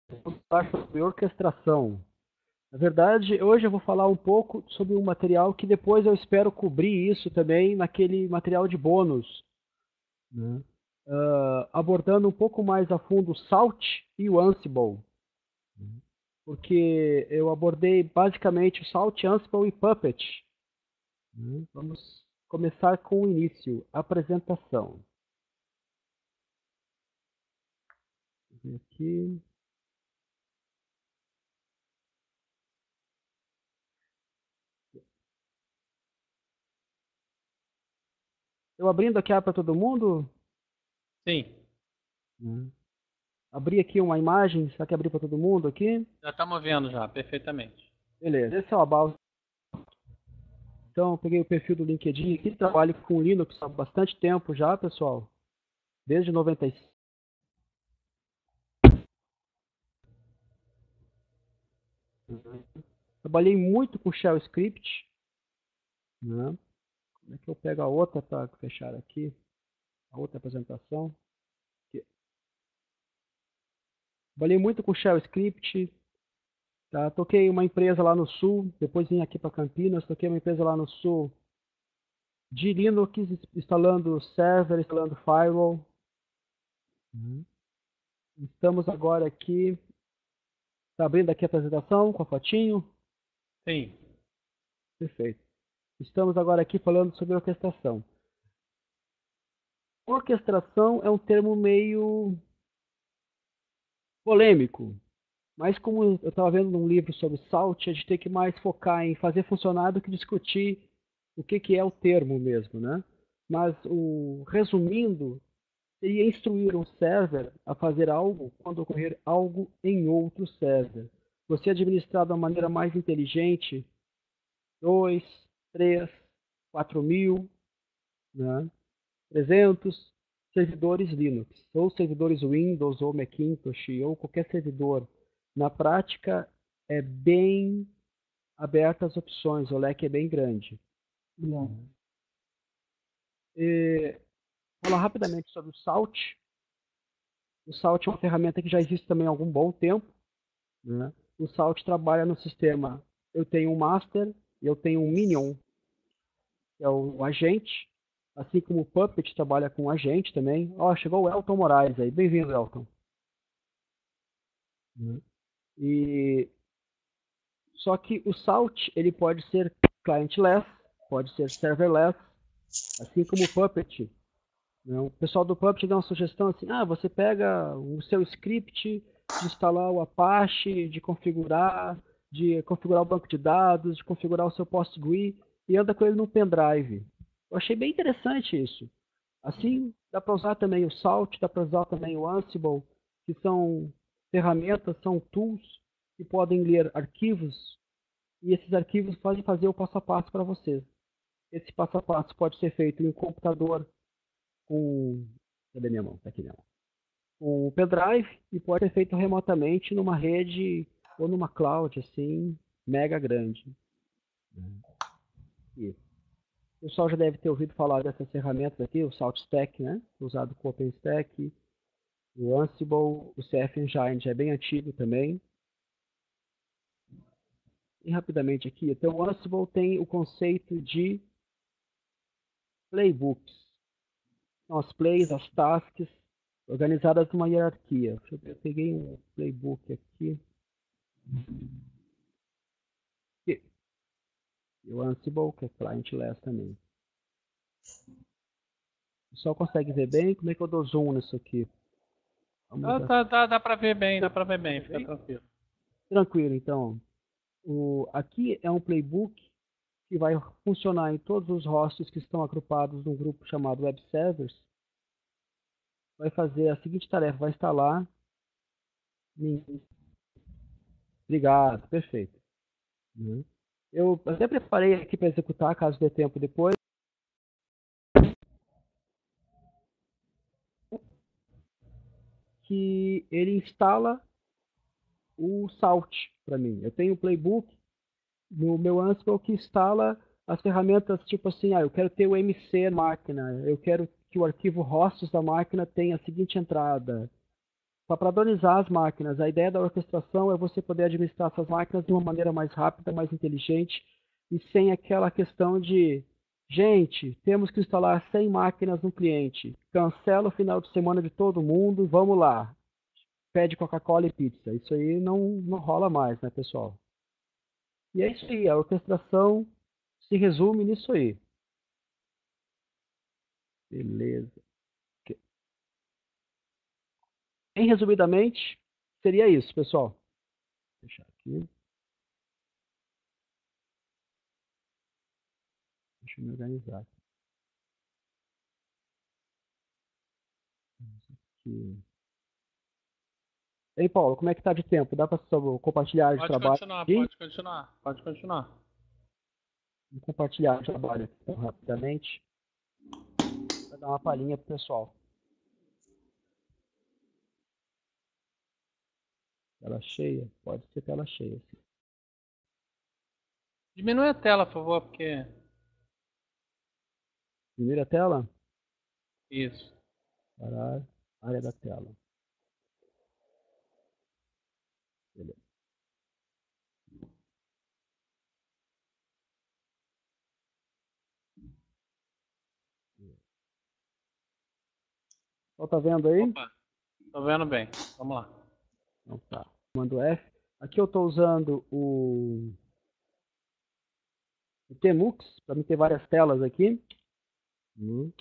Vamos falar sobre orquestração. Na verdade, hoje eu vou falar um pouco sobre um material que depois eu espero cobrir isso também naquele material de bônus, né? Abordando um pouco mais a fundo o Salt e o Ansible, porque eu abordei basicamente o Salt, Ansible e Puppet, né? Vamos começar com o início, apresentação. Aqui. Eu abrindo aqui para todo mundo, Sim, né? Abri aqui uma imagem, será que abrir para todo mundo aqui? já estamos vendo já, perfeitamente. Beleza, esse é o About. Então, eu peguei o perfil do LinkedIn aqui, trabalho com Linux há bastante tempo já, pessoal. Desde 95. Trabalhei muito com Shell Script, né? Como é que eu pego a outra para fechar aqui? A outra apresentação. Aqui. Trabalhei muito com Shell Script, tá? Toquei uma empresa lá no sul, depois vim aqui para Campinas, toquei uma empresa lá no sul de Linux, instalando server, instalando firewall. Uhum. Estamos agora aqui, tá abrindo aqui a apresentação com a fotinho. Sim, Perfeito. Estamos agora aqui falando sobre orquestração. Orquestração é um termo meio polêmico, mas como eu estava vendo num livro sobre Salt, a gente tem que mais focar em fazer funcionar do que discutir o que é o termo mesmo, né? Mas, resumindo, seria instruir um server a fazer algo quando ocorrer algo em outro server. Você administrar de uma maneira mais inteligente 2, 3, 4.000, né? 300 servidores Linux, ou servidores Windows, ou Macintosh, ou qualquer servidor. Na prática, é bem aberta as opções, o leque é bem grande. E, falar rapidamente sobre o Salt. O Salt é uma ferramenta que já existe também há algum bom tempo, né? O Salt trabalha no sistema, eu tenho um master, eu tenho um minion, que é o agente, assim como o Puppet trabalha com agente também. Ó, chegou o Elton Moraes aí, bem-vindo, Elton. Né? E só que o Salt ele pode ser clientless, pode ser serverless, assim como o Puppet. Né? O pessoal do Puppet dá uma sugestão assim: você pega o seu script de instalar o Apache, de configurar o banco de dados, de configurar o seu PostgreSQL e anda com ele no pendrive. Eu achei bem interessante isso. Assim, dá para usar também o Salt, dá para usar também o Ansible, que são ferramentas, são tools que podem ler arquivos e esses arquivos podem fazer o passo a passo para você. Esse passo a passo pode ser feito em um computador com. Cadê minha mão? Tá aqui minha mão. Com um pendrive e pode ser feito remotamente numa rede ou numa cloud assim, mega grande. Isso. O pessoal já deve ter ouvido falar dessas ferramentas aqui, o SaltStack, né? Usado com o OpenStack, o Ansible, o CF Engine já é bem antigo também. E rapidamente aqui, então o Ansible tem o conceito de playbooks. São as plays, as tasks, organizadas numa hierarquia. Deixa eu ver, eu peguei um playbook aqui. E o Ansible, que é clientless também. O pessoal consegue ver bem? Como é que eu dou zoom nisso aqui? Vamos dar... dá para ver bem, dá para ver bem, fica bem? tranquilo. Tranquilo, então. Aqui é um playbook que vai funcionar em todos os hosts que estão agrupados num grupo chamado Web Servers. Vai fazer a seguinte tarefa, vai instalar. Obrigado, perfeito. Né? Eu até preparei aqui para executar, caso dê tempo depois, que ele instala o Salt para mim. Eu tenho o playbook no meu Ansible que instala as ferramentas tipo assim, eu quero ter o MC na máquina, eu quero que o arquivo hosts da máquina tenha a seguinte entrada, para padronizar as máquinas. A ideia da orquestração é você poder administrar essas máquinas de uma maneira mais rápida, mais inteligente e sem aquela questão de, gente, temos que instalar 100 máquinas no cliente, cancela o final de semana de todo mundo e vamos lá, pede Coca-Cola e pizza. Isso aí não rola mais, né, pessoal? E é isso aí, a orquestração se resume nisso aí. Beleza. Bem resumidamente, seria isso, pessoal. Vou fechar aqui. Deixa eu me organizar aqui. Ei, Paulo, como é que tá de tempo? Dá para compartilhar de Pode trabalho continuar, aqui? pode continuar, pode continuar. Vou compartilhar de trabalho aqui, então, rapidamente, para dar uma palhinha pro pessoal. Tela cheia? Pode ser tela cheia, sim. Diminui a tela, por favor, porque... Primeira tela? Isso. Parar, área da tela. Beleza. Então, tá vendo aí? Opa, tô vendo bem. Vamos lá. Então tá. Comando F. Aqui eu estou usando o Tmux, para não ter várias telas aqui. No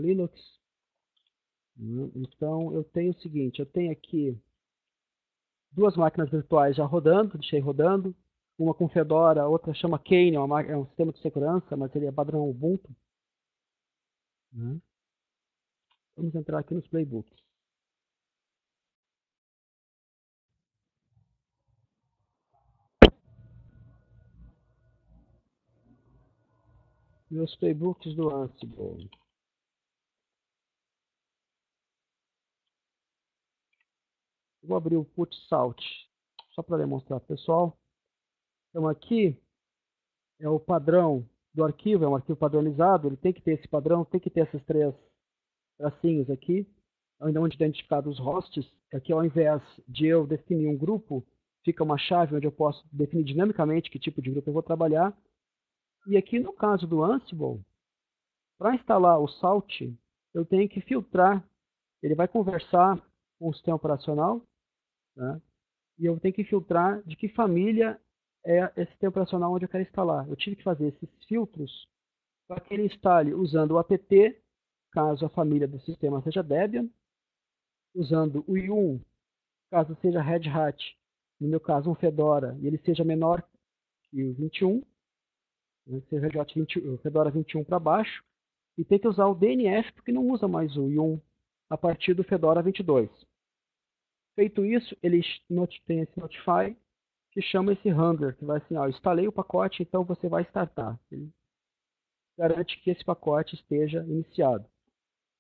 Linux. Então eu tenho o seguinte, eu tenho aqui duas máquinas virtuais já rodando, deixei rodando. Uma com Fedora, a outra chama Kane, é um sistema de segurança, mas ele é padrão Ubuntu. Vamos entrar aqui nos playbooks. Meus playbooks do Ansible. Vou abrir o PutSalt, só para demonstrar para o pessoal. Então aqui é o padrão do arquivo, é um arquivo padronizado, ele tem que ter esse padrão, tem que ter esses três tracinhos aqui, onde identificados os hosts. Aqui ao invés de eu definir um grupo, fica uma chave onde eu posso definir dinamicamente que tipo de grupo eu vou trabalhar. E aqui no caso do Ansible, para instalar o Salt, eu tenho que filtrar. Ele vai conversar com o sistema operacional, né? E eu tenho que filtrar de que família é esse sistema operacional onde eu quero instalar. Eu tive que fazer esses filtros para que ele instale usando o apt, caso a família do sistema seja Debian, usando o Yum, caso seja Red Hat, no meu caso um Fedora, e ele seja menor que o 21, seja Red Hat 20, Fedora 21 para baixo, e tem que usar o DNF, porque não usa mais o Yum a partir do Fedora 22. Feito isso, ele tem esse Notify, que chama esse handler, que vai assim, ó, instalei o pacote, então você vai startar. Ele garante que esse pacote esteja iniciado.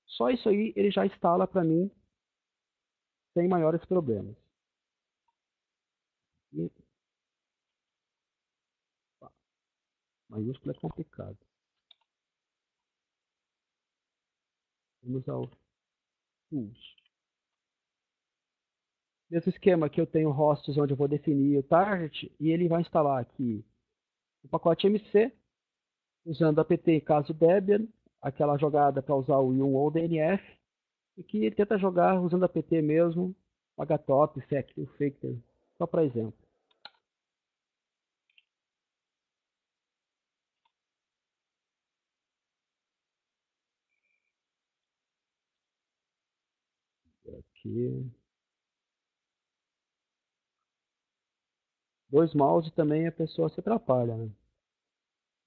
Só isso aí ele já instala para mim sem maiores problemas. E, maiúsculo é complicado. Vamos ao Tools. Mesmo esquema que eu tenho hosts onde eu vou definir o target e ele vai instalar aqui o pacote MC, usando apt em caso Debian, aquela jogada para usar o Yum ou o DNF, e que tenta jogar usando apt mesmo, htop, factor, factor, só para exemplo. Aqui. Dois mouse também a pessoa se atrapalha, né?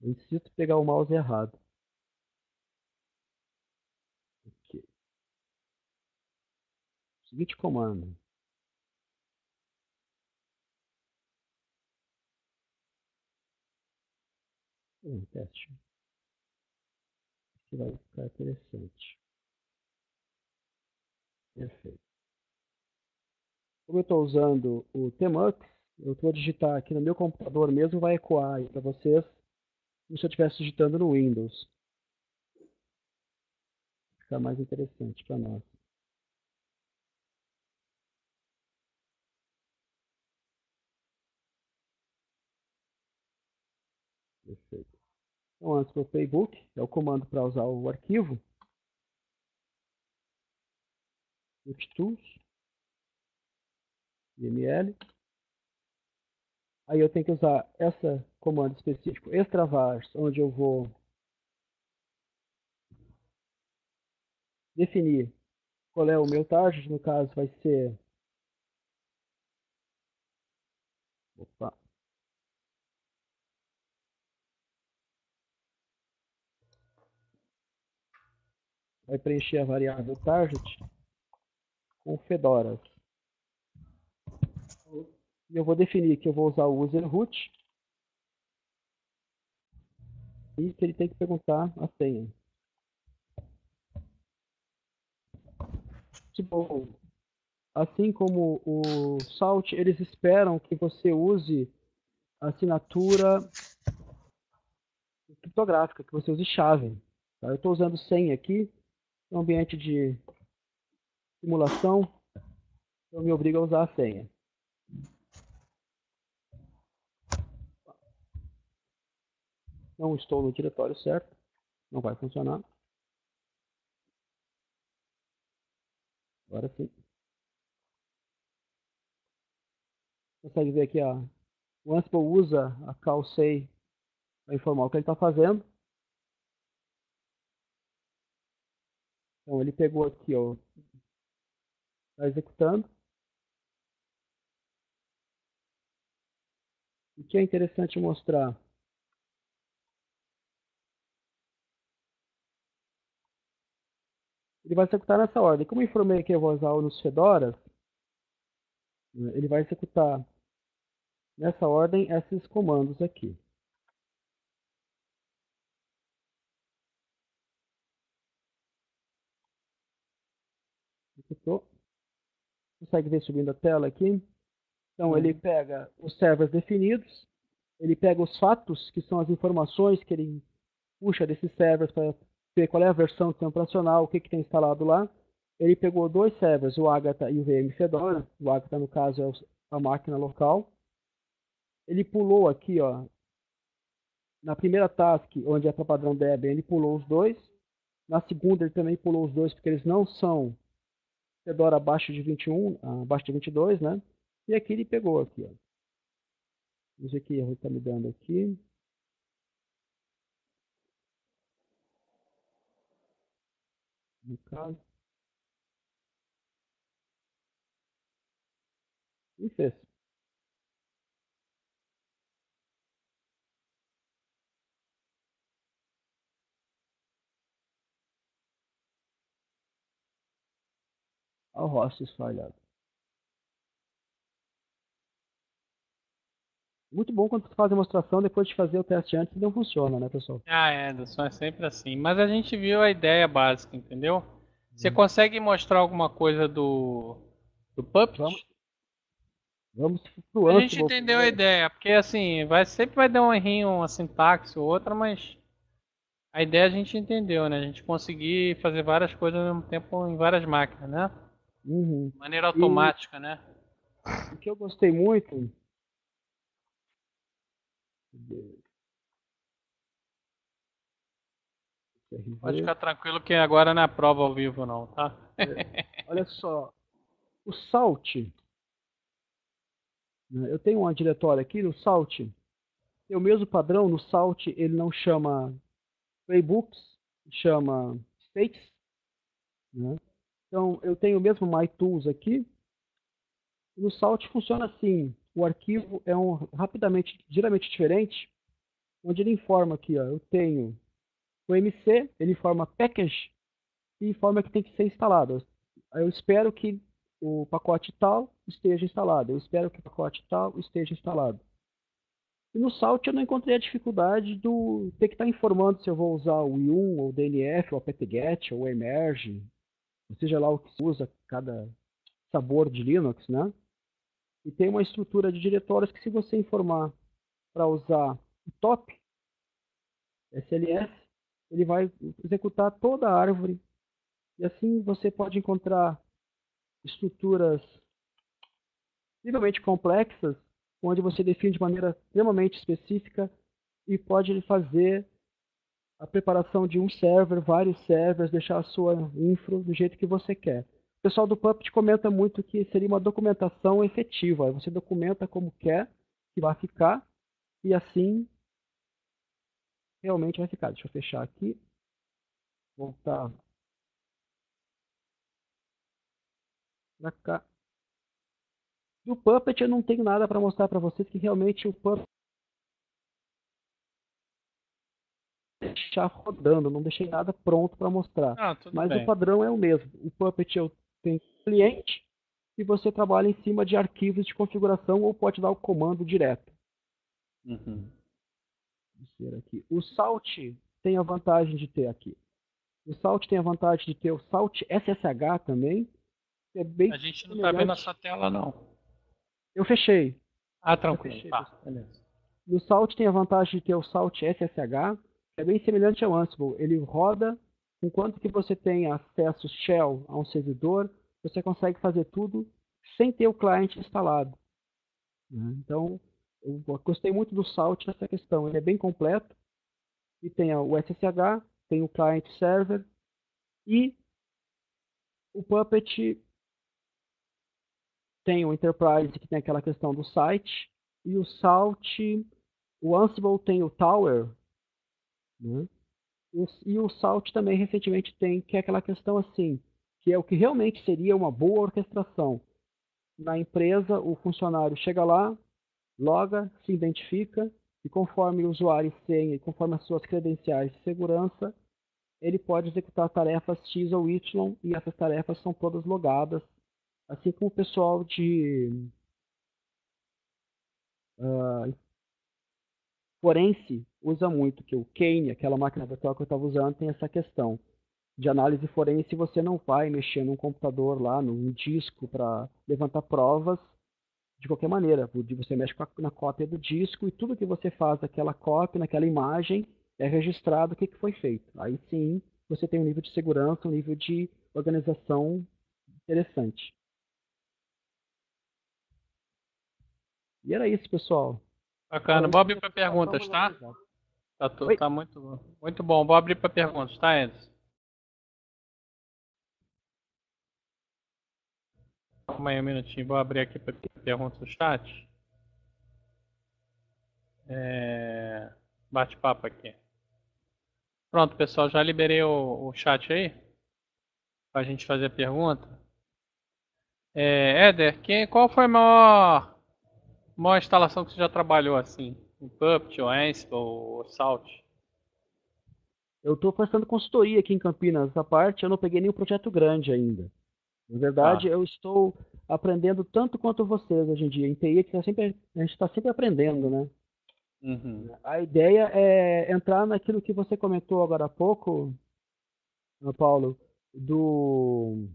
Eu insisto em pegar o mouse errado. Aqui. Seguinte comando. Teste. Aqui vai ficar interessante. Perfeito. Como eu estou usando o Tmux, eu vou digitar aqui no meu computador mesmo, vai ecoar aí para vocês, como se eu estivesse digitando no Windows. Fica mais interessante para nós. Perfeito. Então, antes do playbook, é o comando para usar o arquivo. Tools, IML. Aí eu tenho que usar essa comando específico extravars, onde eu vou definir qual é o meu target. No caso vai ser... Opa. Vai preencher a variável target com fedoras. E eu vou definir que eu vou usar o user root e que ele tem que perguntar a senha. Bom, assim como o Salt, eles esperam que você use a assinatura criptográfica, que você use chave. Tá? Eu estou usando senha aqui, no ambiente de simulação, então me obriga a usar a senha. Não estou no diretório certo, não vai funcionar. Agora sim. Consegue ver aqui, ó, o Ansible usa a call-say para informar o que ele está fazendo. Então ele pegou aqui, ó, está executando. O que é interessante mostrar? Ele vai executar nessa ordem. Como eu informei que eu vou usar nos fedoras, ele vai executar nessa ordem esses comandos aqui. Executou. Consegue ver subindo a tela aqui? Então ele pega os servers definidos, ele pega os fatos, que são as informações que ele puxa desses servers para ver qual é a versão do sistema operacional, o que tem instalado lá. Ele pegou dois servers, o Agatha e o VM Fedora. O Agatha, no caso, é a máquina local. Ele pulou aqui, ó, na primeira task, onde é para padrão Debian, ele pulou os dois. Na segunda, ele também pulou os dois, porque eles não são Fedora abaixo de 21, abaixo de 22, né? E aqui ele pegou aqui, ó. Vamos ver que erro está me dando aqui. No caso. E fez. Ao host falhado. Muito bom quando você faz a demonstração depois de fazer o teste antes e não funciona, né, pessoal? Ah, é, Anderson, é sempre assim. Mas a gente viu a ideia básica, entendeu? Você consegue mostrar alguma coisa do Puppet? Vamos pro A gente Ansible entendeu a primeiro. ideia, porque assim, sempre vai dar um errinho, uma sintaxe ou outra, mas a ideia a gente entendeu, né? A gente conseguir fazer várias coisas ao mesmo tempo em várias máquinas, né? Uhum. De maneira E automática, né? o que eu gostei muito. Pode CRV, ficar tranquilo que agora não é prova ao vivo não, tá? olha só, o Salt, né, eu tenho uma diretória aqui no Salt, tem o mesmo padrão, no Salt ele não chama playbooks, chama states, né? Então eu tenho o mesmo MyTools aqui, e no Salt funciona assim, o arquivo é rapidamente, ligeiramente diferente, onde ele informa aqui, ó, eu tenho o MC, ele informa package e informa que tem que ser instalado. Eu espero que o pacote tal esteja instalado. Eu espero que o pacote tal esteja instalado. E no Salt eu não encontrei a dificuldade do ter que estar informando se eu vou usar o yum, ou o DNF, ou o apt-get, ou o emerge, ou seja lá o que se usa cada sabor de Linux, né? E tem uma estrutura de diretórios que se você informar para usar o top, SLS, ele vai executar toda a árvore. E assim você pode encontrar estruturas extremamente complexas, onde você define de maneira extremamente específica e pode fazer a preparação de um server, vários servers, deixar a sua infra do jeito que você quer. O pessoal do Puppet comenta muito que seria uma documentação efetiva. Você documenta como quer que vai ficar e assim realmente vai ficar. Deixa eu fechar aqui. Voltar para cá. Do Puppet eu não tenho nada para mostrar para vocês, que realmente o Puppet deixar rodando, não deixei nada pronto para mostrar. Ah, tudo Mas o bem. padrão é o mesmo. O Puppet eu tenho cliente e você trabalha em cima de arquivos de configuração ou pode dar o comando direto. Uhum. Aqui. O Salt tem a vantagem de ter aqui. O Salt tem a vantagem de ter o Salt SSH também. É bem A gente não tá vendo a semelhante. sua tela, não. Eu fechei. Ah, Eu tranquilo. fechei, Tá, pessoal. beleza. No Salt tem a vantagem de ter o Salt SSH. É bem semelhante ao Ansible. Ele roda, enquanto que você tem acesso shell a um servidor, você consegue fazer tudo sem ter o cliente instalado. Então, eu gostei muito do Salt nessa questão. Ele é bem completo e tem o SSH, tem o client server e o Puppet tem o Enterprise, que tem aquela questão do site, e o Salt, o Ansible tem o Tower, né? E o Salt também recentemente tem, que é aquela questão assim, que é o que realmente seria uma boa orquestração. Na empresa, o funcionário chega lá, loga, se identifica, e conforme o usuário e senha, e conforme as suas credenciais de segurança, ele pode executar tarefas X ou Y, e essas tarefas são todas logadas, assim como o pessoal de forense usa muito, que o Kane, aquela máquina virtual que eu estava usando, tem essa questão de análise forense. Você não vai mexer num computador lá, num disco, para levantar provas de qualquer maneira. Você mexe na cópia do disco e tudo que você faz daquela cópia, naquela imagem, é registrado o que foi feito. Aí sim, você tem um nível de segurança, um nível de organização interessante. E era isso, pessoal. Bacana. Falando Vou abrir sobre para orquestração, perguntas, vamos tá? analisar. Tá, Oi? tá muito bom. Vou abrir para perguntas, tá, Edson? Calma aí um minutinho. Vou abrir aqui para perguntas do chat. Bate-papo aqui. Pronto, pessoal. Já liberei o chat aí para a gente fazer a pergunta. Éder, qual foi a maior instalação que você já trabalhou assim? O Puppet, o Ansible, o Salt? Eu estou prestando consultoria aqui em Campinas. Essa parte eu não peguei nenhum projeto grande ainda. Na verdade, Tá. eu estou aprendendo tanto quanto vocês hoje em dia. Em TI, a gente está sempre aprendendo, né? Uhum. A ideia é entrar naquilo que você comentou agora há pouco, Paulo, do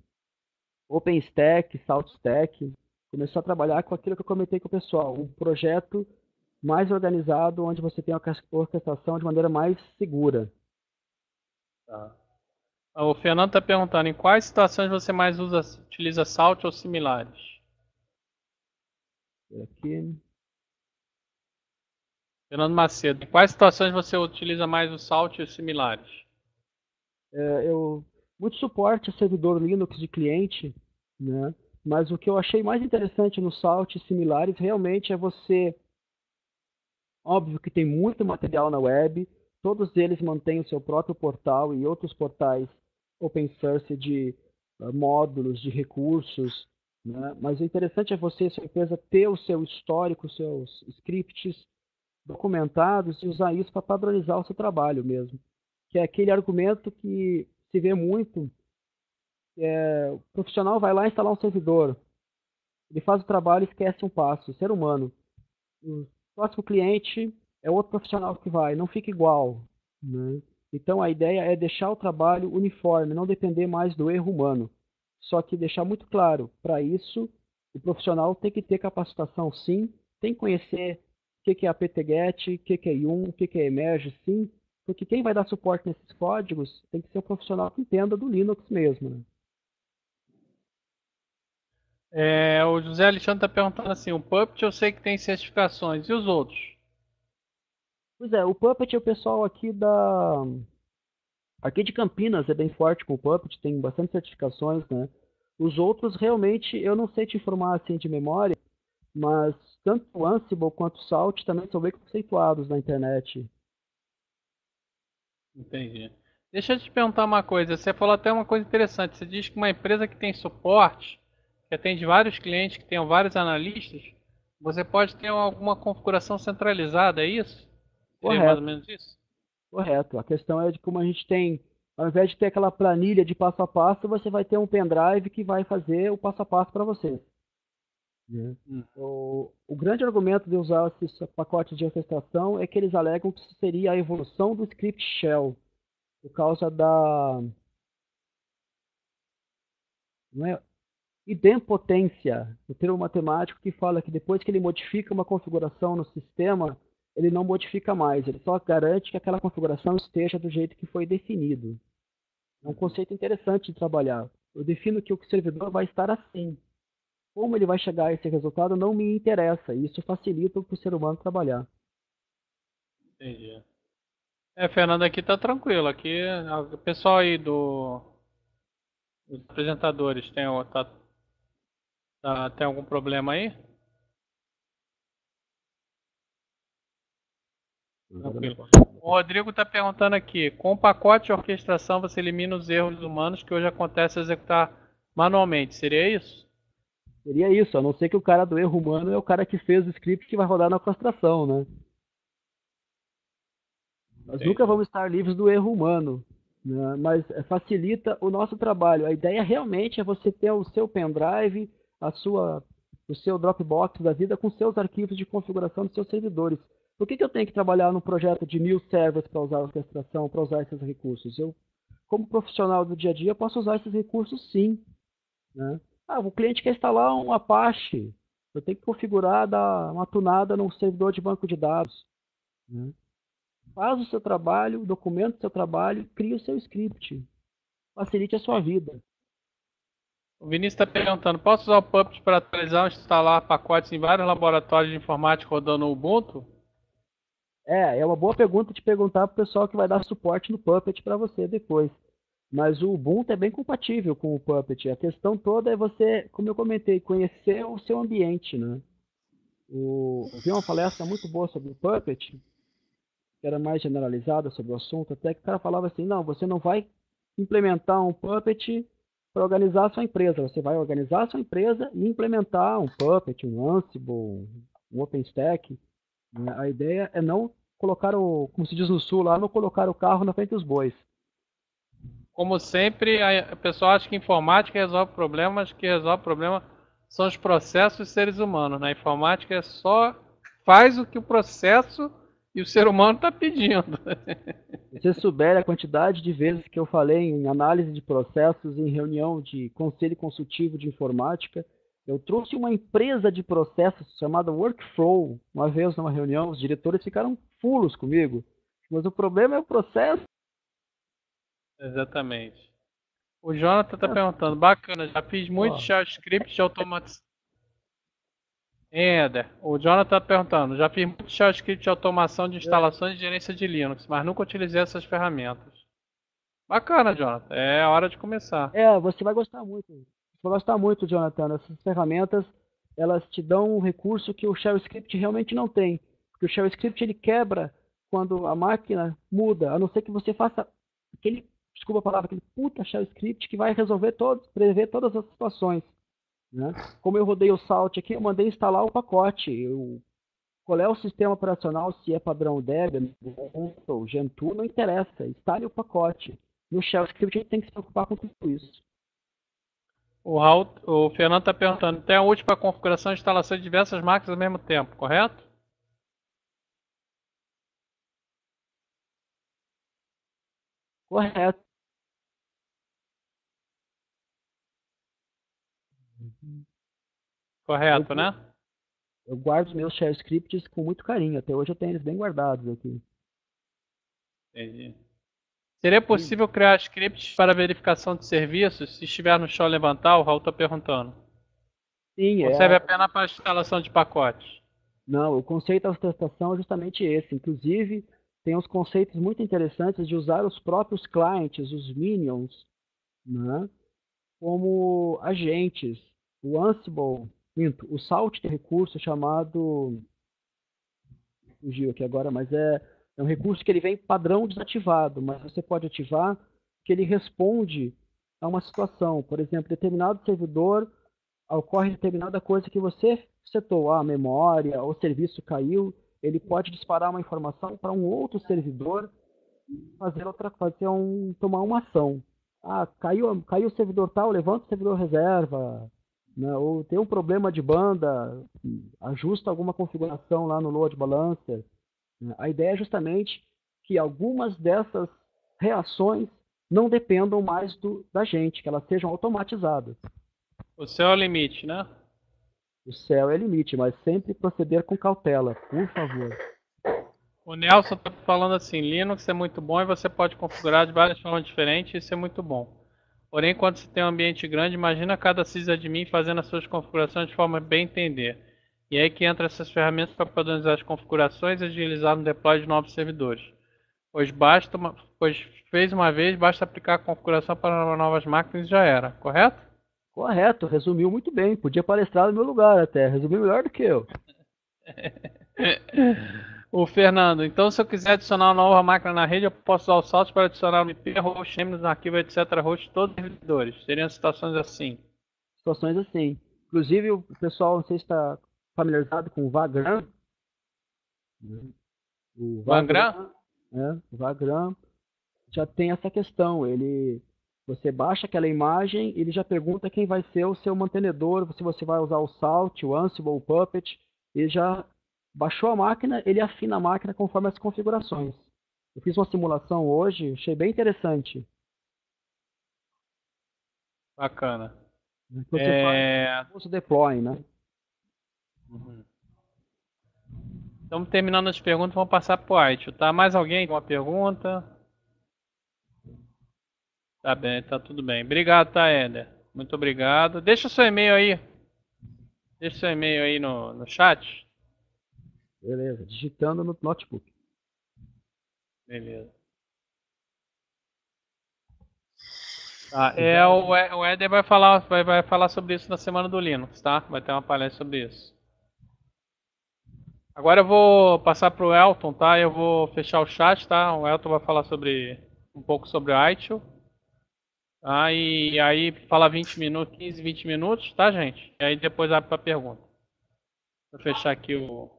OpenStack, SaltStack. Começar a trabalhar com aquilo que eu comentei com o pessoal. Um projeto mais organizado, onde você tem a orquestração de maneira mais segura. Tá. O Fernando está perguntando em quais situações você mais utiliza Salt ou similares? Aqui. Fernando Macedo, em quais situações você utiliza mais o Salt e os similares? Muito suporte a servidor Linux de cliente, né? Mas o que eu achei mais interessante no Salt e similares realmente é você, óbvio que tem muito material na web, todos eles mantêm o seu próprio portal e outros portais open source de módulos, de recursos, né? Mas o interessante é você, sua empresa, ter o seu histórico, os seus scripts documentados e usar isso para padronizar o seu trabalho mesmo. Que é aquele argumento que se vê muito. O profissional vai lá instalar um servidor, ele faz o trabalho e esquece um passo. O ser humano. O próximo cliente é outro profissional que vai, não fica igual, né? Então a ideia é deixar o trabalho uniforme, não depender mais do erro humano. Só que deixar muito claro, para isso, o profissional tem que ter capacitação sim, tem que conhecer o que é apt-get, o que é yum, o que é emerge sim, porque quem vai dar suporte nesses códigos tem que ser um profissional que entenda do Linux mesmo, né? O José Alexandre está perguntando assim, o Puppet eu sei que tem certificações, e os outros? Pois é, o Puppet é o pessoal aqui de Campinas é bem forte com o Puppet, tem bastante certificações, né? Os outros realmente eu não sei te informar assim de memória, mas tanto o Ansible quanto o Salt também são bem conceituados na internet. Entendi. Deixa eu te perguntar uma coisa. Você falou até uma coisa interessante. Você diz que uma empresa que tem suporte, que atende vários clientes, que tem vários analistas, você pode ter alguma configuração centralizada, é isso? Seria mais ou Correto, menos isso? correto. A questão é de como a gente tem, ao invés de ter aquela planilha de passo a passo, você vai ter um pendrive que vai fazer o passo a passo para você, né? Hum, O grande argumento de usar esses pacotes de orquestração é que eles alegam que isso seria a evolução do script shell, por causa da, não é, idempotência, o termo matemático que fala que depois que ele modifica uma configuração no sistema, ele não modifica mais, ele só garante que aquela configuração esteja do jeito que foi definido. É um uhum. conceito interessante de trabalhar. Eu defino que o servidor vai estar assim. Como ele vai chegar a esse resultado não me interessa. E isso facilita para o ser humano trabalhar. Entendi. Fernando, aqui tá tranquilo. Aqui, o pessoal aí dos apresentadores tem algum problema aí? Tranquilo. O Rodrigo está perguntando aqui, com o pacote de orquestração você elimina os erros humanos que hoje acontece executar manualmente, seria isso? Seria isso, a não ser que o cara do erro humano é o cara que fez o script que vai rodar na orquestração, né? Nós nunca Entendi. vamos estar livres do erro humano, né? Mas facilita o nosso trabalho. A ideia realmente é você ter o seu pendrive, o seu Dropbox da vida com seus arquivos de configuração dos seus servidores. Por que eu tenho que trabalhar num projeto de 1.000 servers para usar a orquestração, para usar esses recursos? Eu, como profissional do dia a dia, posso usar esses recursos sim, né? Ah, o cliente quer instalar um Apache. Eu tenho que configurar, dar uma tunada no servidor de banco de dados, né? Faz o seu trabalho, documenta o seu trabalho, cria o seu script. Facilite a sua vida. O Vinícius está perguntando, posso usar o Puppet para atualizar ou instalar pacotes em vários laboratórios de informática rodando o Ubuntu? É uma boa pergunta de perguntar para o pessoal que vai dar suporte no Puppet para você depois. Mas o Ubuntu é bem compatível com o Puppet. A questão toda é você, como eu comentei, conhecer o seu ambiente, né? Eu vi uma palestra muito boa sobre o Puppet, que era mais generalizada sobre o assunto, até que o cara falava assim, não, você não vai implementar um Puppet para organizar a sua empresa, você vai organizar a sua empresa e implementar um Puppet, um Ansible, um OpenStack, né? A ideia é não colocar como se diz no sul lá, não colocar o carro na frente dos bois. Como sempre, a pessoa acha que informática resolve problemas, que resolve problema são os processos dos seres humanos. Na informática é só faz o que o processo e o ser humano está pedindo. Se você souber a quantidade de vezes que eu falei em análise de processos em reunião de conselho consultivo de informática, eu trouxe uma empresa de processos chamada Workflow uma vez numa reunião, os diretores ficaram fulos comigo. Mas o problema é o processo. Exatamente. O Jonathan está perguntando, bacana, já fiz muito Ó, shell script de automatização. Éder, o Jonathan está perguntando, já fiz muito shell script de automação de instalações e gerência de Linux, mas nunca utilizei essas ferramentas. Bacana, Jonathan, é hora de começar. você vai gostar muito. Você vai gostar muito, Jonathan. Essas ferramentas, elas te dão um recurso que o Shell Script realmente não tem. Porque o Shell Script ele quebra quando a máquina muda, a não ser que você faça aquele, desculpa a palavra, aquele puta Shell Script que vai resolver prever todas as situações, né? Como eu rodei o Salt aqui, eu mandei instalar o pacote. Qual é o sistema operacional, se é padrão Debian, ou Gentoo, não interessa. Instale o pacote. No Shell Script a gente tem que se preocupar com tudo isso. O Fernando está perguntando, tem a útil para configuração e instalação de diversas máquinas ao mesmo tempo, correto? Correto. Eu, Correto, né? eu guardo os meus shell scripts com muito carinho. Até hoje eu tenho eles bem guardados aqui. Entendi. Seria possível criar scripts para verificação de serviços se estiver no chão levantar? O Raul está perguntando. Sim, Ou serve apenas para instalação de pacotes? Não, o conceito da orquestração é justamente esse. Inclusive, tem uns conceitos muito interessantes de usar os próprios clientes, os minions, né, como agentes. O Ansible, minto, o Salt tem um recurso chamado, fugiu aqui agora, mas é um recurso que ele vem padrão desativado, mas você pode ativar que ele responde a uma situação. Por exemplo, determinado servidor ocorre determinada coisa que você setou, a memória, o serviço caiu, ele pode disparar uma informação para um outro servidor tomar uma ação. Ah, caiu o servidor tal, levanta o servidor reserva, né? Ou tem um problema de banda, ajusta alguma configuração lá no load balancer. Né? A ideia é justamente que algumas dessas reações não dependam mais da gente, que elas sejam automatizadas. O céu é o limite, né? O céu é limite, mas sempre proceder com cautela, por favor. O Nelson está falando assim, Linux é muito bom e você pode configurar de várias formas diferentes, isso é muito bom. Porém, quando você tem um ambiente grande, imagina cada sysadmin fazendo as suas configurações de forma bem entender. E aí que entra essas ferramentas para padronizar as configurações e agilizar no deploy de novos servidores. Pois fez uma vez, basta aplicar a configuração para novas máquinas e já era, correto? Correto, resumiu muito bem. Podia palestrar no meu lugar até. Resumiu melhor do que eu. O Fernando, então se eu quiser adicionar uma nova máquina na rede, eu posso usar o Salt para adicionar o IP, host, name nos arquivos, etc. host todos os servidores. Seriam situações assim. Situações assim. Inclusive, o pessoal, não sei se está familiarizado com o Vagrant. O Vagrant? O Vagrant já tem essa questão. Você baixa aquela imagem, ele já pergunta quem vai ser o seu mantenedor, se você vai usar o Salt, o Ansible, o Puppet. Ele já baixou a máquina, ele afina a máquina conforme as configurações. Eu fiz uma simulação hoje, achei bem interessante. Bacana. Você faz o deploy, né? Uhum. Estamos terminando as perguntas, vamos passar para o Aitio, tá? Mais alguém com uma pergunta? Tá bem, tá tudo bem. Obrigado, tá, Éder? Muito obrigado. Deixa o seu e-mail aí. Deixa o seu e-mail aí no chat. Beleza, digitando no notebook. Beleza. Tá, o Éder vai falar sobre isso na semana do Linux, tá? Vai ter uma palestra sobre isso. Agora eu vou passar para o Elton, tá? Eu vou fechar o chat, tá? O Elton vai falar um pouco sobre o ITIL. Tá? E aí fala 20 minutos, 15, 20 minutos, tá, gente? E aí depois abre para pergunta. Vou fechar aqui o...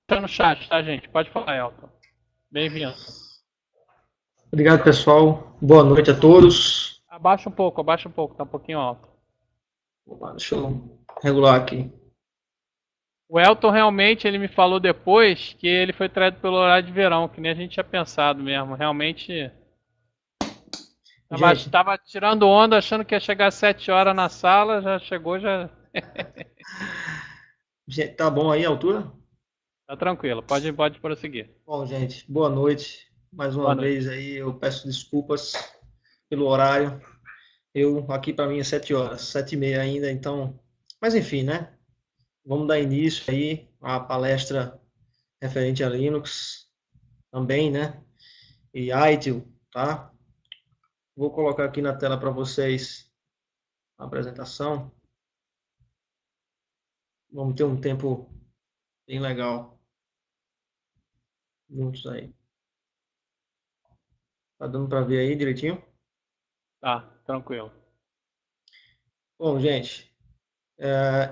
Tá no chat, tá, gente? Pode falar, Elton. Bem-vindo. Obrigado, pessoal. Boa noite a todos. Abaixa um pouco, tá um pouquinho alto. Deixa eu regular aqui. O Elton realmente, ele me falou depois que ele foi traído pelo horário de verão, que nem a gente tinha pensado mesmo. Realmente... Tava tirando onda, achando que ia chegar às 7 horas na sala, já chegou, já... Gente, tá bom aí a altura? Tá tranquilo, pode prosseguir. Bom, gente, boa noite. Mais uma vez aí, eu peço desculpas pelo horário. Aqui para mim é 7 horas, 7h30 ainda, então... Mas enfim, né? Vamos dar início aí à palestra referente a Linux também, né? E ITIL, tá? Vou colocar aqui na tela para vocês a apresentação. Vamos ter um tempo bem legal juntos aí. Tá dando para ver aí direitinho? Tá, tranquilo. Bom, gente,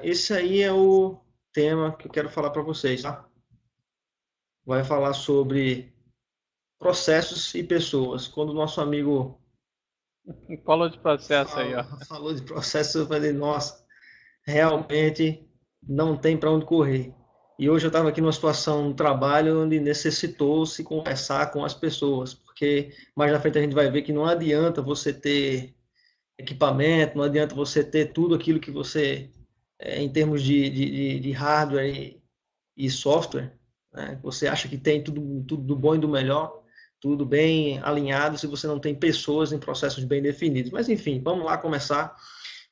esse aí é o tema que eu quero falar para vocês, tá? Vai falar sobre processos e pessoas. Quando o nosso amigo falou de processo aí, ó. Falou de processo, eu falei, nossa, realmente não tem para onde correr. E hoje eu estava aqui numa situação no trabalho onde necessitou-se conversar com as pessoas, porque mais na frente a gente vai ver que não adianta você ter equipamento, não adianta você ter tudo aquilo que você, em termos de hardware e software, né? Você acha que tem tudo do bom e do melhor, tudo bem alinhado, se você não tem pessoas em processos bem definidos. Mas enfim, vamos lá começar.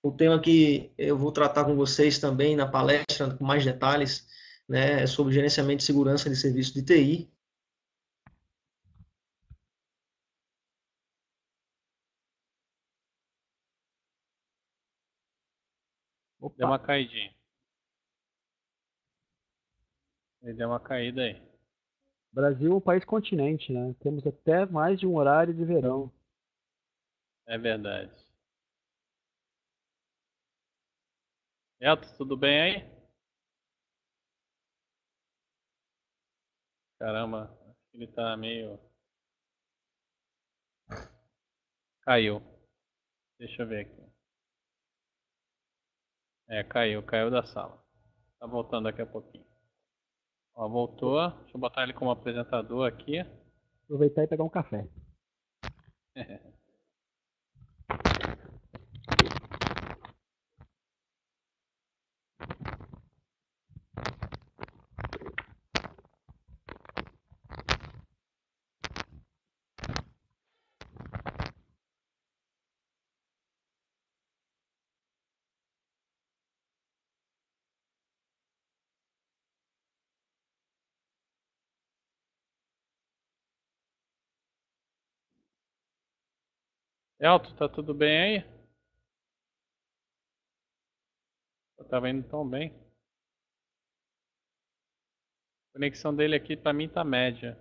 O tema que eu vou tratar com vocês também na palestra, com mais detalhes, né, sobre gerenciamento de segurança de serviços de TI. Deu uma Opa, caidinha. Ele deu uma caída aí. Brasil é um país continente, né? Temos até mais de um horário de verão. É verdade. Elton, tudo bem aí? Caramba, acho que ele tá meio. Caiu. Deixa eu ver aqui. Caiu da sala. Tá voltando daqui a pouquinho. Ó, voltou. Deixa eu botar ele como apresentador aqui. Aproveitar e pegar um café. Elton, tá tudo bem aí? Eu tava indo tão bem. A conexão dele aqui pra mim tá média.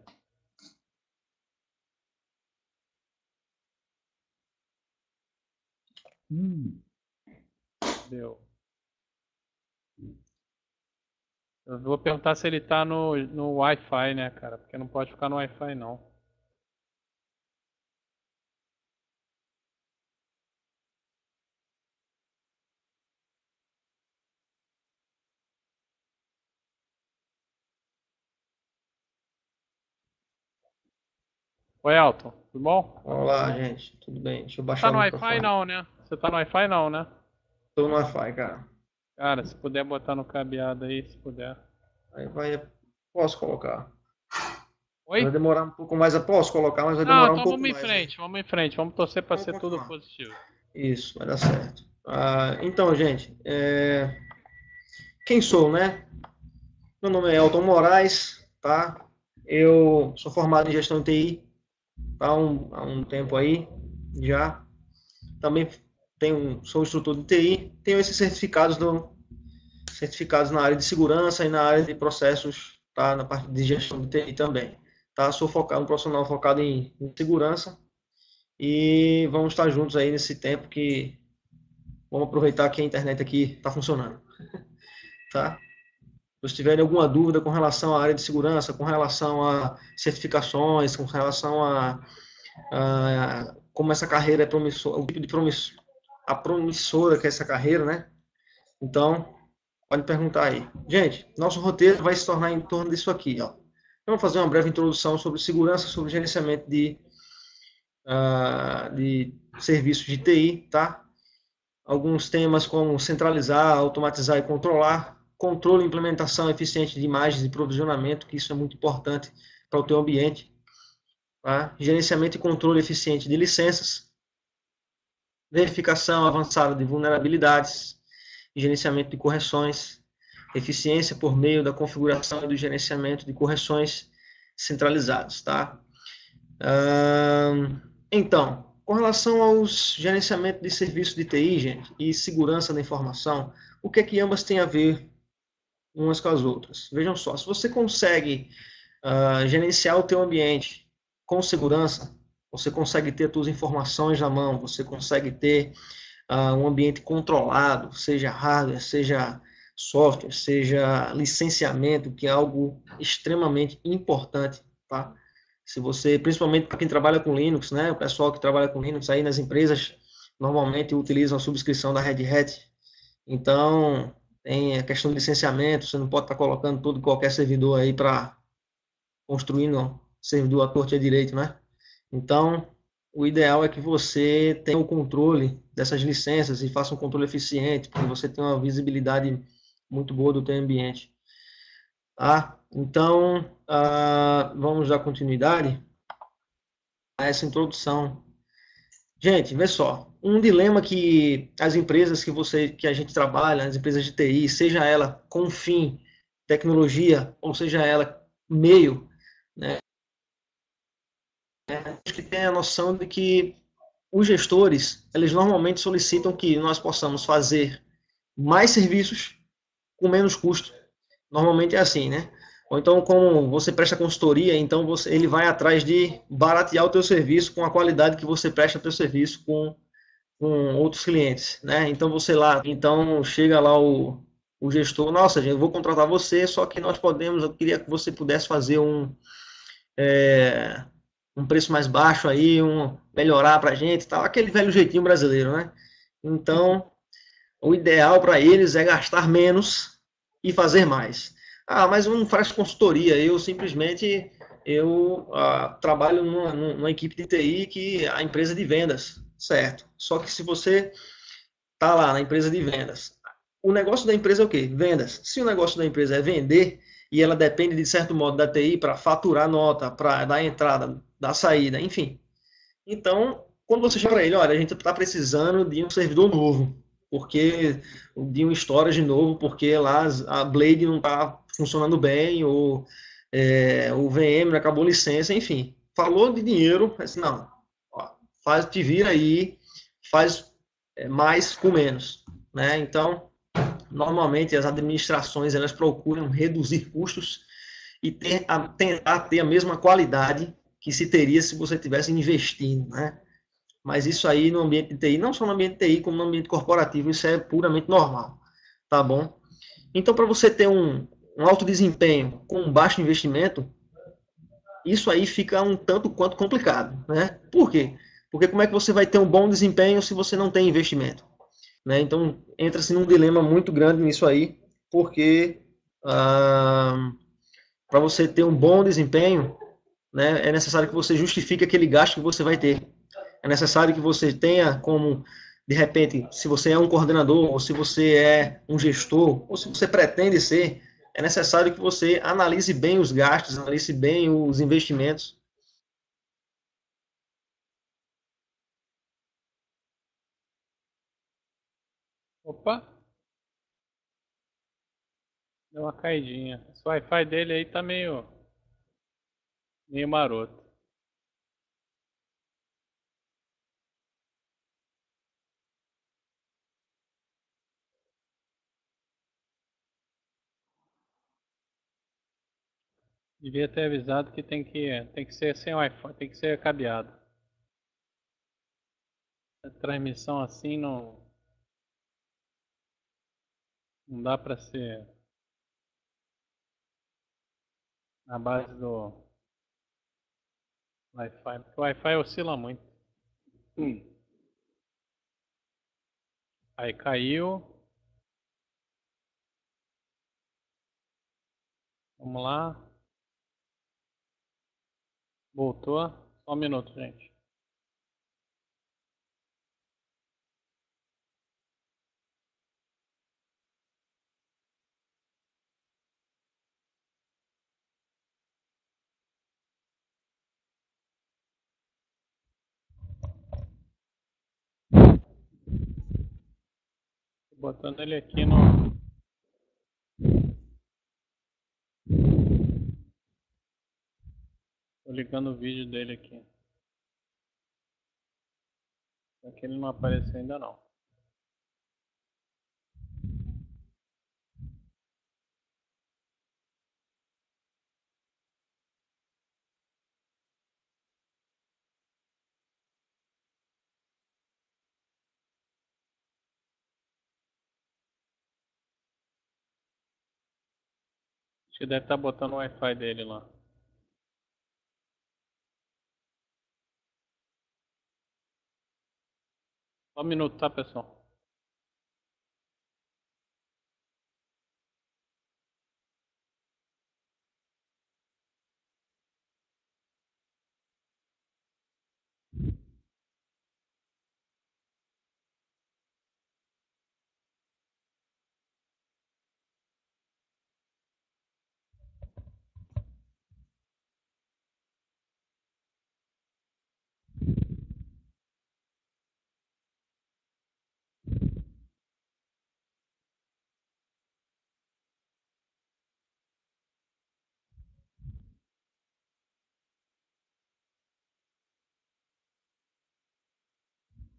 Deu. Eu vou perguntar se ele tá no Wi-Fi, né, cara? Porque não pode ficar no Wi-Fi, não. Oi, Elton, tudo bom? Olá, gente, tudo bem? Deixa eu Você tá baixar o no Wi-Fi, microfone. não, né? Você tá no Wi-Fi, não, né? Estou no Wi-Fi, cara. Cara, se puder botar no cabeado aí, se puder. Aí posso colocar. Oi? Vai demorar um pouco mais, eu posso colocar, mas vai Não, demorar um então pouco vamos em mais, né? frente, vamos em frente. Vamos torcer pra Vamos ser tudo continuar. positivo. Isso, vai dar certo. Então, gente, quem sou, né? Meu nome é Elton Moraes, tá? Eu sou formado em gestão de TI há um tempo aí já. Também sou instrutor de TI, tenho esses certificados na área de segurança e na área de processos, tá? Na parte de gestão de TI também. Tá? Sou um profissional focado em segurança e vamos estar juntos aí nesse tempo que vamos aproveitar que a internet aqui está funcionando, tá? Se tiverem alguma dúvida com relação à área de segurança, com relação a certificações, com relação a como essa carreira é promissora, o tipo de a promissora que é essa carreira, né? Então, pode perguntar aí. Gente, nosso roteiro vai se tornar em torno disso aqui, ó. Vamos fazer uma breve introdução sobre segurança, sobre gerenciamento de serviços de TI, tá? Alguns temas como centralizar, automatizar e controlar, controle e implementação eficiente de imagens e provisionamento, que isso é muito importante para o teu ambiente, tá? Gerenciamento e controle eficiente de licenças, verificação avançada de vulnerabilidades, gerenciamento de correções, eficiência por meio da configuração e do gerenciamento de correções centralizados, tá? Então, com relação aos gerenciamento de serviços de TI, gente, e segurança da informação, o que é que ambas têm a ver umas com as outras? Vejam só, se você consegue gerenciar o teu ambiente com segurança, você consegue ter as suas informações na mão, você consegue ter um ambiente controlado, seja hardware, seja software, seja licenciamento, que é algo extremamente importante, tá? Se você, principalmente para quem trabalha com Linux, né, o pessoal que trabalha com Linux aí nas empresas normalmente utilizam a subscrição da Red Hat. Então, tem a questão de licenciamento, você não pode estar colocando todo qualquer servidor aí para construindo servidor à torta e à direito, né? Então, o ideal é que você tenha o controle dessas licenças e faça um controle eficiente, para você ter uma visibilidade muito boa do teu ambiente. Tá? Então, vamos dar continuidade a essa introdução. Gente, vê só, um dilema que as empresas que a gente trabalha, as empresas de TI, seja ela com fim tecnologia, ou seja ela meio, né, acho que tem a noção de que os gestores, eles normalmente solicitam que nós possamos fazer mais serviços com menos custo. Normalmente é assim, né? Ou então, como você presta consultoria, então ele vai atrás de baratear o teu serviço com a qualidade que você presta teu serviço com outros clientes, né? Então você lá, então chega lá o gestor, nossa, gente, eu vou contratar você, só que nós podemos, eu queria que você pudesse fazer é, um preço mais baixo aí, melhorar para a gente, tal, aquele velho jeitinho brasileiro, né? Então, o ideal para eles é gastar menos e fazer mais. Ah, mas não faz consultoria, eu simplesmente trabalho numa equipe de TI que a empresa de vendas, certo? Só que se você está lá na empresa de vendas, o negócio da empresa é o quê? Vendas. Se o negócio da empresa é vender e ela depende de certo modo da TI para faturar nota, para dar entrada, dar saída, enfim. Então, quando você chega para ele, olha, a gente está precisando de um servidor novo, porque de um storage novo, porque lá a Blade não está funcionando bem, ou o VM acabou licença, enfim. Falou de dinheiro, mas não, ó, te vira aí, faz mais com menos, né? Então, normalmente as administrações elas procuram reduzir custos e tentar ter a mesma qualidade que se teria se você tivesse investindo, né? Mas isso aí no ambiente de TI, não só no ambiente de TI, como no ambiente corporativo, isso é puramente normal, tá bom? Então, para você ter um alto desempenho com um baixo investimento, isso aí fica um tanto quanto complicado, né? Por quê? Porque como é que você vai ter um bom desempenho se você não tem investimento? Né? Então, entra-se num dilema muito grande nisso aí, porque para você ter um bom desempenho, né, é necessário que você justifique aquele gasto que você vai ter. É necessário que você tenha como, de repente, se você é um coordenador, ou se você é um gestor, ou se você pretende ser, é necessário que você analise bem os gastos, analise bem os investimentos. Opa, deu uma caidinha. Esse Wi-Fi dele aí tá meio maroto. Devia ter avisado que tem que ser sem Wi-Fi, tem que ser cabeado. A transmissão assim não dá pra ser na base do Wi-Fi, porque o Wi-Fi oscila muito. Aí caiu. Vamos lá. Voltou. Só um minuto, gente. Tô botando ele aqui no. Tô ligando o vídeo dele aqui. Aqui ele não apareceu ainda não. Acho que deve estar botando o Wi-Fi dele lá. Só um minuto, tá, pessoal?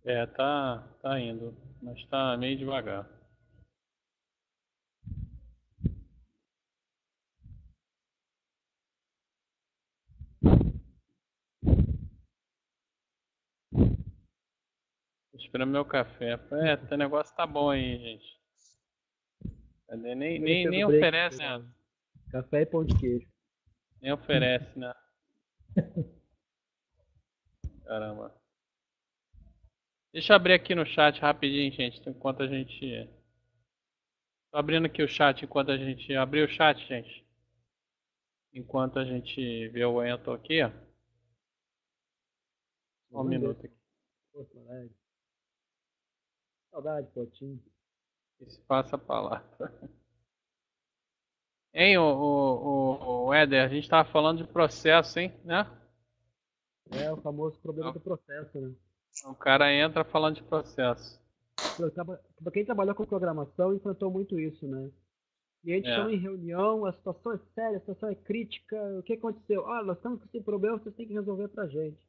Tá indo, mas tá meio devagar. Tô esperando meu café. O negócio tá bom aí, gente. Cadê? Oferecendo Nem break, oferece, né? café e pão de queijo. Nem oferece, né? Caramba. Deixa eu abrir aqui no chat rapidinho, gente, enquanto a gente... Tô abrindo aqui o chat enquanto a gente... Abriu o chat, gente. Enquanto a gente vê o Ento aqui, ó. Só um minuto aqui. Porto Alegre. Saudade, Potinho. E se passa a palavra. Hein, o Éder, a gente tava falando de processo, hein, né? É o famoso problema do processo, né? O cara entra falando de processo. Pra quem trabalhou com programação, enfrentou muito isso, né? E a gente chama em reunião, a situação é séria, a situação é crítica, o que aconteceu? Ah, nós estamos com esse problema, vocês têm que resolver pra gente.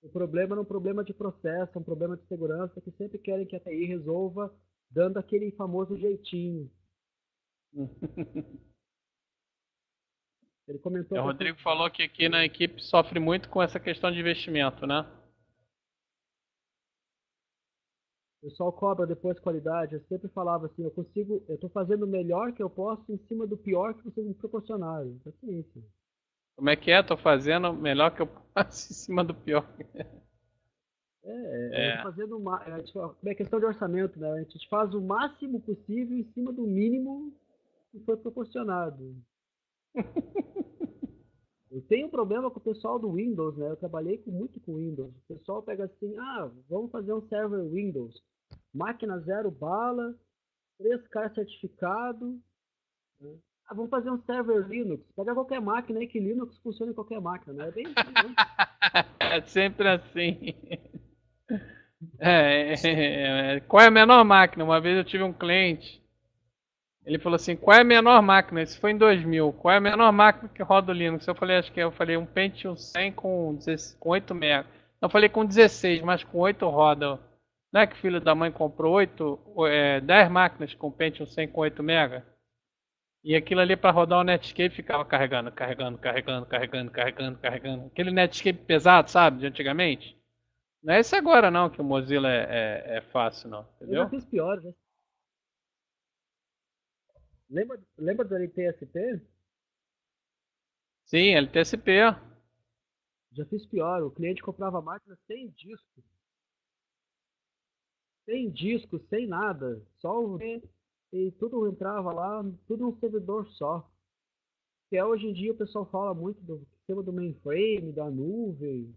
O problema não é um problema de processo, é um problema de segurança que sempre querem que a TI resolva, dando aquele famoso jeitinho. Ele comentou. O Rodrigo falou que aqui na equipe sofre muito com essa questão de investimento, né? O pessoal cobra depois qualidade. Eu sempre falava assim, eu tô fazendo o melhor que eu posso em cima do pior que vocês me proporcionaram. Paciência. Como é que é? Tô fazendo o melhor que eu posso em cima do pior. Eu tô fazendo é questão de orçamento, né? A gente faz o máximo possível em cima do mínimo que foi proporcionado. Eu tenho um problema com o pessoal do Windows, né? Eu trabalhei muito com Windows. O pessoal pega assim, vamos fazer um server Windows. Máquina zero bala, 3K certificado. Né? Vamos fazer um server Linux. Pega qualquer máquina aí que Linux funciona em qualquer máquina, né? É bem assim, né? É sempre assim. Qual é a menor máquina? Uma vez eu tive um cliente. Ele falou assim, qual é a menor máquina? Isso foi em 2000. Qual é a menor máquina que roda o Linux? Eu falei um Pentium 100 com 8 MB. Eu falei com 16, mas com 8 roda. Não é que o filho da mãe comprou 10 máquinas com Pentium 100 com 8 MB? E aquilo ali para rodar o Netscape ficava carregando. Aquele Netscape pesado, sabe, de antigamente. Não é esse agora não, que o Mozilla é fácil não, entendeu? Eu já fiz pior, né? Lembra do LTSP? Sim, LTSP. Já fiz pior. O cliente comprava máquina sem disco. Sem disco, sem nada. Só o e tudo entrava lá, tudo um servidor só. Que hoje em dia o pessoal fala muito do sistema do mainframe, da nuvem.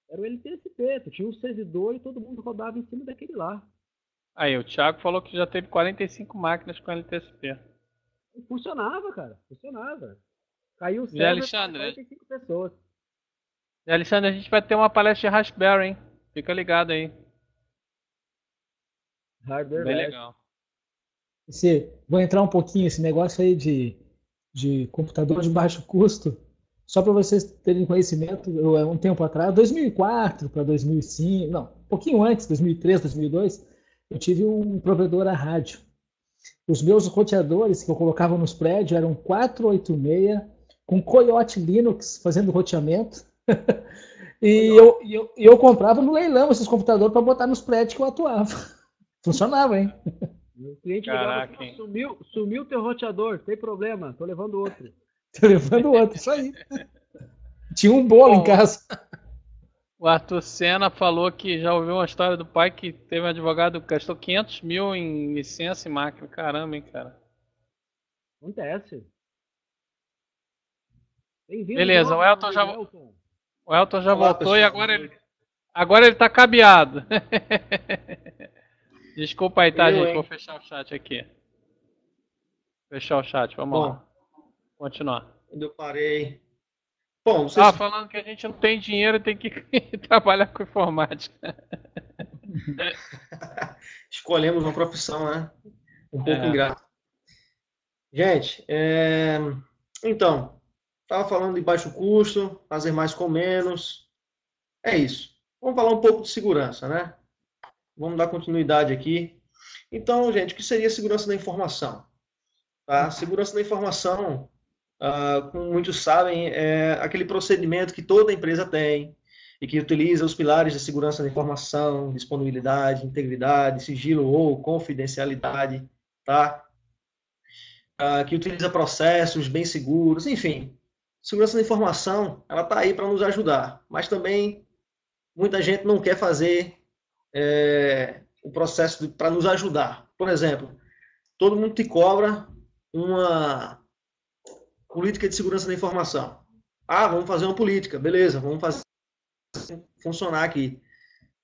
Era o LTSP, tu tinha um servidor e todo mundo rodava em cima daquele lá. Aí, o Thiago falou que já teve 45 máquinas com LTSP. E funcionava, cara. Funcionava. Caiu o E server Alexandre, 45 pessoas. E Alexandre, a gente vai ter uma palestra de Raspberry, hein? Fica ligado aí. Hardware Bem less. legal. Vou entrar um pouquinho esse negócio aí de computador de baixo custo, só para vocês terem conhecimento. Um tempo atrás, 2004 para 2005, não, um pouquinho antes, 2003, 2002, eu tive um provedor a rádio. Os meus roteadores que eu colocava nos prédios eram 486 com Coyote Linux fazendo roteamento. E eu comprava no leilão esses computadores para botar nos prédios que eu atuava. Funcionava, hein? O cliente ligava assim, sumiu teu roteador, tem problema, tô levando outro. Tô levando outro, isso aí. Tinha um bolo em casa. O Arthur Senna falou que já ouviu uma história do pai que teve um advogado que gastou 500 mil em licença e máquina. Caramba, hein, cara. Acontece. Beleza, o Elton já Olá, voltou pessoal. e agora ele tá cabeado. Desculpa aí, tá, gente? Vou fechar o chat aqui. Fechar o chat, vamos lá. Continuar. Quando eu parei. Bom, vocês... falando que a gente não tem dinheiro e tem que trabalhar com informática. Escolhemos uma profissão, né? Um pouco ingrata. Gente, então, estava falando de baixo custo, fazer mais com menos. É isso. Vamos falar um pouco de segurança, né? vamos dar continuidade aqui. Então, gente, o que seria segurança da informação? Tá? Segurança da informação, como muitos sabem, é aquele procedimento que toda empresa tem e que utiliza os pilares de segurança da informação, disponibilidade, integridade, sigilo ou confidencialidade, tá? Que utiliza processos bem seguros, enfim. Segurança da informação, ela está aí para nos ajudar, mas também muita gente não quer fazer o processo para nos ajudar. Por exemplo, todo mundo te cobra uma política de segurança da informação. Vamos fazer uma política, beleza, vamos fazer funcionar aqui.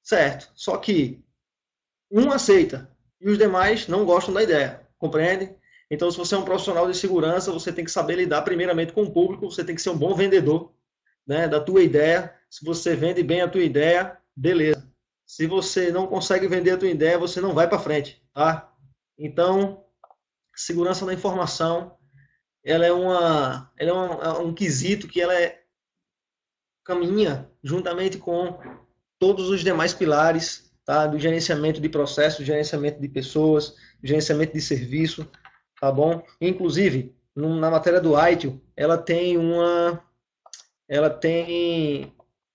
Certo, só que um aceita e os demais não gostam da ideia, compreende? Então, se você é um profissional de segurança, você tem que saber lidar primeiramente com o público, você tem que ser um bom vendedor, né, da tua ideia. Se você vende bem a tua ideia, beleza. Se você não consegue vender a tua ideia, você não vai para frente, tá? Então, segurança da informação, ela é um quesito que caminha juntamente com todos os demais pilares, tá? Do gerenciamento de processos, gerenciamento de pessoas, gerenciamento de serviço, tá bom? Inclusive, na matéria do ITIL,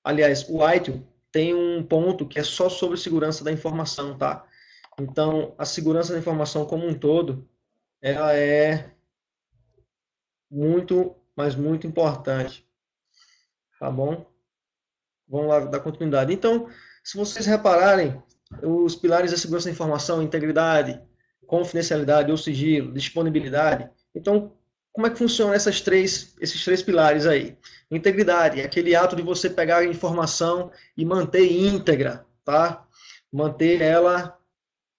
aliás, o ITIL tem um ponto que é só sobre segurança da informação, tá? Então, a segurança da informação como um todo, ela é muito, mas muito importante, tá bom? Vamos lá dar continuidade. Então, se vocês repararem, os pilares da segurança da informação, integridade, confidencialidade ou sigilo, disponibilidade. Então, como é que funciona esses três pilares aí? Integridade é aquele ato de você pegar a informação e manter íntegra, tá? Manter ela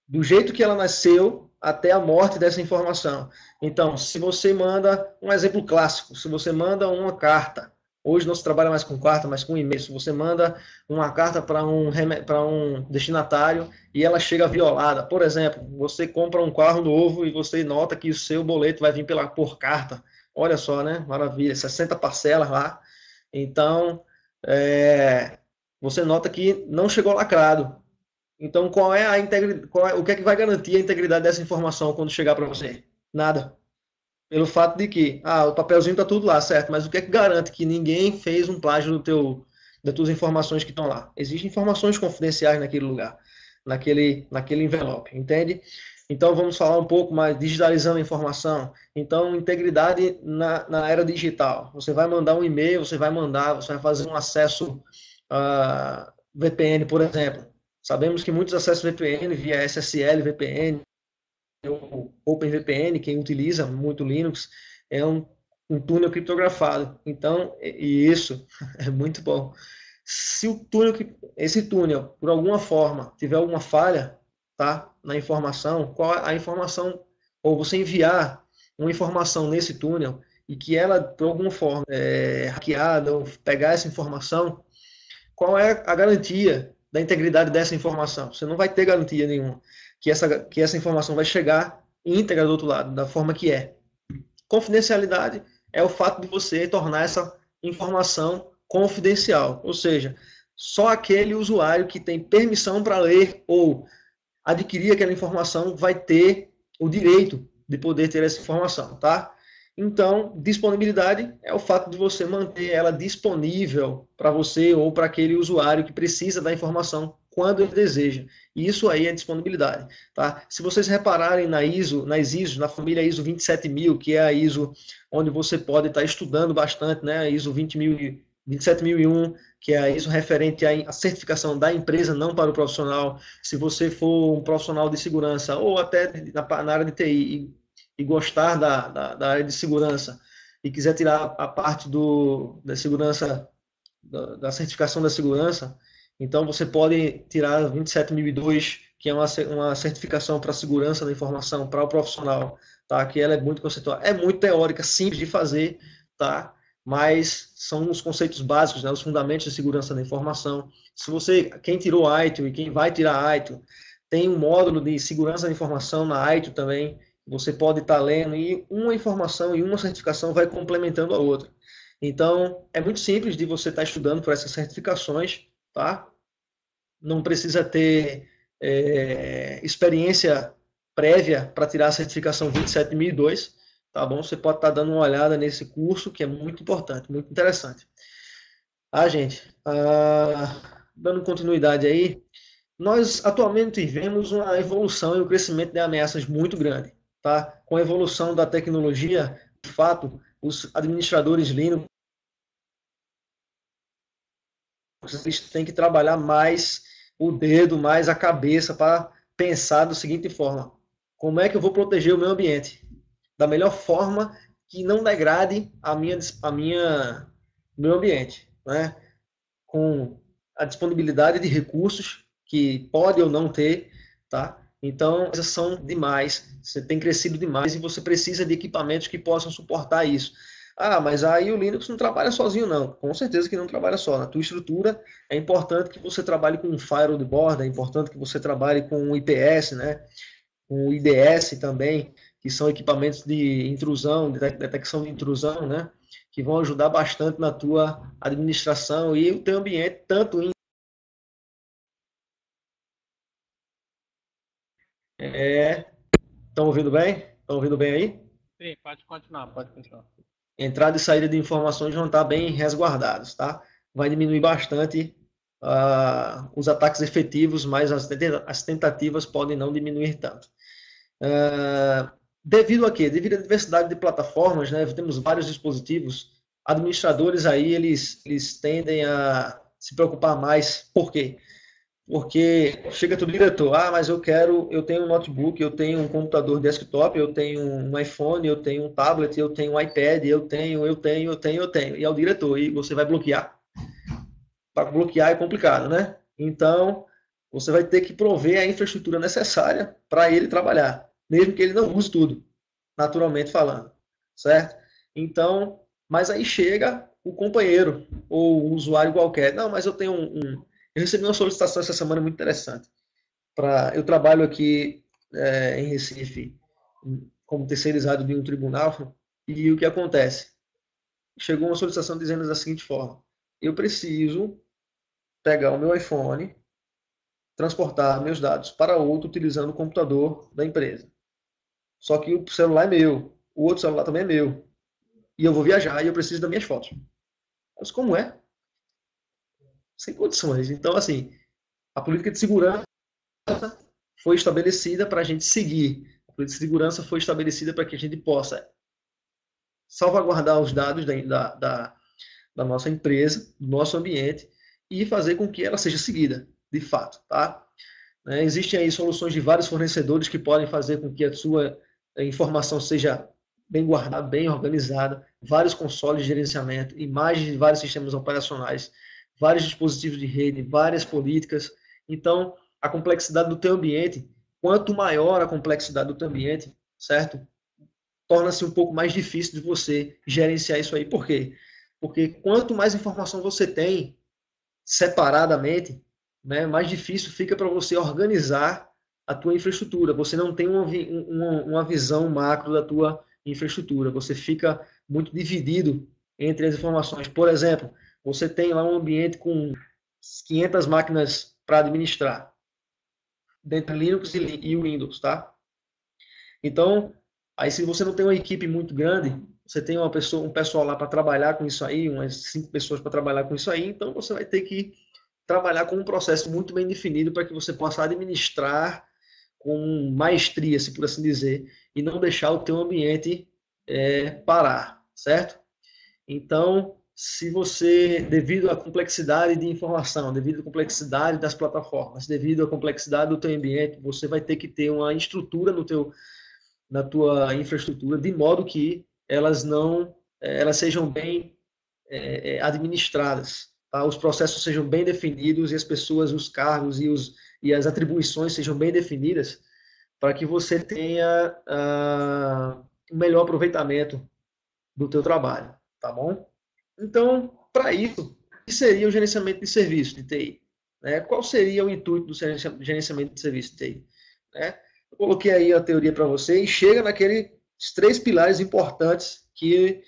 do jeito que ela nasceu até a morte dessa informação. Então, se você manda, um exemplo clássico, se você manda uma carta, hoje não se trabalha mais com carta, mas com e-mail, se você manda uma carta para um destinatário e ela chega violada, por exemplo, você compra um carro novo e você nota que o seu boleto vai vir por carta, olha só, né? Maravilha, 60 parcelas lá, então você nota que não chegou lacrado. Então, o que é que vai garantir a integridade dessa informação quando chegar para você? Nada. Pelo fato de que, o papelzinho está tudo lá, certo? Mas o que é que garante que ninguém fez um plágio das tuas informações que estão lá? Existem informações confidenciais naquele lugar, naquele envelope, entende? Então, vamos falar um pouco mais, digitalizando a informação. Então, integridade na era digital. Você vai mandar um e-mail, você vai fazer um acesso a VPN, por exemplo. Sabemos que muitos acessos VPN via SSL, VPN, ou OpenVPN, quem utiliza muito Linux, é um túnel criptografado. Então, isso é muito bom. Se esse túnel, por alguma forma, tiver alguma falha, tá, na informação, qual a informação, ou você enviar uma informação nesse túnel e que ela, por alguma forma, é hackeada ou pegar essa informação, qual é a garantia da integridade dessa informação? Você não vai ter garantia nenhuma que essa informação vai chegar íntegra do outro lado, da forma que é. Confidencialidade é o fato de você tornar essa informação confidencial, ou seja, só aquele usuário que tem permissão para ler ou adquirir aquela informação vai ter o direito de poder ter essa informação, tá? Então, disponibilidade é o fato de você manter ela disponível para você ou para aquele usuário que precisa da informação quando ele deseja. E isso aí é disponibilidade, tá? Se vocês repararem nas ISOs, na família ISO 27000, que é a ISO onde você pode estar estudando bastante, né? A ISO 27001, que é a ISO referente à certificação da empresa, não para o profissional. Se você for um profissional de segurança ou até na área de TI e gostar da área de segurança e quiser tirar a parte da segurança, da certificação da segurança, então você pode tirar 27002, que é uma certificação para segurança da informação para o profissional, tá? Que ela é muito conceitual, é muito teórica, simples de fazer, tá? Mas são os conceitos básicos, né? Os fundamentos de segurança da informação. Quem tirou ITIL e quem vai tirar ITIL, tem um módulo de segurança da informação na ITIL também. Você pode estar lendo e uma informação e uma certificação vai complementando a outra. Então, é muito simples de você estar estudando por essas certificações, tá? Não precisa ter experiência prévia para tirar a certificação 27002, tá bom? Você pode estar dando uma olhada nesse curso, que é muito importante, muito interessante. Gente, dando continuidade aí, nós atualmente vemos uma evolução e um crescimento de ameaças muito grande, tá? Com a evolução da tecnologia, de fato, os administradores Linux eles têm que trabalhar mais o dedo, mais a cabeça para pensar da seguinte forma: como é que eu vou proteger o meu ambiente da melhor forma que não degrade meu ambiente, né? Com a disponibilidade de recursos que pode ou não ter, tá? Então, essas são demais, você tem crescido demais e você precisa de equipamentos que possam suportar isso. Mas aí o Linux não trabalha sozinho, não. Com certeza que não trabalha só. Na tua estrutura, é importante que você trabalhe com um firewall de borda, é importante que você trabalhe com um IPS, né? Com o IDS também, que são equipamentos de intrusão, de detecção de intrusão, né? Que vão ajudar bastante na tua administração e o teu ambiente, tanto em... Estão ouvindo bem? Estão ouvindo bem aí? Sim, pode continuar, pode continuar. Entrada e saída de informações vão estar bem resguardados, tá? Vai diminuir bastante os ataques efetivos, mas as tentativas podem não diminuir tanto. Devido a quê? Devido à diversidade de plataformas, né? Temos vários dispositivos. Administradores aí, eles tendem a se preocupar mais. Por quê? Porque chega todo diretor, mas eu tenho um notebook, eu tenho um computador desktop, eu tenho um iPhone, eu tenho um tablet, eu tenho um iPad, eu tenho. E é o diretor, e você vai bloquear. Para bloquear é complicado, né? Então, você vai ter que prover a infraestrutura necessária para ele trabalhar, mesmo que ele não use tudo, naturalmente falando, certo? Então, mas aí chega o companheiro ou um usuário qualquer. Não, mas eu tenho eu recebi uma solicitação essa semana muito interessante. Eu trabalho aqui em Recife como terceirizado de um tribunal, e o que acontece? Chegou uma solicitação dizendo da seguinte forma: eu preciso pegar o meu iPhone, transportar meus dados para outro utilizando o computador da empresa. Só que o celular é meu, o outro celular também é meu. E eu vou viajar e eu preciso das minhas fotos. Mas como é? Sem condições. Então, assim, a política de segurança foi estabelecida para a gente seguir. A política de segurança foi estabelecida para que a gente possa salvaguardar os dados da nossa empresa, do nosso ambiente, e fazer com que ela seja seguida, de fato, tá? Existem aí soluções de vários fornecedores que podem fazer com que a sua informação seja bem guardada, bem organizada, vários consoles de gerenciamento, imagens de vários sistemas operacionais, vários dispositivos de rede, várias políticas. Então, a complexidade do teu ambiente, quanto maior a complexidade do teu ambiente, certo? Torna-se um pouco mais difícil de você gerenciar isso aí. Por quê? Porque quanto mais informação você tem separadamente, né, mais difícil fica para você organizar a tua infraestrutura. Você não tem uma visão macro da tua infraestrutura. Você fica muito dividido entre as informações. Por exemplo, você tem lá um ambiente com 500 máquinas para administrar, dentro de Linux e Windows, tá? Então, aí se você não tem uma equipe muito grande, você tem um pessoal lá para trabalhar com isso aí, umas 5 pessoas para trabalhar com isso aí, então você vai ter que trabalhar com um processo muito bem definido para que você possa administrar com maestria, se por assim dizer, e não deixar o teu ambiente parar, certo? Então, se você, devido à complexidade de informação, devido à complexidade das plataformas, devido à complexidade do teu ambiente, você vai ter que ter uma estrutura na tua infraestrutura, de modo que elas sejam bem administradas, tá? Os processos sejam bem definidos e as pessoas, os cargos e as atribuições sejam bem definidas, para que você tenha um melhor aproveitamento do teu trabalho, tá bom? Então, para isso, o que seria o gerenciamento de serviço de TI? Qual seria o intuito do gerenciamento de serviço de TI? Eu coloquei aí a teoria para você e chega naqueles 3 pilares importantes que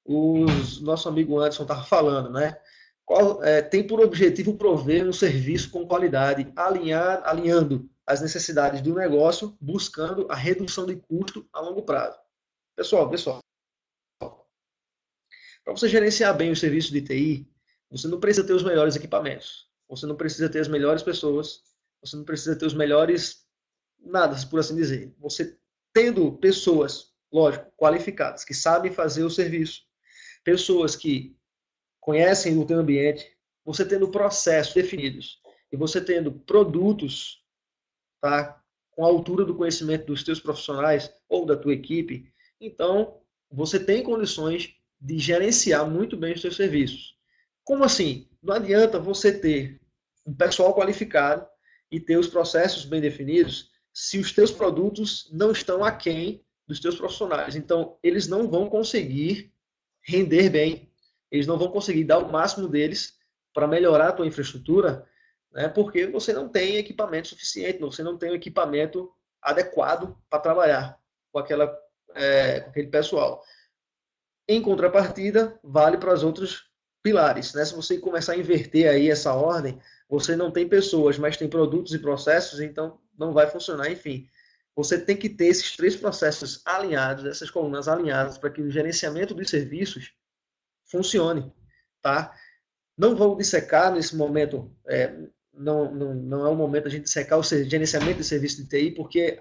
o nosso amigo Anderson estava falando, né? Tem por objetivo prover um serviço com qualidade, alinhando as necessidades do negócio, buscando a redução de custo a longo prazo. Pessoal, para você gerenciar bem o serviço de TI, você não precisa ter os melhores equipamentos, você não precisa ter as melhores pessoas, você não precisa ter os melhores nada, por assim dizer. Você tendo pessoas, lógico, qualificadas, que sabem fazer o serviço, pessoas que conhecem o teu ambiente, você tendo processos definidos e você tendo produtos, tá, com a altura do conhecimento dos teus profissionais ou da tua equipe, então você tem condições de gerenciar muito bem os seus serviços. Como assim? Não adianta você ter um pessoal qualificado e ter os processos bem definidos se os teus produtos não estão aquém dos teus profissionais. Então, eles não vão conseguir render bem, eles não vão conseguir dar o máximo deles para melhorar a tua infraestrutura, né, porque você não tem equipamento suficiente, você não tem o equipamento adequado para trabalhar com aquele pessoal. Em contrapartida, vale para os outros pilares, né? Se você começar a inverter aí essa ordem, você não tem pessoas, mas tem produtos e processos, então não vai funcionar. Enfim, você tem que ter esses 3 processos alinhados, essas colunas alinhadas, para que o gerenciamento dos serviços funcione, tá? Não vou dissecar nesse momento, não é o momento a gente dissecar o gerenciamento de serviço de TI, porque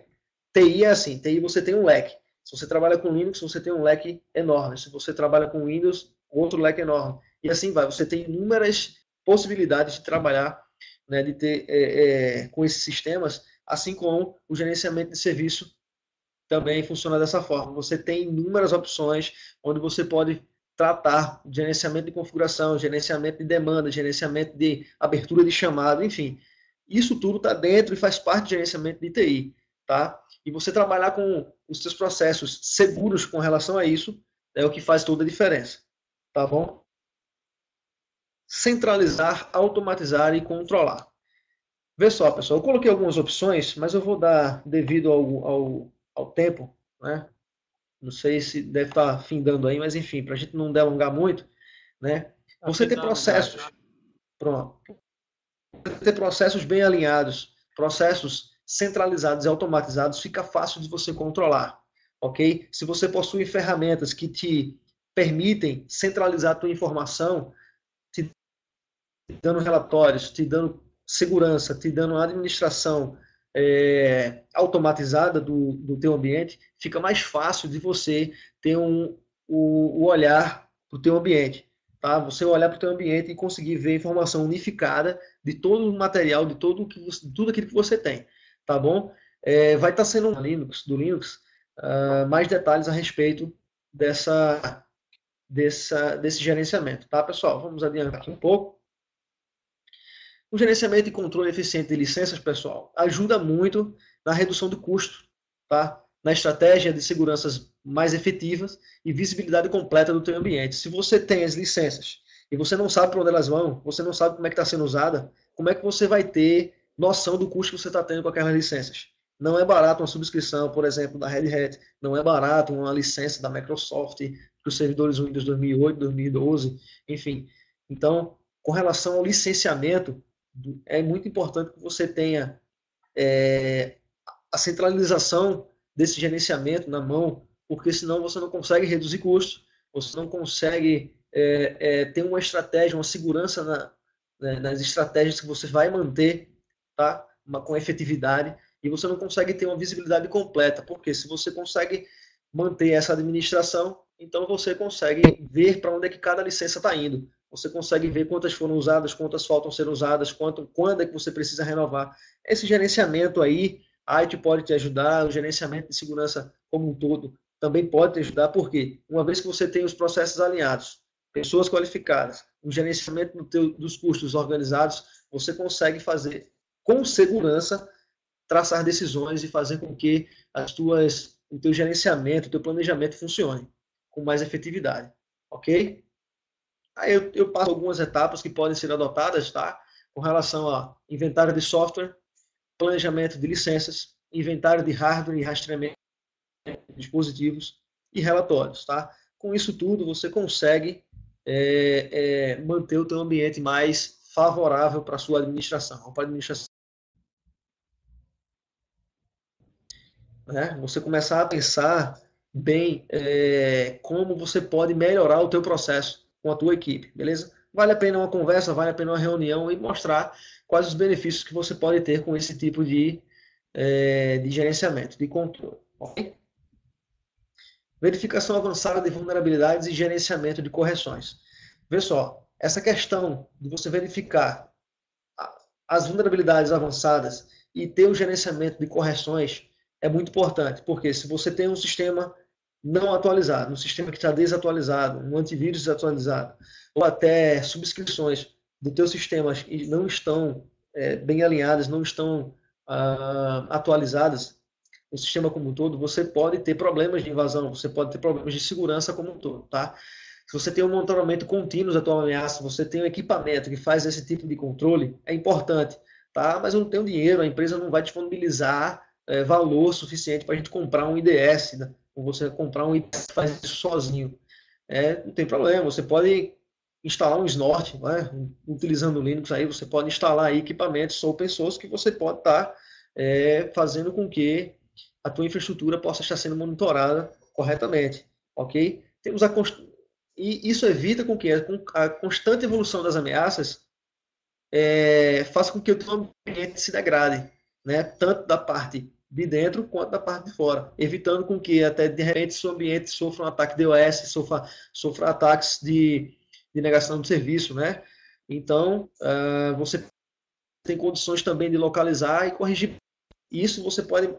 TI é assim, TI você tem um leque. Se você trabalha com Linux, você tem um leque enorme. Se você trabalha com Windows, outro leque enorme. E assim vai. Você tem inúmeras possibilidades de trabalhar, né, de ter com esses sistemas, assim como o gerenciamento de serviço também funciona dessa forma. Você tem inúmeras opções onde você pode tratar gerenciamento de configuração, gerenciamento de demanda, gerenciamento de abertura de chamada, enfim. Isso tudo está dentro e faz parte do gerenciamento de TI, tá? E você trabalhar com os seus processos seguros com relação a isso é o que faz toda a diferença, tá bom? Centralizar, automatizar e controlar. Vê só, pessoal, eu coloquei algumas opções, mas eu vou dar devido ao tempo, né? Não sei se deve estar findando aí, mas enfim, para a gente não delongar muito, né? Você tem processos, pronto, você ter processos bem alinhados, processos centralizados e automatizados, fica fácil de você controlar, ok? Se você possui ferramentas que te permitem centralizar a tua informação, te dando relatórios, te dando segurança, te dando administração automatizada do teu ambiente, fica mais fácil de você ter o olhar para o teu ambiente. Tá? Você olhar para o teu ambiente e conseguir ver informação unificada de todo o material, de tudo aquilo que você tem. Tá bom? Vai estar sendo do Linux mais detalhes a respeito desse gerenciamento. Tá, pessoal? Vamos adiantar aqui um pouco. O gerenciamento e controle eficiente de licenças, pessoal, ajuda muito na redução do custo, tá? Na estratégia de seguranças mais efetivas e visibilidade completa do teu ambiente. Se você tem as licenças e você não sabe para onde elas vão, você não sabe como é que está sendo usada, como é que você vai ter noção do custo que você está tendo com aquelas licenças? Não é barato uma subscrição, por exemplo, da Red Hat, não é barato uma licença da Microsoft para os servidores Windows 2008, 2012, enfim. Então, com relação ao licenciamento, é muito importante que você tenha a centralização desse gerenciamento na mão, porque senão você não consegue reduzir custos, você não consegue ter uma estratégia, uma segurança nas estratégias que você vai manter, tá? Com efetividade, e você não consegue ter uma visibilidade completa, porque se você consegue manter essa administração, então você consegue ver para onde é que cada licença está indo. Você consegue ver quantas foram usadas, quantas faltam ser usadas, quando é que você precisa renovar. Esse gerenciamento aí, a IT pode te ajudar, o gerenciamento de segurança como um todo também pode te ajudar, porque uma vez que você tem os processos alinhados, pessoas qualificadas, um gerenciamento dos custos organizados, você consegue fazer com segurança, traçar decisões e fazer com que o teu gerenciamento, o teu planejamento funcione com mais efetividade, ok? Aí eu passo algumas etapas que podem ser adotadas, tá? Com relação a inventário de software, planejamento de licenças, inventário de hardware e rastreamento de dispositivos e relatórios, tá? Com isso tudo, você consegue manter o teu ambiente mais favorável para a sua administração, para a administração. né? Você começar a pensar bem como você pode melhorar o teu processo com a tua equipe, beleza? Vale a pena uma conversa, vale a pena uma reunião e mostrar quais os benefícios que você pode ter com esse tipo de gerenciamento, de controle, ok? Verificação avançada de vulnerabilidades e gerenciamento de correções. Vê só, essa questão de você verificar as vulnerabilidades avançadas e ter o gerenciamento de correções é muito importante, porque se você tem um sistema não atualizado, um sistema que está desatualizado, um antivírus desatualizado, ou até subscrições do teu sistema que não estão bem alinhadas, não estão atualizadas, o sistema como um todo, você pode ter problemas de invasão, você pode ter problemas de segurança como um todo, tá? Se você tem um monitoramento contínuo da tua ameaça, você tem um equipamento que faz esse tipo de controle, é importante, tá? Mas eu não tenho dinheiro, a empresa não vai disponibilizar valor suficiente para a gente comprar um IDS, né? Ou você comprar um IDS que faz isso sozinho. Não tem problema, você pode instalar um Snort, né? Utilizando o Linux aí, você pode instalar aí equipamentos open source que você pode estar fazendo com que a tua infraestrutura possa estar sendo monitorada corretamente, ok? Temos e isso evita com que a constante evolução das ameaças faça com que o teu ambiente se degrade, né? Tanto da parte de dentro quanto da parte de fora, evitando com que até de repente seu ambiente sofra um ataque de DOS, sofra ataques de negação de serviço, né? Então, você tem condições também de localizar e corrigir. Isso você pode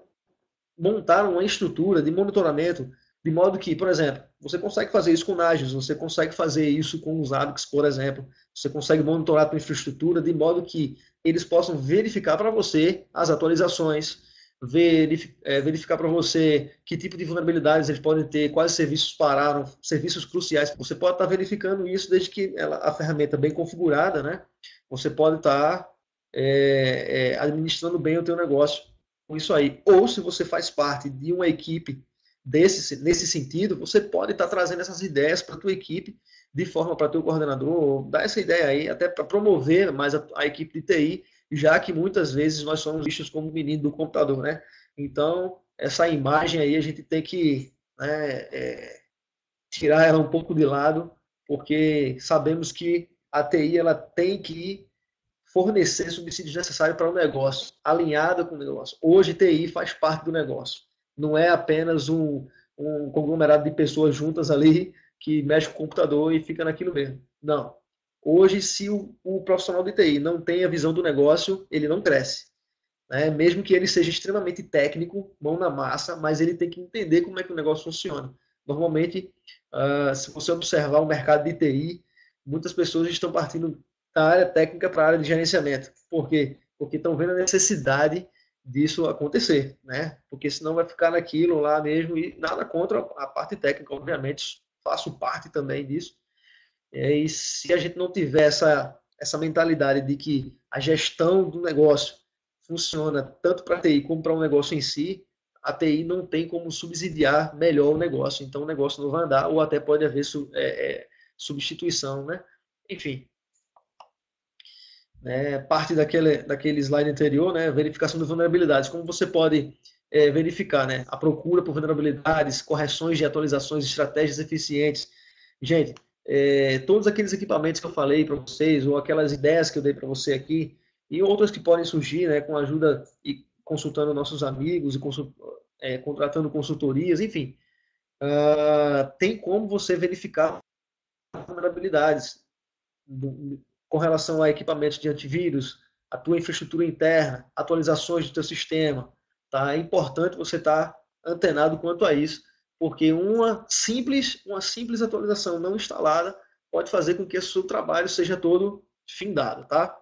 montar uma estrutura de monitoramento de modo que, por exemplo, você consegue fazer isso com Nagios, você consegue fazer isso com os Zabbix, por exemplo, você consegue monitorar a tua infraestrutura de modo que eles possam verificar para você as atualizações, verificar para você que tipo de vulnerabilidades eles podem ter, quais serviços pararam, serviços cruciais. Você pode estar verificando isso desde que a ferramenta bem configurada, né? Você pode estar administrando bem o teu negócio com isso aí. Ou se você faz parte de uma equipe nesse sentido, você pode estar trazendo essas ideias para a tua equipe, de forma para teu coordenador, dar essa ideia aí, até para promover mais a equipe de TI, já que muitas vezes nós somos vistos como menino do computador, né? Então, essa imagem aí a gente tem que tirar ela um pouco de lado, porque sabemos que a TI ela tem que fornecer subsídios necessários para o negócio, alinhada com o negócio. Hoje, TI faz parte do negócio. Não é apenas um conglomerado de pessoas juntas ali que mexe com o computador e fica naquilo mesmo. Não. Hoje, se o profissional de TI não tem a visão do negócio, ele não cresce. Né? Mesmo que ele seja extremamente técnico, mão na massa, mas ele tem que entender como é que o negócio funciona. Normalmente, se você observar o mercado de TI, muitas pessoas estão partindo da área técnica para a área de gerenciamento. Por quê? Porque estão vendo a necessidade disso acontecer, né? Porque senão vai ficar naquilo lá mesmo e nada contra a parte técnica, obviamente, faço parte também disso. E se a gente não tiver essa mentalidade de que a gestão do negócio funciona tanto para a TI como para o negócio em si, a TI não tem como subsidiar melhor o negócio, então o negócio não vai andar ou até pode haver substituição, né? Enfim, parte daquele slide anterior, né, verificação de vulnerabilidades. Como você pode verificar, né, a procura por vulnerabilidades, correções de atualizações, estratégias eficientes. Gente, todos aqueles equipamentos que eu falei para vocês, ou aquelas ideias que eu dei para você aqui, e outras que podem surgir, né, com a ajuda e consultando nossos amigos, e contratando consultorias, enfim, tem como você verificar vulnerabilidades com relação a equipamentos de antivírus, a tua infraestrutura interna, atualizações do teu sistema. Tá? É importante você estar antenado quanto a isso, porque uma simples atualização não instalada pode fazer com que o seu trabalho seja todo findado. Tá?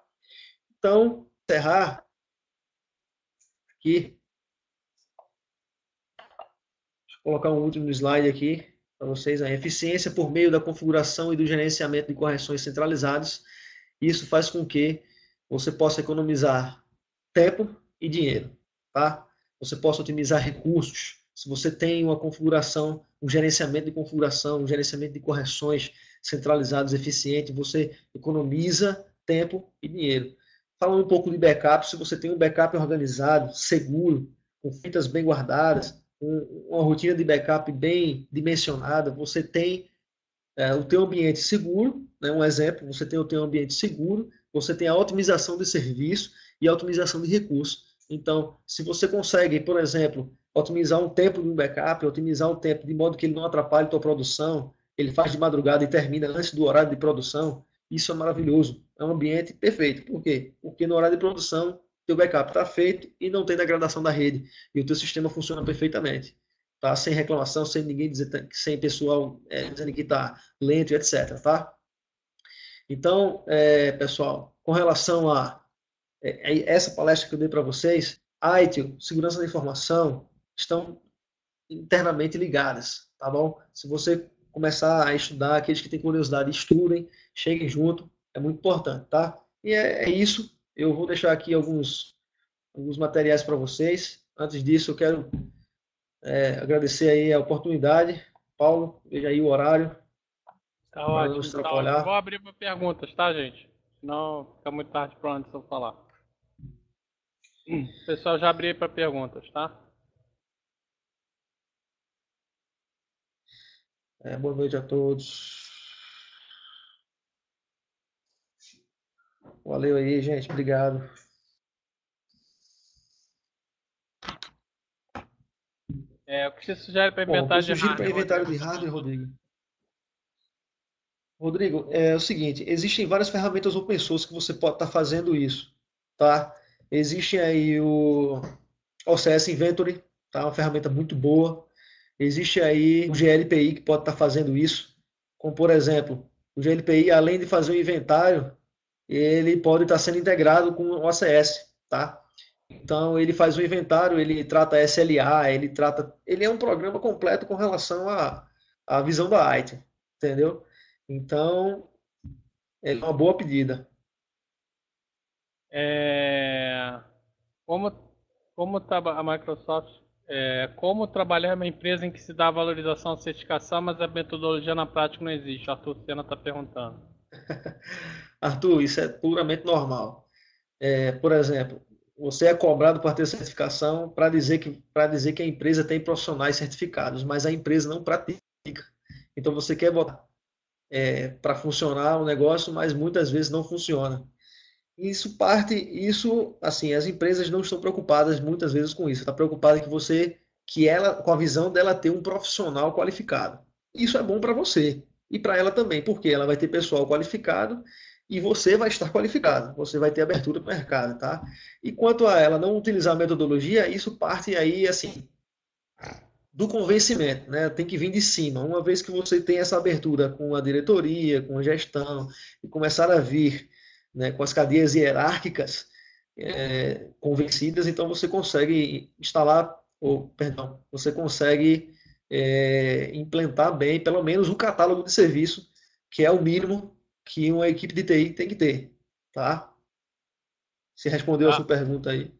Então, encerrar aqui. Deixa eu colocar um último slide aqui para vocês. A eficiência por meio da configuração e do gerenciamento de correções centralizados. Isso faz com que você possa economizar tempo e dinheiro, tá? Você possa otimizar recursos. Se você tem uma configuração, um gerenciamento de configuração, um gerenciamento de correções centralizados eficiente, você economiza tempo e dinheiro. Falando um pouco de backup, se você tem um backup organizado, seguro, com fitas bem guardadas, uma rotina de backup bem dimensionada, você tem o teu ambiente seguro, né? Um exemplo, você tem o teu ambiente seguro, você tem a otimização de serviço e a otimização de recursos. Então, se você consegue, por exemplo, otimizar um tempo de um backup, otimizar o tempo de modo que ele não atrapalhe a tua produção, ele faz de madrugada e termina antes do horário de produção, isso é maravilhoso. É um ambiente perfeito. Por quê? Porque no horário de produção, teu backup está feito e não tem degradação da rede. E o teu sistema funciona perfeitamente. Tá? Sem reclamação, sem ninguém dizer, sem pessoal dizendo que está lento, etc. Tá? Então, pessoal, com relação a essa palestra que eu dei para vocês, ITIL, segurança da informação, estão internamente ligadas, tá bom? Se você começar a estudar, aqueles que têm curiosidade, estudem, cheguem junto, é muito importante, tá? E é isso. Eu vou deixar aqui alguns materiais para vocês. Antes disso, eu quero agradecer aí a oportunidade. Paulo, veja aí o horário. Tá Para não ótimo. extrapolar. Vou abrir para perguntas, tá, gente? Senão fica muito tarde para antes eu falar. Pessoal, já abri para perguntas, tá? Boa noite a todos. Valeu aí, gente. Obrigado. O que você sugere para Bom, o que eu inventário de sugiro para hardware? inventário de hardware, Rodrigo? Rodrigo, é o seguinte, existem várias ferramentas open source que você pode estar fazendo isso, tá? Existe aí o OCS Inventory, tá? Uma ferramenta muito boa. Existe aí o GLPI que pode estar fazendo isso, como por exemplo, o GLPI, além de fazer o inventário, ele pode estar sendo integrado com o OCS, tá? Então ele faz o inventário, ele trata SLA, ele é um programa completo com relação à visão da IT, entendeu? Então, é uma boa pedida. Como, a Microsoft, como trabalhar em uma empresa em que se dá valorização à certificação, mas a metodologia na prática não existe? Arthur Senna está perguntando. Arthur, isso é puramente normal. Por exemplo, você é cobrado para ter certificação para dizer que a empresa tem profissionais certificados, mas a empresa não pratica. Então você quer botar para funcionar o negócio, mas muitas vezes não funciona. Isso, assim, as empresas não estão preocupadas muitas vezes com isso. Está preocupada que ela, com a visão dela ter um profissional qualificado. Isso é bom para você e para ela também, porque ela vai ter pessoal qualificado e você vai estar qualificado. Você vai ter abertura para o mercado, tá? E quanto a ela não utilizar a metodologia, isso parte aí, assim, do convencimento, né? Tem que vir de cima. Uma vez que você tem essa abertura com a diretoria, com a gestão, e começar a vir, né, com as cadeias hierárquicas convencidas, então você consegue instalar, você consegue implantar bem, pelo menos um catálogo de serviço, que é o mínimo que uma equipe de TI tem que ter, tá? Se respondeu a sua pergunta aí.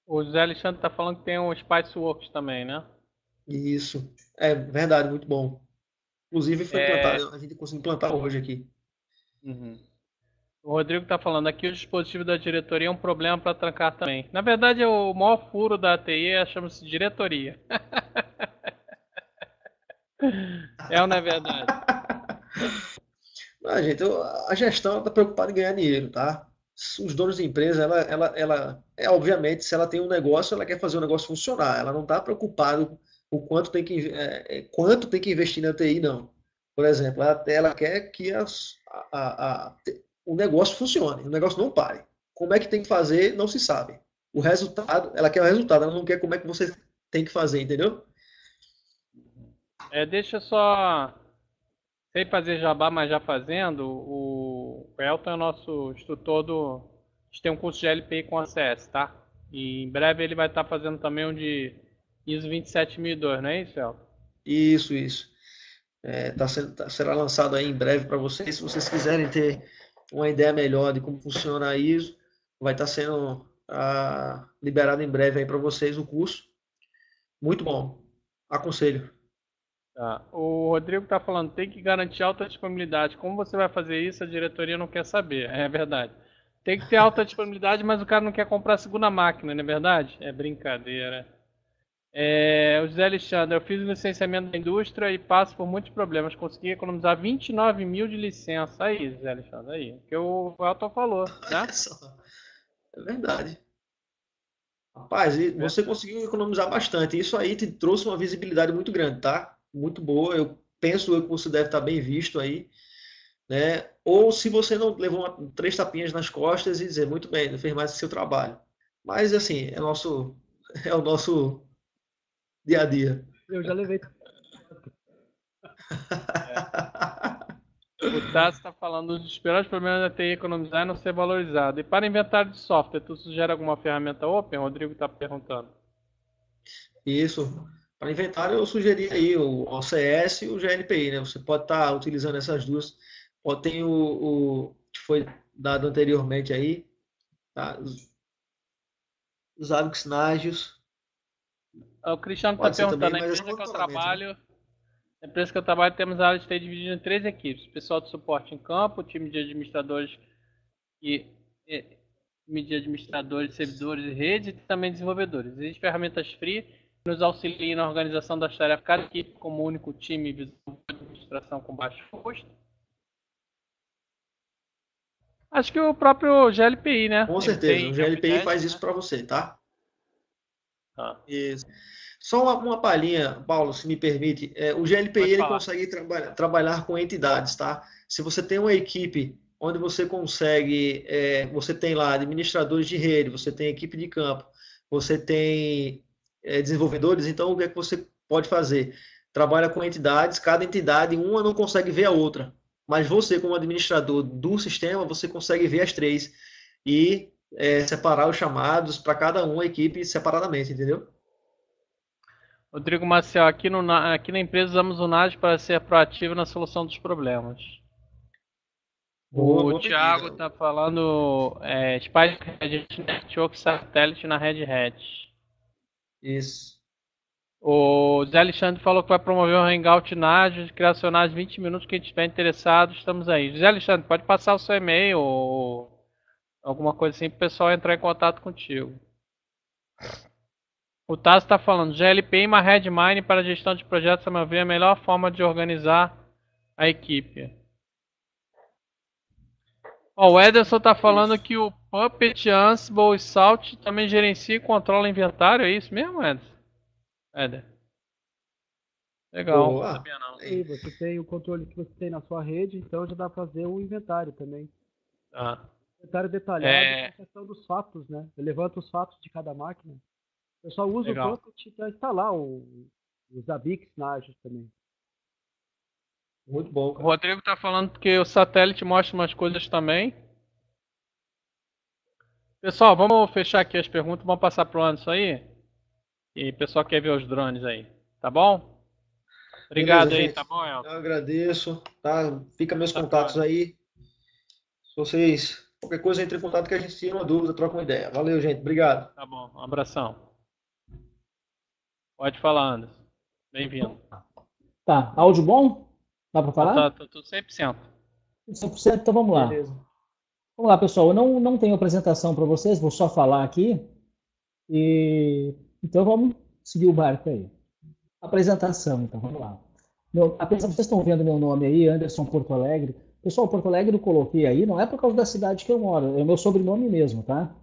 O José Alexandre está falando que tem o Spiceworks também, né? Isso. É verdade, muito bom. Inclusive foi implantado, a gente conseguiu implantar hoje aqui. Uhum. O Rodrigo está falando aqui, o dispositivo da diretoria é um problema para trancar também. Na verdade, o maior furo da TI chama-se diretoria. É ou não é verdade? Não, gente, a gestão está preocupada em ganhar dinheiro, tá? Os donos de empresa, obviamente, se ela tem um negócio, ela quer fazer o negócio funcionar. Ela não está preocupada o quanto tem que investir na TI, não. Por exemplo, ela quer que o negócio funcione, o negócio não pare. Como é que tem que fazer, não se sabe. O resultado, ela quer o resultado, ela não quer como é que você tem que fazer, entendeu? Deixa só, sem fazer jabá, mas já fazendo, o Elton é o nosso instrutor a gente tem um curso de LPI com ACS, tá? E em breve ele vai estar fazendo também um de ISO 27002, não é isso, Elton? Isso. Será lançado aí em breve para vocês. Se vocês quiserem ter uma ideia melhor de como funciona a ISO, vai estar sendo liberado em breve aí para vocês o curso. Muito bom. Aconselho. Tá. O Rodrigo está falando, tem que garantir alta disponibilidade. Como você vai fazer isso? A diretoria não quer saber. É verdade. Tem que ter alta disponibilidade, mas o cara não quer comprar a segunda máquina, não é verdade? É brincadeira. O José Alexandre, eu fiz o licenciamento da indústria e passo por muitos problemas. Consegui economizar 29 mil de licença. Aí, José Alexandre, aí. O que o Elton falou, né? Olha só. É verdade. Rapaz, e você conseguiu economizar bastante. Isso aí te trouxe uma visibilidade muito grande, tá? Muito boa. Eu penso que você deve estar bem visto aí, né? Ou se você não levou três tapinhas nas costas e dizer, muito bem, não fez mais o seu trabalho. Mas assim, é o nosso dia a dia. Eu já levei. O Tassi está falando dos piores problemas da TI economizar e não ser valorizado. E para inventário de software, tu sugere alguma ferramenta open? O Rodrigo está perguntando. Isso. Para inventário, eu sugeri aí o OCS e o GLPI, né? Você pode estar utilizando essas duas. Tem o que foi dado anteriormente aí, tá? Os hábitos nágios. O Cristiano está Pode ser também, perguntando, mas é só na empresa que eu trabalho, temos a área de TI dividida em 3 equipes. Pessoal de suporte em campo, time de administradores servidores e redes e também desenvolvedores. Existem ferramentas free que nos auxiliam na organização das tarefas. Cada equipe como um único time e visão de administração com baixo custo. Acho que o próprio GLPI, né? Com certeza, o GLPI faz né? isso para você, tá? Isso. Só uma palhinha, Paulo, se me permite. O GLPI ele consegue trabalhar com entidades, tá? Se você tem uma equipe onde você consegue, você tem lá administradores de rede, você tem equipe de campo, você tem desenvolvedores, então o que é que você pode fazer? Trabalha com entidades, cada entidade, uma não consegue ver a outra, mas você, como administrador do sistema, você consegue ver as três e separar os chamados para cada uma equipe separadamente, entendeu? Rodrigo Maciel, aqui na empresa usamos o NAS para ser proativo na solução dos problemas. O Thiago está falando Spy Network Satellite na Red Hat. Isso. O Zé Alexandre falou que vai promover um Hangout NAS, criacionar 20 minutos, quem estiver interessado, estamos aí. Zé Alexandre, pode passar o seu e-mail ou alguma coisa assim para o pessoal entrar em contato contigo. O Tasso está falando, GLPI e uma Redmine para gestão de projetos, a meu ver, é a melhor forma de organizar a equipe. O Ederson está falando que o Puppet, Ansible e Salt também gerencia e controla inventário, é isso mesmo, Ederson? Legal, Boa. não sabia não. E você tem o controle que você tem na sua rede, então já dá para fazer o inventário também. Inventário detalhado com a questão dos fatos, né? Eu levanto os fatos de cada máquina. Eu só uso o Puppet para instalar os Zabbix na Azure também. Muito bom, cara. O Rodrigo está falando que o satélite mostra umas coisas também. Pessoal, vamos fechar aqui as perguntas, vamos passar para o Anderson aí. E o pessoal quer ver os drones aí, tá bom? Obrigado. Beleza, aí, gente. Tá bom, Elton? Eu agradeço, tá? Fica meus contatos aí. Se vocês, qualquer coisa, entre em contato que a gente tira uma dúvida, troca uma ideia. Valeu, gente. Obrigado. Tá bom, um abração. Pode falar, Anderson. Bem-vindo. Tá, áudio bom? Dá para falar? Tá tudo 100%. 100%, então vamos lá. Beleza. Vamos lá, pessoal. Eu não tenho apresentação para vocês, vou só falar aqui. Então vamos seguir o barco aí. Apresentação, então, vamos lá. Vocês estão vendo meu nome aí, Anderson Porto Alegre. Pessoal, Porto Alegre eu coloquei aí, não é por causa da cidade que eu moro, é o meu sobrenome mesmo, tá?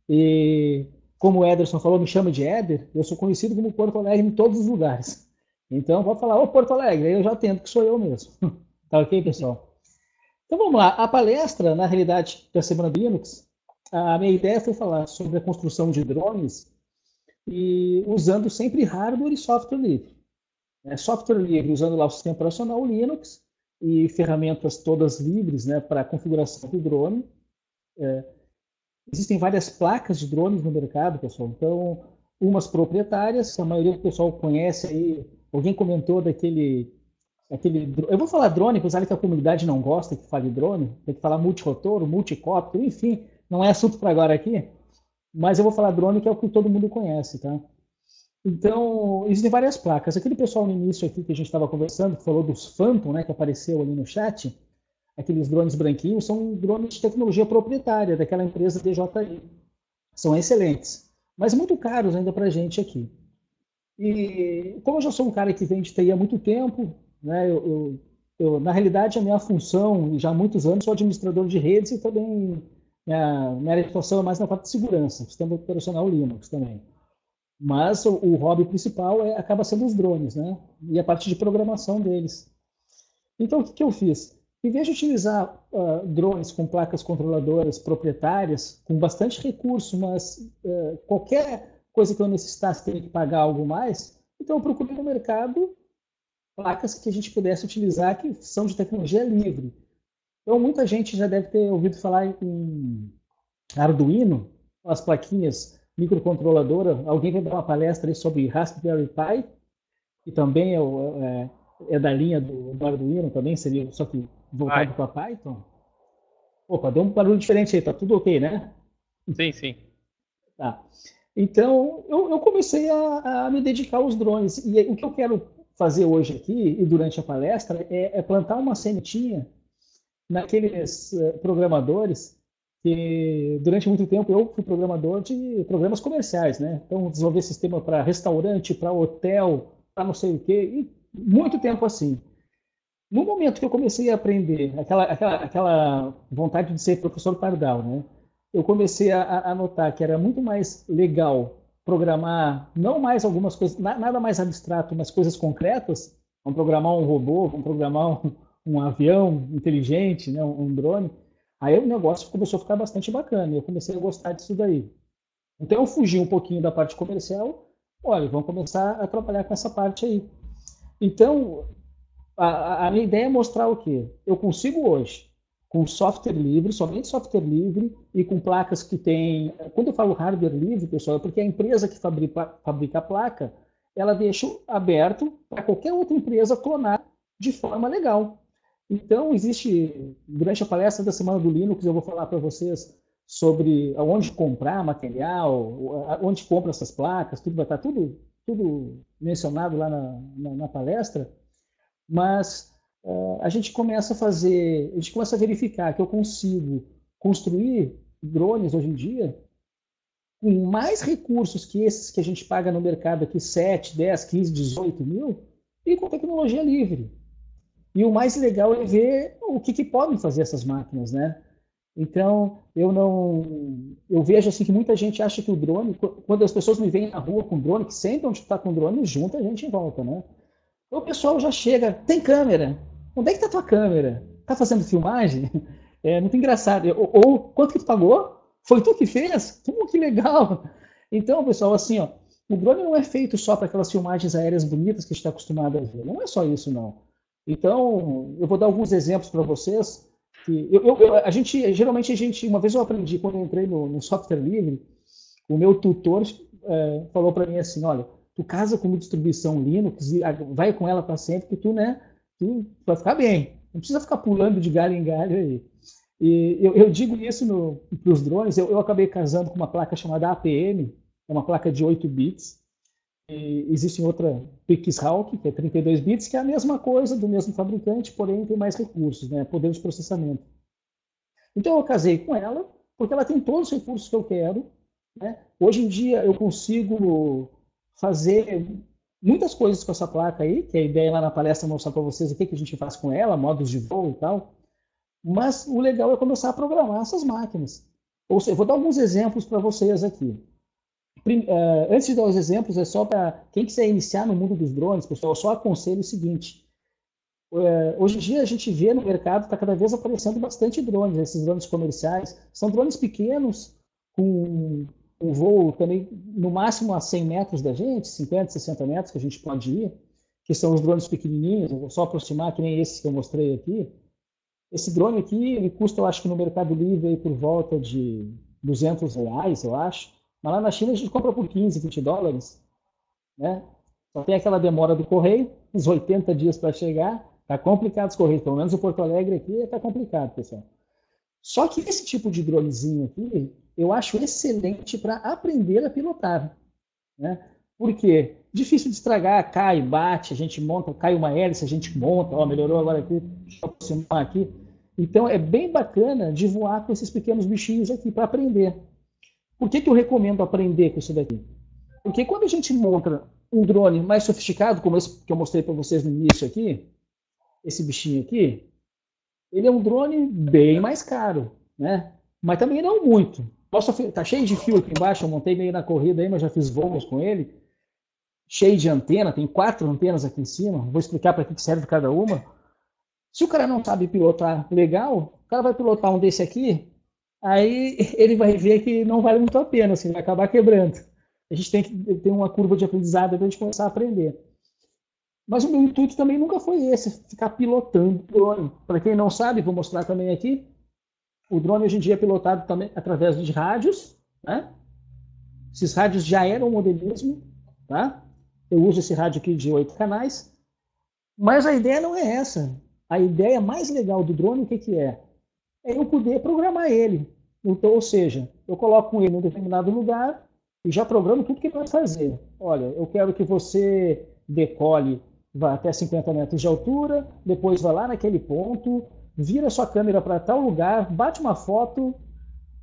E como o Ederson falou, me chama de Éder, eu sou conhecido como Porto Alegre em todos os lugares. Então, pode falar, ô Porto Alegre, aí eu já atendo que sou eu mesmo. Tá ok, pessoal? Então vamos lá. A palestra, na realidade, da Semana do Linux, a minha ideia foi falar sobre a construção de drones e usando sempre hardware e software livre. Software livre, usando lá o sistema operacional Linux e ferramentas todas livres, né, para a configuração do drone. Existem várias placas de drones no mercado, pessoal. Então, umas proprietárias, a maioria do pessoal conhece aí. Alguém comentou daquele... Eu vou falar drone, apesar que a comunidade não gosta que fale drone. Tem que falar multirotor, multicóptero, enfim. Não é assunto para agora aqui. Mas eu vou falar drone, que é o que todo mundo conhece, tá? Então, existem várias placas. Aquele pessoal no início aqui que a gente estava conversando, que falou dos Phantom, né, que apareceu ali no chat, aqueles drones branquinhos, são drones de tecnologia proprietária daquela empresa DJI. São excelentes, mas muito caros ainda para a gente aqui. E como eu já sou um cara que vem de TI há muito tempo, né, na realidade, a minha função, já há muitos anos, sou administrador de redes e também minha área de atuação é mais na parte de segurança, sistema operacional Linux também. Mas o hobby principal acaba sendo os drones, né? E a parte de programação deles. Então, o que eu fiz? Em vez de utilizar drones com placas controladoras proprietárias, com bastante recurso, mas qualquer coisa que eu necessitasse teria que pagar algo mais, então eu procurei no mercado placas que a gente pudesse utilizar que são de tecnologia livre. Então, muita gente já deve ter ouvido falar em Arduino, as plaquinhas microcontroladora. Alguém vai dar uma palestra aí sobre Raspberry Pi, que também é da linha do Arduino também, seria só que voltado para Python. Opa, deu um barulho diferente aí, tá tudo ok, né? Sim, sim. Tá. Então, eu comecei a me dedicar aos drones. E o que eu quero fazer hoje aqui e durante a palestra é plantar uma sementinha naqueles programadores que durante muito tempo eu fui programador de programas comerciais, né? Então, desenvolver sistema para restaurante, para hotel, para não sei o quê, e muito tempo assim. No momento que eu comecei a aprender, aquela vontade de ser professor pardal, né? Eu comecei a notar que era muito mais legal programar, não mais algumas coisas, nada mais abstrato, mas coisas concretas. Vamos programar um robô, vamos programar um avião inteligente, né? Um drone. Aí o negócio começou a ficar bastante bacana, e eu comecei a gostar disso daí. Então eu fugi um pouquinho da parte comercial, olha, vamos começar a trabalhar com essa parte aí. Então, a minha ideia é mostrar o quê? Eu consigo hoje, com software livre, somente software livre, e com placas que tem... Quando eu falo hardware livre, pessoal, é porque a empresa que fabrica a placa, ela deixa aberto para qualquer outra empresa clonar de forma legal. Então, existe, durante a palestra da Semana do Linux, eu vou falar para vocês sobre onde comprar material, onde compra essas placas, tudo vai estar tudo mencionado lá na palestra, mas a gente começa a verificar que eu consigo construir drones hoje em dia com mais recursos que esses que a gente paga no mercado aqui, 7, 10, 15, 18 mil, e com tecnologia livre. E o mais legal é ver o que podem fazer essas máquinas, né? Então, eu vejo assim que muita gente acha que o drone, quando as pessoas me veem na rua com drone, que sempre onde está com drone, junta a gente em volta, né? O pessoal já chega, tem câmera? Onde é que está a tua câmera? Tá fazendo filmagem? É muito engraçado. Ou quanto que tu pagou? Foi tu que fez? Que legal! Então, pessoal, assim, ó, o drone não é feito só para aquelas filmagens aéreas bonitas que a gente está acostumado a ver. Não é só isso, não. Então, eu vou dar alguns exemplos para vocês. Que geralmente, uma vez eu aprendi, quando eu entrei no software livre, o meu tutor falou para mim assim, olha, tu casa com uma distribuição Linux e vai com ela para sempre, que tu vai ficar bem. Não precisa ficar pulando de galho em galho aí. E eu digo isso para os drones, eu acabei casando com uma placa chamada APM, é uma placa de 8 bits, e existe outra PixHawk, que é 32 bits, que é a mesma coisa, do mesmo fabricante, porém tem mais recursos, né? Poder de processamento. Então eu casei com ela, porque ela tem todos os recursos que eu quero, né? Hoje em dia eu consigo fazer muitas coisas com essa placa aí, que a ideia é lá na palestra mostrar para vocês o que a gente faz com ela, modos de voo e tal. Mas o legal é começar a programar essas máquinas. Ou seja, eu vou dar alguns exemplos para vocês aqui. Antes de dar os exemplos, é só para quem quiser iniciar no mundo dos drones, pessoal, eu só aconselho o seguinte. Hoje em dia a gente vê no mercado, está cada vez aparecendo bastante drones, esses drones comerciais. São drones pequenos, com um voo também no máximo a 100 metros da gente, 50, 60 metros que a gente pode ir, que são os drones pequenininhos. Eu vou só aproximar, que nem esses que eu mostrei aqui. Esse drone aqui, ele custa, eu acho que no Mercado Livre, aí, por volta de R$200, eu acho. Mas lá na China a gente compra por 15, 20 dólares. Né? Só tem aquela demora do correio, uns 80 dias para chegar. Tá complicado os correios, pelo menos o Porto Alegre aqui está complicado, pessoal. Só que esse tipo de dronezinho aqui, eu acho excelente para aprender a pilotar. Né? Por quê? Difícil de estragar, cai, bate, a gente monta, cai uma hélice, a gente monta, ó, melhorou agora aqui, deixa eu aproximar aqui. Então é bem bacana de voar com esses pequenos bichinhos aqui para aprender. Por que eu recomendo aprender com isso daqui? Porque quando a gente monta um drone mais sofisticado, como esse que eu mostrei para vocês no início aqui, esse bichinho aqui, ele é um drone bem mais caro, né? Mas também não muito. Tá cheio de fio aqui embaixo, eu montei meio na corrida aí, mas já fiz voos com ele. Cheio de antena, tem 4 antenas aqui em cima. Vou explicar para que serve cada uma. Se o cara não sabe pilotar legal, o cara vai pilotar um desse aqui, aí ele vai ver que não vale muito a pena, assim, vai acabar quebrando. A gente tem que ter uma curva de aprendizado para a gente começar a aprender. Mas o meu intuito também nunca foi esse, ficar pilotando drone. Para quem não sabe, vou mostrar também aqui, o drone hoje em dia é pilotado também através de rádios, né? Esses rádios já eram modelismo, tá? Eu uso esse rádio aqui de 8 canais, mas a ideia não é essa. A ideia mais legal do drone, o que é? É eu poder programar ele. Então, ou seja, eu coloco ele em um determinado lugar e já programo tudo que ele vai fazer. Olha, eu quero que você decole, vá até 50 metros de altura, depois vá lá naquele ponto, vira sua câmera para tal lugar, bate uma foto,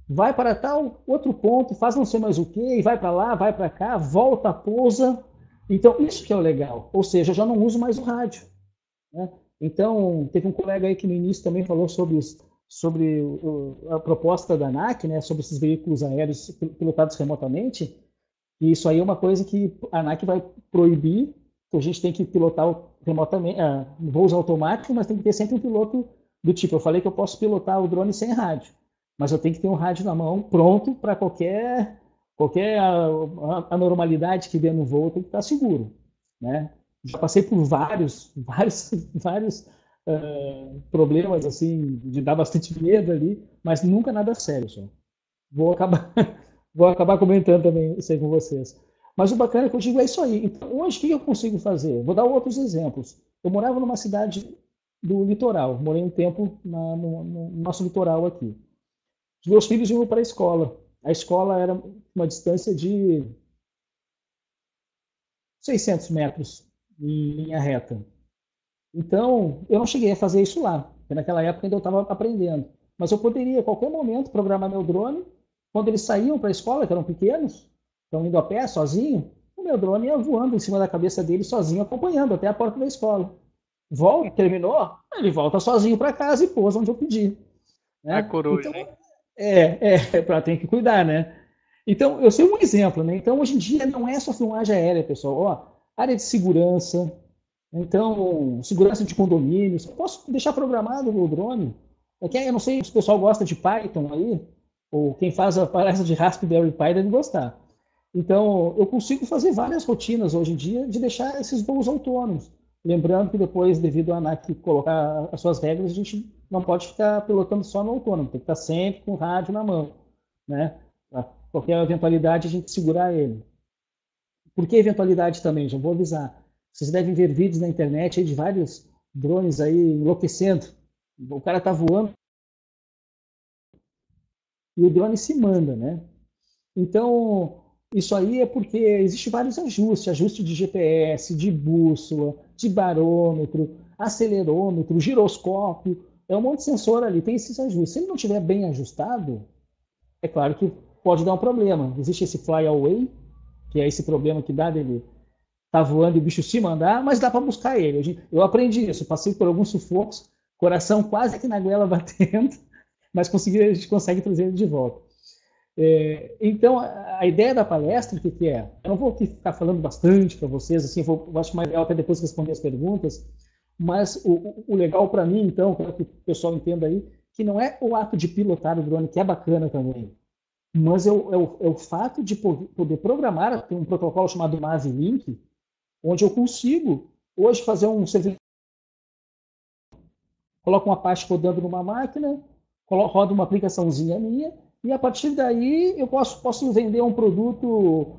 vai para tal outro ponto, faz não sei mais o que, e vai para lá, vai para cá, volta, pousa. Então, isso que é o legal. Ou seja, eu já não uso mais o rádio, né? Então, teve um colega aí que no início também falou sobre a proposta da ANAC, né, sobre esses veículos aéreos pilotados remotamente, e isso aí é uma coisa que a ANAC vai proibir, a gente tem que pilotar remotamente, voos automáticos, mas tem que ter sempre um piloto do tipo, eu falei que eu posso pilotar o drone sem rádio, mas eu tenho que ter um rádio na mão pronto para qualquer anormalidade que dê no voo, tem que estar seguro, né? Já passei por vários problemas, assim, de dar bastante medo ali, mas nunca nada sério, só. Vou acabar comentando também isso aí com vocês. Mas o bacana é que eu digo é isso aí. Então, hoje, o que eu consigo fazer? Vou dar outros exemplos. Eu morava numa cidade do litoral, morei um tempo no nosso litoral aqui. Os meus filhos iam para a escola. A escola era uma distância de 600 metros em linha reta. Então, eu não cheguei a fazer isso lá, porque naquela época ainda eu estava aprendendo. Mas eu poderia, a qualquer momento, programar meu drone. Quando eles saíam para a escola, que eram pequenos, estão indo a pé, sozinho, o meu drone ia voando em cima da cabeça deles, sozinho, acompanhando até a porta da escola. Volta, terminou, ele volta sozinho para casa e pousa onde eu pedi. Né? A coruja, então, hein? tem que cuidar, né? Então, eu sei um exemplo, né? Então, hoje em dia, não é só filmagem aérea, pessoal. Ó, área de segurança, então, segurança de condomínios. Posso deixar programado o drone? Eu não sei se o pessoal gosta de Python aí, ou quem faz a palestra de Raspberry Pi deve gostar. Então, eu consigo fazer várias rotinas hoje em dia de deixar esses voos autônomos. Lembrando que depois, devido à ANAC colocar as suas regras, a gente não pode ficar pilotando só no autônomo, tem que estar sempre com o rádio na mão, né? Pra qualquer eventualidade, a gente segurar ele. Por que eventualidade também? Já vou avisar. Vocês devem ver vídeos na internet aí de vários drones aí enlouquecendo. O cara está voando e o drone se manda, né? Então, isso aí é porque existem vários ajustes, ajuste de GPS, de bússola, de barômetro, acelerômetro, giroscópio, é um monte de sensor ali, tem esses ajustes. Se ele não estiver bem ajustado, é claro que pode dar um problema. Existe esse fly away, que é esse problema que dá dele tá voando e o bicho se mandar, mas dá para buscar ele. Eu aprendi isso, passei por alguns sufocos, coração quase aqui na goela batendo, mas a gente consegue trazer ele de volta. Então, a ideia da palestra, o que é? Eu não vou ficar falando bastante para vocês, assim, eu acho mais legal até depois responder as perguntas, mas o legal para mim, então, quero que o pessoal entenda aí, que não é o ato de pilotar o drone, que é bacana também, mas é o fato de poder programar, tem um protocolo chamado Navilink, onde eu consigo hoje fazer um serviço, coloco uma Apache rodando numa máquina, roda uma aplicaçãozinha minha, e a partir daí eu posso vender um produto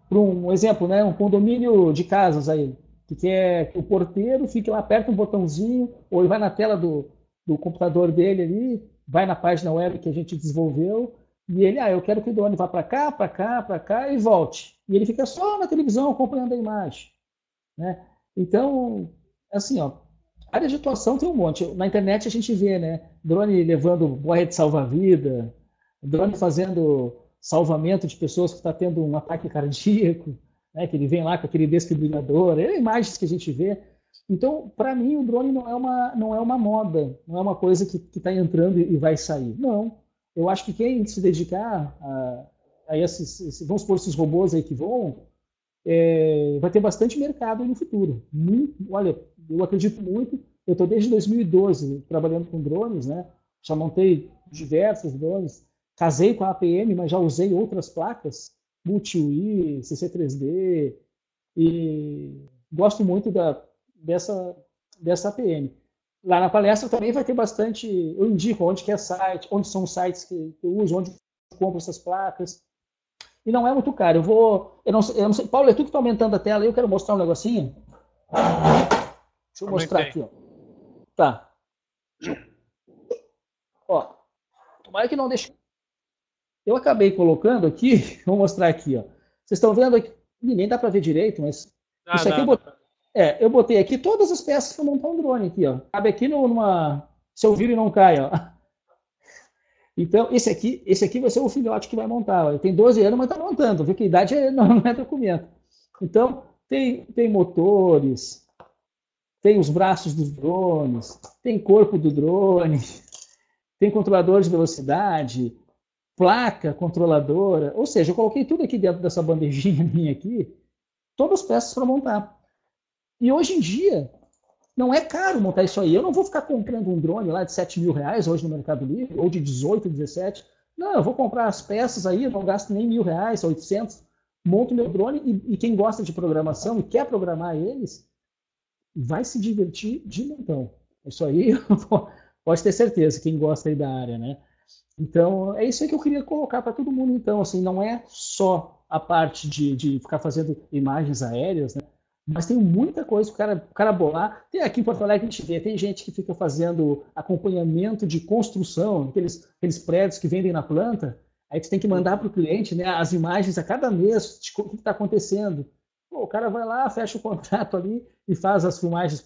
para um exemplo, né, um condomínio de casas aí, que quer que o porteiro fique lá, aperta um botãozinho, ou ele vai na tela do computador dele ali, vai na página web que a gente desenvolveu, e ele, eu quero que o drone vá para cá, para cá, para cá e volte. E ele fica só na televisão acompanhando a imagem. Né? Então, assim, área de atuação tem um monte. Na internet a gente vê, né? Drone levando boia de salva-vida, drone fazendo salvamento de pessoas que estão tendo um ataque cardíaco. né, que ele vem lá com aquele desfibrilador, imagens que a gente vê. Então, para mim, o drone não é uma moda, não é uma coisa que está entrando e vai sair. Não. Eu acho que quem se dedicar a vamos supor, esses robôs aí que voam, vai ter bastante mercado no futuro. Olha, eu acredito muito. Eu estou desde 2012 trabalhando com drones, né? Já montei diversos drones. Casei com a APM, mas já usei outras placas, Multi-UI, CC3D, e gosto muito dessa APM. Lá na palestra também vai ter bastante, eu indico onde que é site, onde são os sites que eu uso, onde eu compro essas placas. E não é muito caro. Eu não sei, Paulo, é tu que está aumentando a tela, eu quero mostrar um negocinho. Deixa eu mostrar aqui, ó. Tá. Ó, tomara que não deixe. Eu acabei colocando aqui, vou mostrar aqui, ó. Vocês estão vendo aqui, nem dá para ver direito, mas isso aqui eu botei aqui todas as peças para montar um drone aqui, ó. Cabe aqui numa, se eu viro e não cai, ó. Então, esse aqui vai ser o filhote que vai montar. Ó. Ele tem 12 anos, mas está montando, viu que a idade não é documento. Então, tem motores, tem os braços dos drones, tem corpo do drone, tem controlador de velocidade, placa controladora, ou seja, eu coloquei tudo aqui dentro dessa bandejinha minha aqui, todas as peças para montar. E hoje em dia, não é caro montar isso aí. Eu não vou ficar comprando um drone lá de 7 mil reais hoje no Mercado Livre, ou de 18, 17. Não, eu vou comprar as peças aí, eu não gasto nem R$ 1.000, 800, monto meu drone e quem gosta de programação e quer programar eles, vai se divertir de montão. Isso aí, pode ter certeza, quem gosta aí da área, né? Então, é isso aí que eu queria colocar para todo mundo, então, assim, não é só a parte de ficar fazendo imagens aéreas, né? Mas tem muita coisa para o cara bolar. Tem aqui em Porto Alegre a gente vê, tem gente que fica fazendo acompanhamento de construção, aqueles prédios que vendem na planta, aí tu tem que mandar para o cliente, né, as imagens a cada mês de o que está acontecendo. Pô, o cara vai lá, fecha o contrato ali e faz as filmagens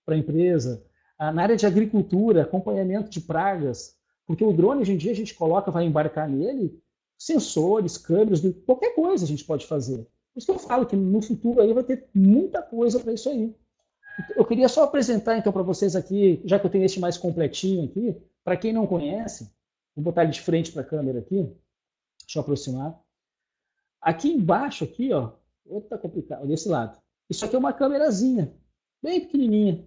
para a empresa. Na área de agricultura, acompanhamento de pragas, porque o drone hoje em dia a gente coloca, vai embarcar nele, sensores, câmeras, qualquer coisa a gente pode fazer. Por isso que eu falo que no futuro aí vai ter muita coisa para isso aí. Eu queria só apresentar então para vocês aqui, já que eu tenho esse mais completinho aqui, para quem não conhece, vou botar ele de frente para a câmera aqui, deixa eu aproximar. Aqui embaixo, aqui, ó, tá complicado, desse lado. Isso aqui é uma câmerazinha, bem pequenininha.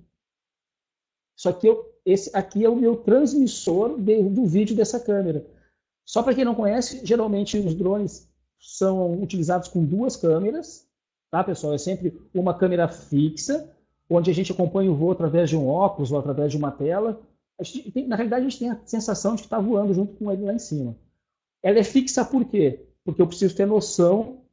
Esse aqui é o meu transmissor do vídeo dessa câmera. Só para quem não conhece, geralmente os drones são utilizados com duas câmeras, tá, pessoal? É sempre uma câmera fixa, onde a gente acompanha o voo através de um óculos ou através de uma tela. Na realidade, a gente tem a sensação de que está voando junto com ele lá em cima. Ela é fixa por quê? Porque eu preciso ter noção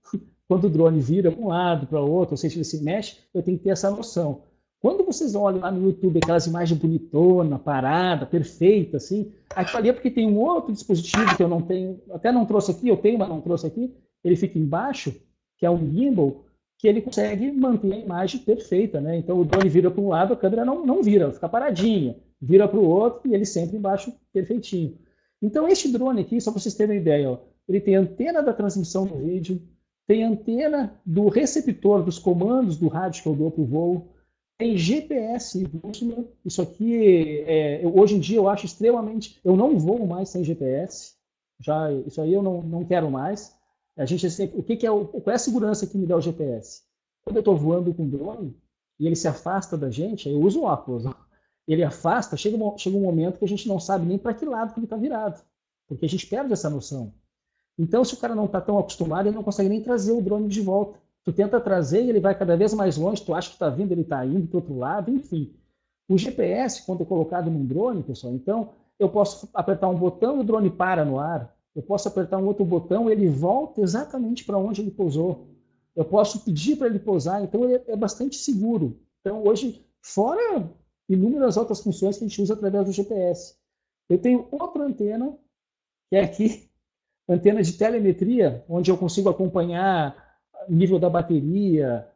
quando o drone vira para um lado, para o outro, ou seja, ele se mexe, eu tenho que ter essa noção. Quando vocês olham lá no YouTube aquelas imagens bonitonas, parada, perfeita, assim, aquilo ali é porque tem um outro dispositivo que eu não tenho, até não trouxe aqui, eu tenho, mas não trouxe aqui, ele fica embaixo, que é um gimbal, que ele consegue manter a imagem perfeita, né? Então o drone vira para um lado, a câmera não vira, ela fica paradinha, vira para o outro e ele sempre embaixo perfeitinho. Então este drone aqui, só para vocês terem uma ideia, ó, ele tem antena da transmissão do vídeo, tem antena do receptor dos comandos do rádio que eu dou para o voo, tem GPS, isso aqui, hoje em dia eu acho extremamente, eu não vou mais sem GPS, isso aí eu não quero mais. A gente, qual é a segurança que me dá o GPS? Quando eu estou voando com drone e ele se afasta da gente, eu uso o óculos, ele afasta, chega um momento que a gente não sabe nem para que lado que ele está virado, porque a gente perde essa noção. Então, se o cara não está tão acostumado, ele não consegue nem trazer o drone de volta. Tu tenta trazer e ele vai cada vez mais longe, tu acha que está vindo, ele está indo para o outro lado, enfim. O GPS, quando é colocado num drone, pessoal, então eu posso apertar um botão e o drone para no ar. Eu posso apertar um outro botão e ele volta exatamente para onde ele pousou. Eu posso pedir para ele pousar, então ele é bastante seguro. Então, hoje, fora inúmeras outras funções que a gente usa através do GPS. Eu tenho outra antena, que é aqui, antena de telemetria, onde eu consigo acompanhar o nível da bateria,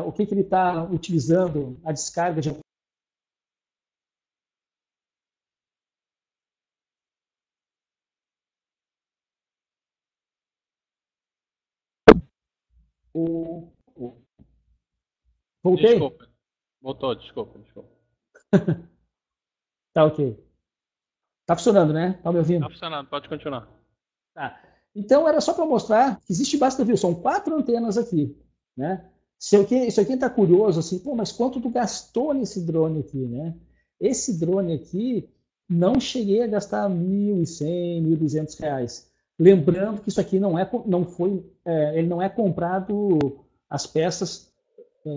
o que ele está utilizando, a descarga de Voltei? Desculpa. Voltou, desculpa. Tá ok. Tá funcionando, né? Tá me ouvindo? Tá funcionando, pode continuar. Tá. Então era só para mostrar que existe basta view. São 4 antenas aqui, né? Se alguém está curioso assim, pô, mas quanto tu gastou nesse drone aqui, né? Esse drone aqui não cheguei a gastar R$ 1.100, R$ 1.200. Lembrando que isso aqui ele não é comprado as peças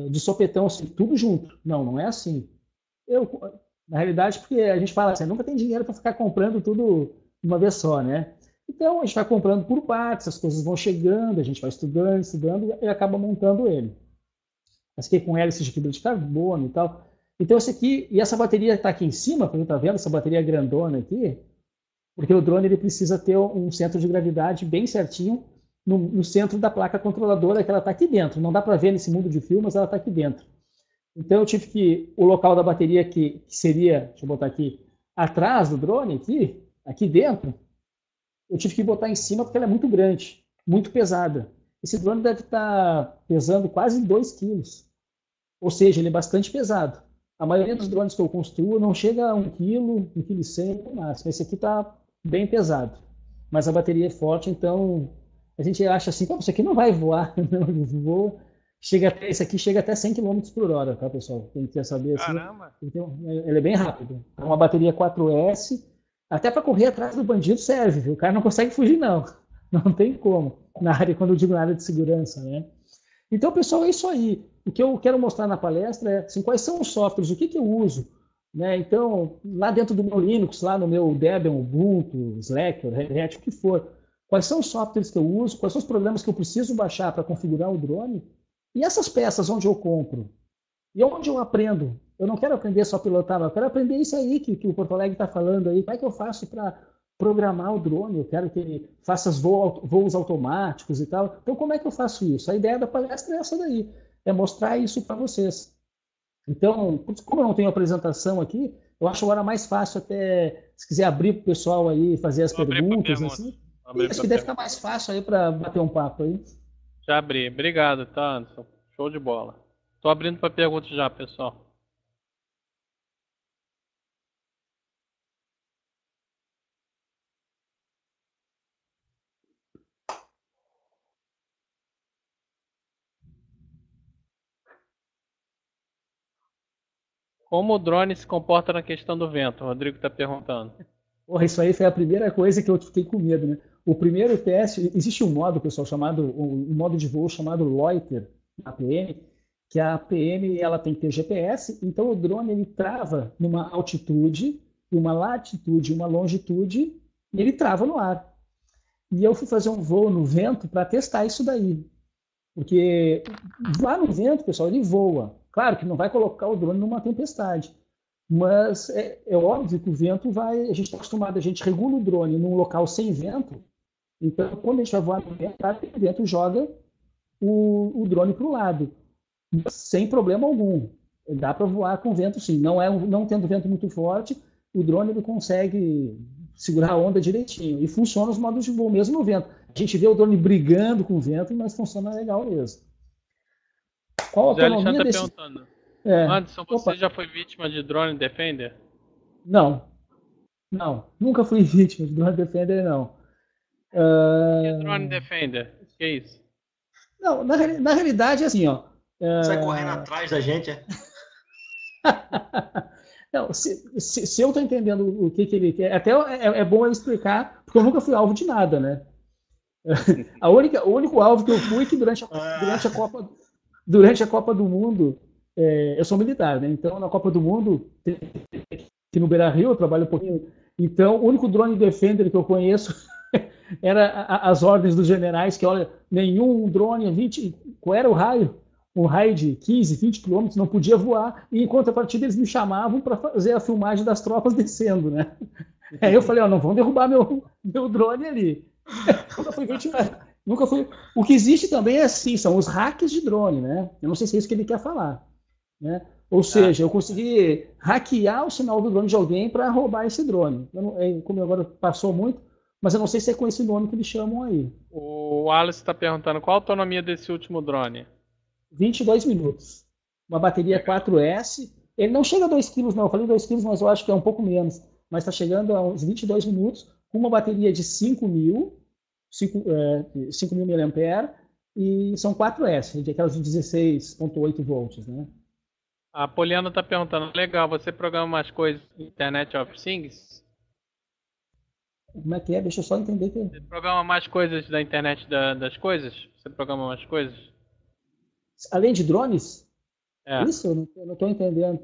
de sopetão assim, tudo junto. Não é assim. Na realidade, porque a gente fala assim, nunca tem dinheiro para ficar comprando tudo de uma vez só, né? Então a gente vai comprando por partes, as coisas vão chegando, a gente vai estudando e acaba montando ele. Mas que com hélice de fibra de carbono e tal. Então esse aqui, e essa bateria está aqui em cima, como está vendo, essa bateria grandona aqui, porque o drone ele precisa ter um centro de gravidade bem certinho no centro da placa controladora, que ela está aqui dentro. Não dá para ver nesse mundo de fio, mas ela está aqui dentro. Então eu tive que, o local da bateria que seria, deixa eu botar aqui, atrás do drone, aqui dentro, eu tive que botar em cima porque ela é muito grande, muito pesada. Esse drone deve estar pesando quase 2 quilos. Ou seja, ele é bastante pesado. A maioria dos drones que eu construo não chega a 1 quilo, 1,1 kg no máximo. Esse aqui está bem pesado. Mas a bateria é forte, então a gente acha assim, isso aqui não vai voar. Não, ele voa. Esse aqui chega até 100 km por hora, tá, pessoal? Quem quer saber assim. Caramba! Ele é bem rápido. É uma bateria 4S. Até para correr atrás do bandido serve, viu? O cara não consegue fugir, não. Não tem como. Quando eu digo na área de segurança, né? Então, pessoal, é isso aí. O que eu quero mostrar na palestra é assim, quais são os softwares, o que eu uso. Né? Então, lá dentro do meu Linux, lá no meu Debian, Ubuntu, Slack, Red Hat, o que for, quais são os softwares que eu uso, quais são os programas que eu preciso baixar para configurar o drone, e essas peças onde eu compro, e onde eu aprendo. Eu não quero aprender só a pilotar, eu quero aprender isso aí que o Porto Alegre está falando aí. Como é que eu faço para programar o drone? Eu quero que ele faça voos automáticos e tal. Então, como é que eu faço isso? A ideia da palestra é essa daí, é mostrar isso para vocês. Então, como eu não tenho apresentação aqui, eu acho agora mais fácil até, se quiser abrir para o pessoal aí, fazer as perguntas. Assim. Acho que deve ficar mais fácil aí para bater um papo aí. Já abri. Obrigado, tá, Anderson? Show de bola. Estou abrindo para perguntas já, pessoal. Como o drone se comporta na questão do vento? O Rodrigo está perguntando. Porra, isso aí foi a primeira coisa que eu fiquei com medo, né? O primeiro teste, existe um modo, pessoal, um modo de voo chamado Loiter, na APM, que a APM ela tem que ter GPS, então o drone ele trava numa altitude, uma latitude, uma longitude, e ele trava no ar. E eu fui fazer um voo no vento para testar isso daí. Porque lá no vento, pessoal, ele voa. Claro que não vai colocar o drone numa tempestade. Mas é óbvio que o vento vai. A gente está acostumado, a gente regula o drone num local sem vento. Então, quando a gente vai voar no vento, o vento joga o drone para o lado. Sem problema algum. Dá para voar com vento sim. Não tendo vento muito forte, o drone ele consegue segurar a onda direitinho. E funciona os modos de voo, mesmo no vento. A gente vê o drone brigando com o vento, mas funciona legal mesmo. Qual a autonomia desse... perguntando. Anderson, você já foi vítima de Drone Defender? Não. Nunca fui vítima de Drone Defender, não. O que é Drone Defender? O que é isso? Não, na realidade é assim, ó. Sai correndo atrás da gente, é? Não, se eu estou entendendo o que ele quer, até é bom eu explicar, porque eu nunca fui alvo de nada, né? O único alvo que eu fui que durante a Copa do Mundo, eu sou militar, né? Então na Copa do Mundo, aqui no Beira-Rio, eu trabalho um pouquinho. Então o único drone Defender que eu conheço era as ordens dos generais, que olha, nenhum drone, qual era o raio? Um raio de 15, 20 quilômetros não podia voar, e em contrapartida eles me chamavam para fazer a filmagem das tropas descendo, né? Aí eu falei, não vão derrubar meu drone ali. Nunca fui. O que existe também é assim, são os hacks de drone, né? Eu não sei se é isso que ele quer falar, né? Ou seja, eu consegui hackear o sinal do drone de alguém para roubar esse drone. Como agora passou muito, mas eu não sei se é com esse nome que eles chamam aí. O Wallace está perguntando qual a autonomia desse último drone. 22 minutos. Uma bateria 4S. Ele não chega a 2 kg, não. Eu falei 2 kg, mas eu acho que é um pouco menos. Mas está chegando a uns 22 minutos com uma bateria de 5.000 mAh e são 4S, de aquelas de 16,8 volts, né? A Poliana está perguntando, legal, você programa umas coisas Internet of Things? Como é que é? Deixa eu só entender que... Você programa mais coisas da internet das coisas? Você programa mais coisas? Além de drones? É. Isso? Eu não estou entendendo.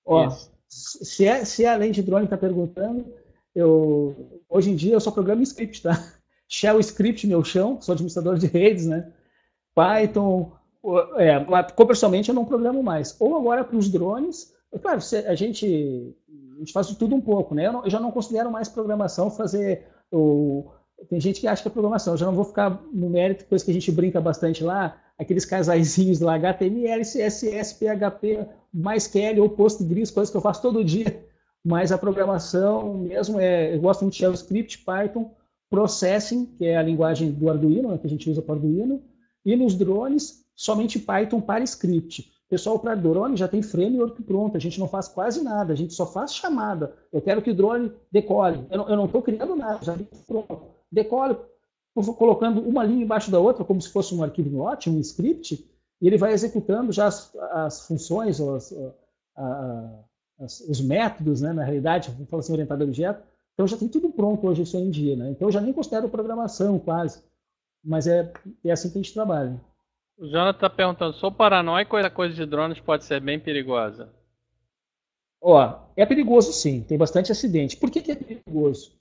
Ó, Isso. se além de drone está perguntando, hoje em dia eu só programo em script, tá? Shell Script, meu chão, sou administrador de redes, né? Python, comercialmente eu não programo mais. Ou agora para os drones, claro, a gente faz de tudo um pouco, né? Eu já não considero mais programação fazer tem gente que acha que é programação, eu já não vou ficar no mérito, coisa que a gente brinca bastante lá, aqueles casaizinhos lá, HTML, CSS, PHP, MySQL ou PostGIS, coisas que eu faço todo dia. Mas a programação mesmo eu gosto muito de Shell Script, Python, Processing, que é a linguagem do Arduino, né, que a gente usa para o Arduino, e nos drones, somente Python para script. Pessoal, para drone já tem framework pronto, a gente não faz quase nada, a gente só faz chamada. Eu quero que o drone decole. Eu não estou criando nada, já pronto. Decole, colocando uma linha embaixo da outra, como se fosse um arquivo no Lot, um script, e ele vai executando já as funções, os métodos, né, na realidade, vamos falar assim, orientado a objeto. Então já tem tudo pronto hoje isso em dia, né? Então eu já nem considero programação quase, mas é assim que a gente trabalha. O Jonathan está perguntando, sou paranoico ou essa coisa de drones pode ser bem perigosa? É perigoso sim, tem bastante acidente. Por que é perigoso?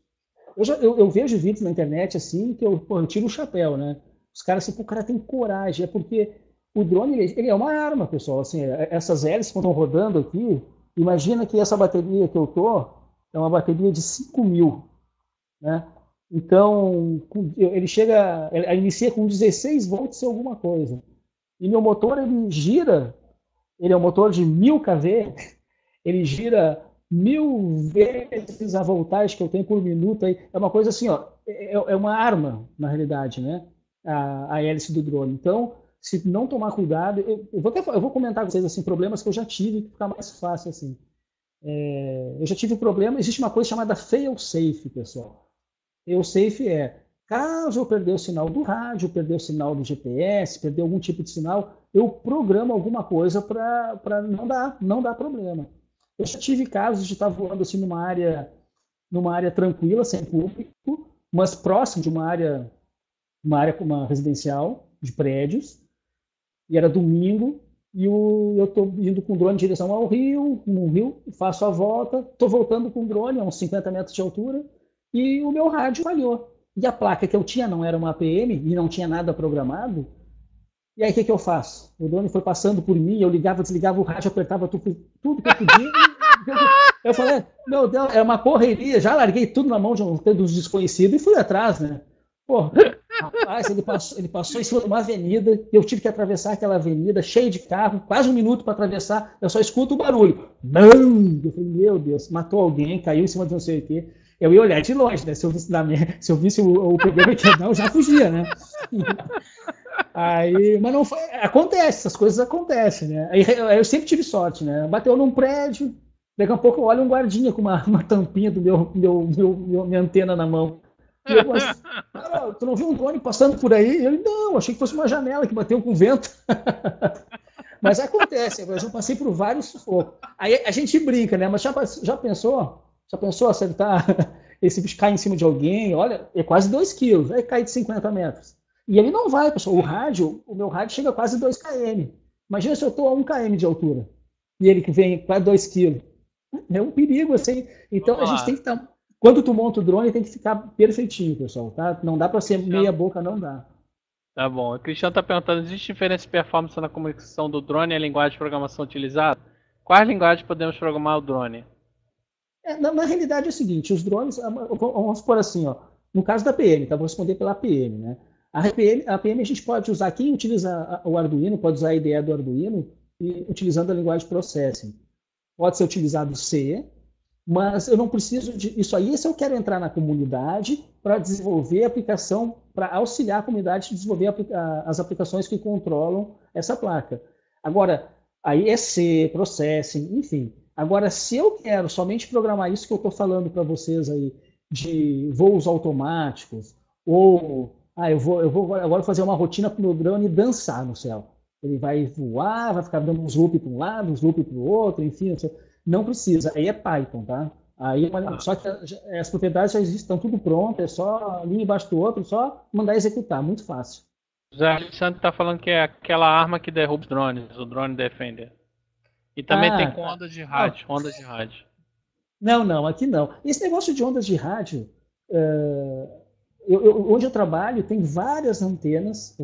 Eu vejo vídeos na internet assim que eu tiro o chapéu, né? Os caras assim, o cara tem coragem, é porque o drone ele é uma arma, pessoal. Assim, essas hélices quando estão rodando aqui, imagina que essa bateria que eu tô é uma bateria de 5.000, né? Então, ele inicia com 16 volts e alguma coisa. E meu motor, ele gira, ele é um motor de 1000 kV, ele gira 1000 vezes a voltagem que eu tenho por minuto. É uma coisa assim, ó, é uma arma, na realidade, né? A hélice do drone. Então, se não tomar cuidado, eu vou comentar com vocês assim, problemas que eu já tive, que fica mais fácil assim. Eu já tive problema, existe uma coisa chamada fail-safe, pessoal. Fail-safe caso eu perder o sinal do rádio, perder o sinal do GPS, perder algum tipo de sinal, eu programo alguma coisa para não dar problema. Eu já tive casos de estar voando assim numa área tranquila, sem público, mas próximo de uma área residencial, de prédios, e era domingo, e eu estou indo com o drone em direção ao rio, no rio, faço a volta, estou voltando com o drone a uns 50 metros de altura, e o meu rádio falhou. E a placa que eu tinha não era uma APM, e não tinha nada programado. E aí o que eu faço? O drone foi passando por mim, eu ligava, desligava o rádio, apertava tudo que eu podia. Eu falei, meu Deus, é uma correria, já larguei tudo na mão de um dos desconhecidos e fui atrás, né? Pô, rapaz, ele passou em cima de uma avenida, eu tive que atravessar aquela avenida, cheio de carro, quase um minuto para atravessar, eu só escuto o barulho. Não! Eu falei, meu Deus, matou alguém, caiu em cima de não sei o quê. Eu ia olhar de longe, né? Se eu visse o problema que ia dar, eu já fugia, né? Aí, mas não foi, acontece, essas coisas acontecem, né? Aí eu sempre tive sorte, né? Bateu num prédio, daqui a pouco eu olho um guardinha com uma tampinha do minha antena na mão. E eu assim, cara, tu não viu um drone passando por aí? Eu não, achei que fosse uma janela que bateu com vento. Mas acontece, eu já passei por vários sufocos. Aí a gente brinca, né? Mas já pensou? Já pensou acertar esse bicho cair em cima de alguém? Olha, é quase 2 quilos, aí cai de 50 metros. E ele não vai, pessoal. O meu rádio chega a quase 2 km. Imagina se eu estou a 1 km de altura e ele que vem quase 2 quilos. É um perigo, assim. Então a gente tem que estar. Quando tu monta o drone, tem que ficar perfeitinho, pessoal, tá? Não dá para ser meia boca, não dá. Tá bom. O Cristiano está perguntando, existe diferença de performance na comunicação do drone e a linguagem de programação utilizada? Quais linguagens podemos programar o drone? Na realidade é o seguinte, os drones, vamos supor assim, ó, no caso da PM, tá? Vou responder pela APM, né? A APM a gente pode usar, quem utiliza o Arduino, pode usar a IDE do Arduino e utilizando a linguagem Processing. Pode ser utilizado C, mas eu não preciso de isso aí se eu quero entrar na comunidade para desenvolver a aplicação, para auxiliar a comunidade a desenvolver as aplicações que controlam essa placa. Agora, aí é C, processing, enfim. Agora, se eu quero somente programar isso que eu estou falando para vocês aí, de voos automáticos, ou eu vou agora fazer uma rotina para o meu drone dançar no céu. Ele vai voar, vai ficar dando uns loop para um lado, uns loop para o outro, enfim. Não precisa. Aí é Python, tá? Aí, só que as propriedades já existem, estão tudo pronto, é só ali embaixo do outro, só mandar executar, muito fácil. O Zé Alexandre está falando que é aquela arma que derruba os drones, o Drone Defender. E também tem com ondas de rádio, ondas de rádio. Não, aqui não. Esse negócio de ondas de rádio, onde eu trabalho tem várias antenas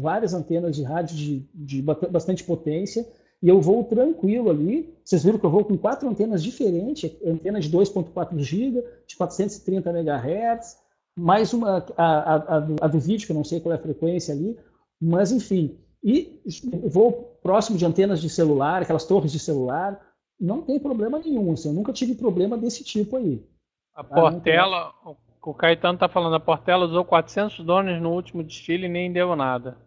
de rádio de bastante potência, e eu vou tranquilo ali. Vocês viram que eu vou com 4 antenas diferentes, antena de 2.4 GB, de 430 MHz, mais uma, a do vídeo, que eu não sei qual é a frequência ali, mas enfim. E vou próximo de antenas de celular, aquelas torres de celular, não tem problema nenhum, assim, eu nunca tive problema desse tipo aí. A Portela, o Caetano está falando, a Portela usou 400 drones no último desfile e nem deu nada.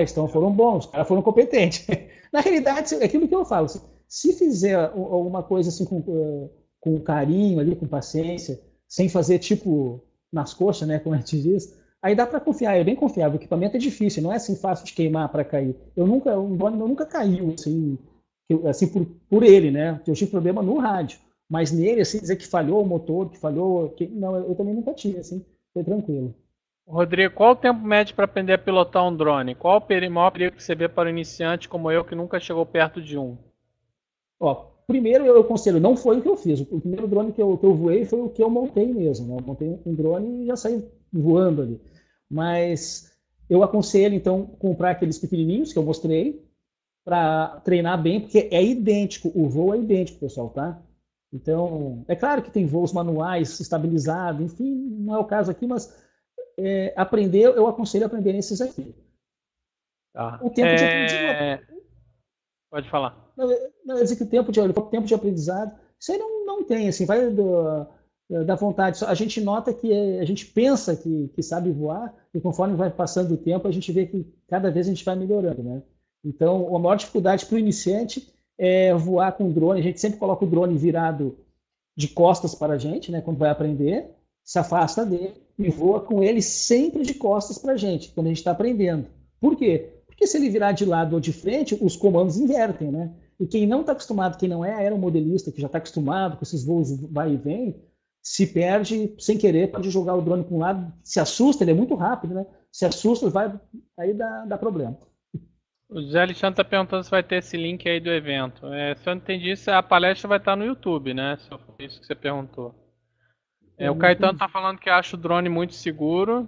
Então foram bons, os caras foram competentes. Na realidade, é aquilo que eu falo, se fizer alguma coisa assim com carinho ali, com paciência, sem fazer tipo nas coxas, né, como a gente diz, aí dá para confiar, é bem confiável. O equipamento é difícil, não é assim fácil de queimar para cair. Um drone nunca caiu assim por ele, né? Eu tive problema no rádio, mas nele, assim, dizer que falhou o motor, não, eu também nunca tive, assim, foi tranquilo. Rodrigo, qual o tempo médio para aprender a pilotar um drone? Qual o maior perigo que você vê para o iniciante como eu que nunca chegou perto de um? Primeiro eu aconselho, não foi o que eu fiz. O primeiro drone que eu voei foi o que eu montei mesmo, né? Eu montei um drone e já saí voando ali. Mas eu aconselho, então, comprar aqueles pequenininhos que eu mostrei para treinar bem, porque é idêntico, o voo é idêntico, pessoal, tá? Então, é claro que tem voos manuais, estabilizados, enfim, não é o caso aqui, mas eu aconselho aprender nesses aqui. Tá. O tempo de aprendizado. Pode falar. Não, eu dizer que o tempo de aprendizado, isso aí não tem, assim, vai da vontade. A gente nota que a gente pensa que sabe voar, e conforme vai passando o tempo, a gente vê que cada vez a gente vai melhorando, né? Então, a maior dificuldade para o iniciante é voar com drone. A gente sempre coloca o drone virado de costas para a gente, né, quando vai aprender, se afasta dele e voa com ele sempre de costas para a gente, quando a gente está aprendendo. Por quê? Porque se ele virar de lado ou de frente, os comandos invertem, né? E quem não está acostumado, quem não é aeromodelista, que já está acostumado com esses voos vai e vem, se perde sem querer, pode jogar o drone para um lado, se assusta, ele é muito rápido, né? Se assusta, aí dá problema. O José Alexandre está perguntando se vai ter esse link aí do evento. Se eu não entendi, a palestra vai estar no YouTube, né? Se foi isso que você perguntou. O Caetano está falando que acha o drone muito seguro.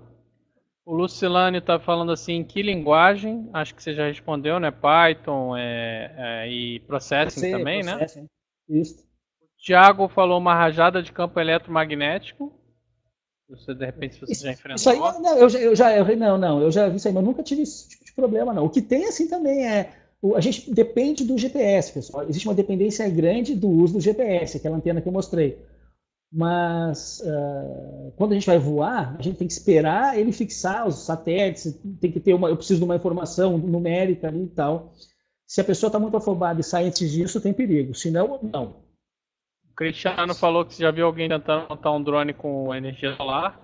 O Lucilânio está falando assim, em que linguagem? Acho que você já respondeu, né? Python e Processing também, processing, né? Isso. O Thiago falou uma rajada de campo eletromagnético. Você, de repente, se você já enfrentou. Isso aí, eu já vi isso aí, mas nunca tive esse tipo de problema, não. O que tem, assim, também a gente depende do GPS, pessoal. Existe uma dependência grande do uso do GPS, aquela antena que eu mostrei. Mas quando a gente vai voar, a gente tem que esperar ele fixar os satélites, tem que ter eu preciso de uma informação numérica ali e tal. Se a pessoa está muito afobada e sai antes disso, tem perigo. Se não, não. O Cristiano falou que você já viu alguém tentando montar um drone com energia solar.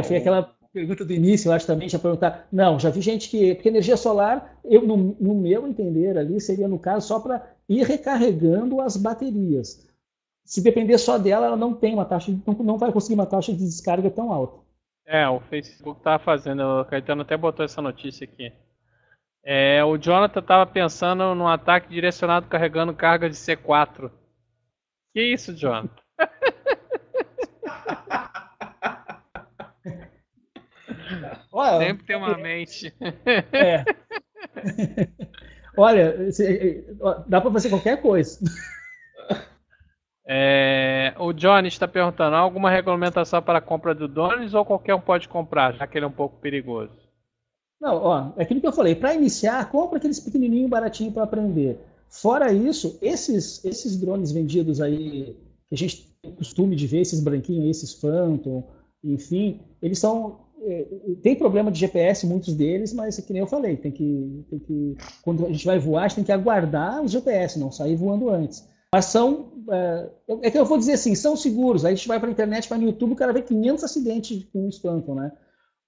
Foi aquela pergunta do início, eu acho também, já perguntar. Não, já vi gente porque energia solar, no meu entender ali, seria no caso só para ir recarregando as baterias. Se depender só dela, ela não tem uma taxa, não vai conseguir uma taxa de descarga tão alta. O Facebook estava fazendo, o Caetano até botou essa notícia aqui. O Jonathan estava pensando num ataque direcionado carregando carga de C4. Que isso, Jonathan? Sempre tem uma mente. Olha, dá para fazer qualquer coisa. O Johnny está perguntando, há alguma regulamentação para a compra do drones ou qualquer um pode comprar, já que ele é um pouco perigoso? Não, é aquilo que eu falei, para iniciar, compra aqueles pequenininhos baratinhos para aprender. Fora isso, esses drones vendidos aí, que a gente tem o costume de ver, esses branquinhos, esses Phantom, enfim, eles são. Tem problema de GPS, muitos deles, mas que nem eu falei, quando a gente vai voar, a gente tem que aguardar o GPS, não sair voando antes. Mas é que eu vou dizer assim, são seguros. Aí a gente vai para a internet, vai no YouTube, o cara vê 500 acidentes com os Phantom, né?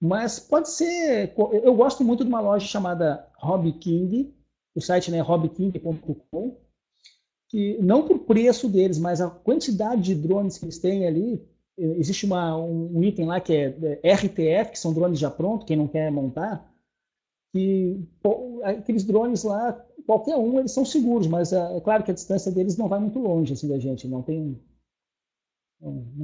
Mas pode ser. Eu gosto muito de uma loja chamada Hobby King, o site, né, hobbyking.com, que não por preço deles, mas a quantidade de drones que eles têm ali. Existe um item lá que é RTF, que são drones já prontos, quem não quer montar, que aqueles drones lá, qualquer um, eles são seguros, mas é claro que a distância deles não vai muito longe assim, da gente, não tem...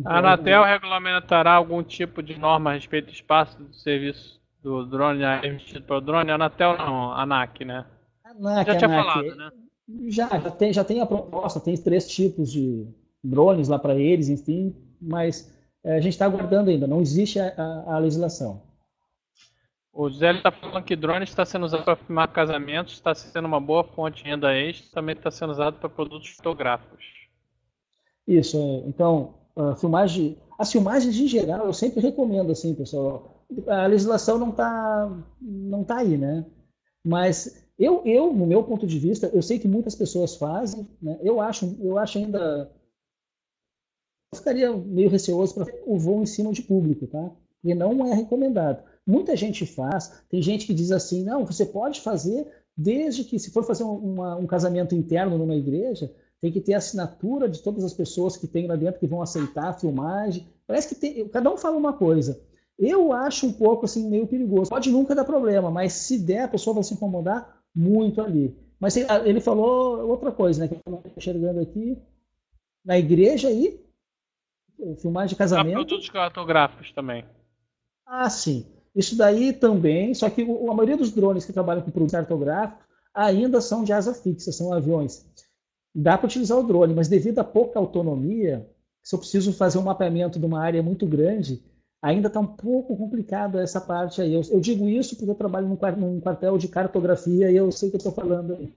A Anatel regulamentará algum tipo de norma a respeito do espaço do serviço do drone emitido pelo drone? A Anatel não, a ANAC, né? Já tinha falado, né? Já tem a proposta, tem 3 tipos de drones lá para eles, enfim, mas a gente está aguardando ainda, não existe a legislação. O Zé está falando que drone está sendo usado para filmar casamentos, está sendo uma boa fonte de renda extra, também está sendo usado para produtos fotográficos. Isso, então, as filmagens em geral, eu sempre recomendo, assim, pessoal, a legislação não tá aí, né? Mas no meu ponto de vista, eu sei que muitas pessoas fazem, né? Eu acho ainda... Eu ficaria meio receoso para o voo em cima de público, tá? Porque não é recomendado. Muita gente faz, tem gente que diz assim, não, você pode fazer desde que, se for fazer um casamento interno numa igreja, tem que ter a assinatura de todas as pessoas que tem lá dentro que vão aceitar a filmagem. Parece que cada um fala uma coisa. Eu acho um pouco assim meio perigoso. Pode nunca dar problema, mas se der, a pessoa vai se incomodar muito ali. Mas ele falou outra coisa, né? Que eu estou enxergando aqui, na igreja aí, filmagem de casamento. Há produtos cartográficos também. Ah, sim. Isso daí também, só que a maioria dos drones que trabalham com produtos cartográficos ainda são de asa fixa, são aviões. Dá para utilizar o drone, mas devido a pouca autonomia, se eu preciso fazer um mapeamento de uma área muito grande, ainda está um pouco complicado essa parte aí. Eu digo isso porque eu trabalho num quartel de cartografia e eu sei o que eu estou falando aí.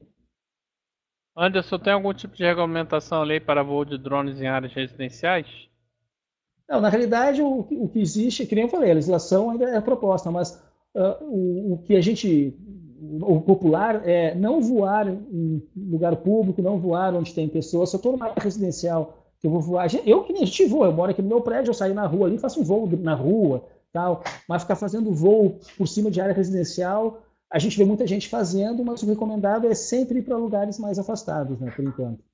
Anderson, tem algum tipo de regulamentação lei para voo de drones em áreas residenciais? Não, na realidade, o que existe, que nem eu falei, a legislação ainda é proposta, mas o que o popular é não voar em lugar público, não voar onde tem pessoas. Se eu estou numa área residencial, que eu vou voar, eu que nem a gente voa, eu moro aqui no meu prédio, eu saio na rua ali, faço um voo na rua, tal, mas ficar fazendo voo por cima de área residencial, a gente vê muita gente fazendo, mas o recomendado é sempre ir para lugares mais afastados, né, por enquanto.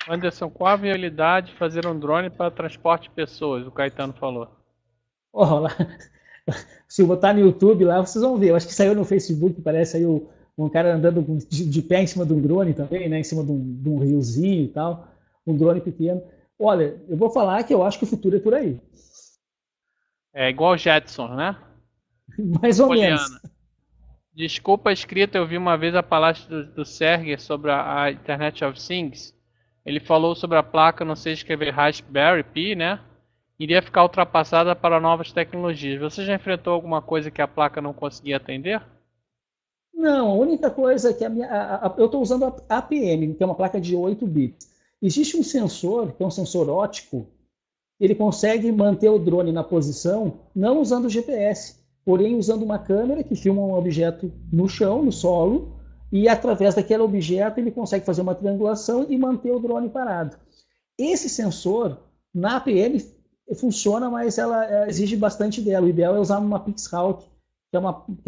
Anderson, qual a viabilidade de fazer um drone para transporte de pessoas? O Caetano falou. Lá, se eu botar no YouTube lá, vocês vão ver. Eu acho que saiu no Facebook, parece aí um cara andando de pé em cima de um drone também, né? Em cima de um riozinho e tal. Um drone pequeno. Olha, eu vou falar que eu acho que o futuro é por aí. É igual o Jetson, né? Mais ou menos. Desculpa a escrita, eu vi uma vez a palestra do Sergey sobre a Internet of Things. Ele falou sobre a placa, não sei escrever Raspberry Pi, né? Iria ficar ultrapassada para novas tecnologias. Você já enfrentou alguma coisa que a placa não conseguia atender? Não, a única coisa é que eu estou usando a APM, que é uma placa de 8 bits. Existe um sensor, que é um sensor óptico, ele consegue manter o drone na posição, não usando o GPS, porém usando uma câmera que filma um objeto no chão, no solo, e através daquele objeto ele consegue fazer uma triangulação e manter o drone parado. Esse sensor, na APM, funciona, mas ela exige bastante dela. O ideal é usar uma PixHawk, que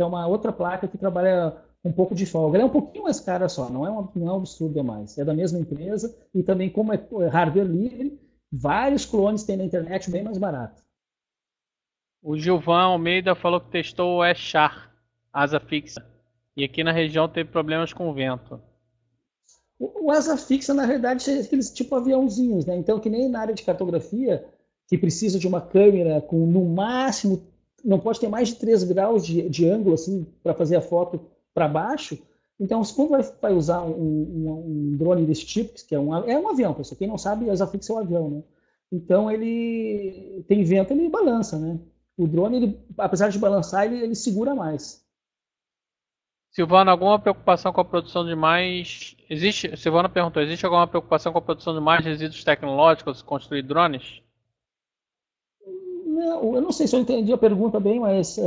é uma outra placa que trabalha com um pouco de folga. Ela é um pouquinho mais cara só, não é um absurdo a mais. É da mesma empresa e também, como é hardware livre, vários clones tem na internet bem mais barato. O Gilvan Almeida falou que testou o E-Char, asa fixa. E aqui na região teve problemas com o vento. O asa fixa, na verdade, é aqueles tipo aviãozinhos, né? Então, que nem na área de cartografia, que precisa de uma câmera com, no máximo, não pode ter mais de 3 graus de ângulo, assim, para fazer a foto para baixo. Então, quando vai usar um drone desse tipo, que é um avião, pessoal. Quem não sabe, asa fixa é um avião, né? Então, ele tem vento, ele balança, né? O drone, apesar de balançar, ele segura mais. Silvana, alguma preocupação com a produção de mais... Silvana perguntou, existe alguma preocupação com a produção de mais resíduos tecnológicos ao construir drones? Não, eu não sei se eu entendi a pergunta bem, mas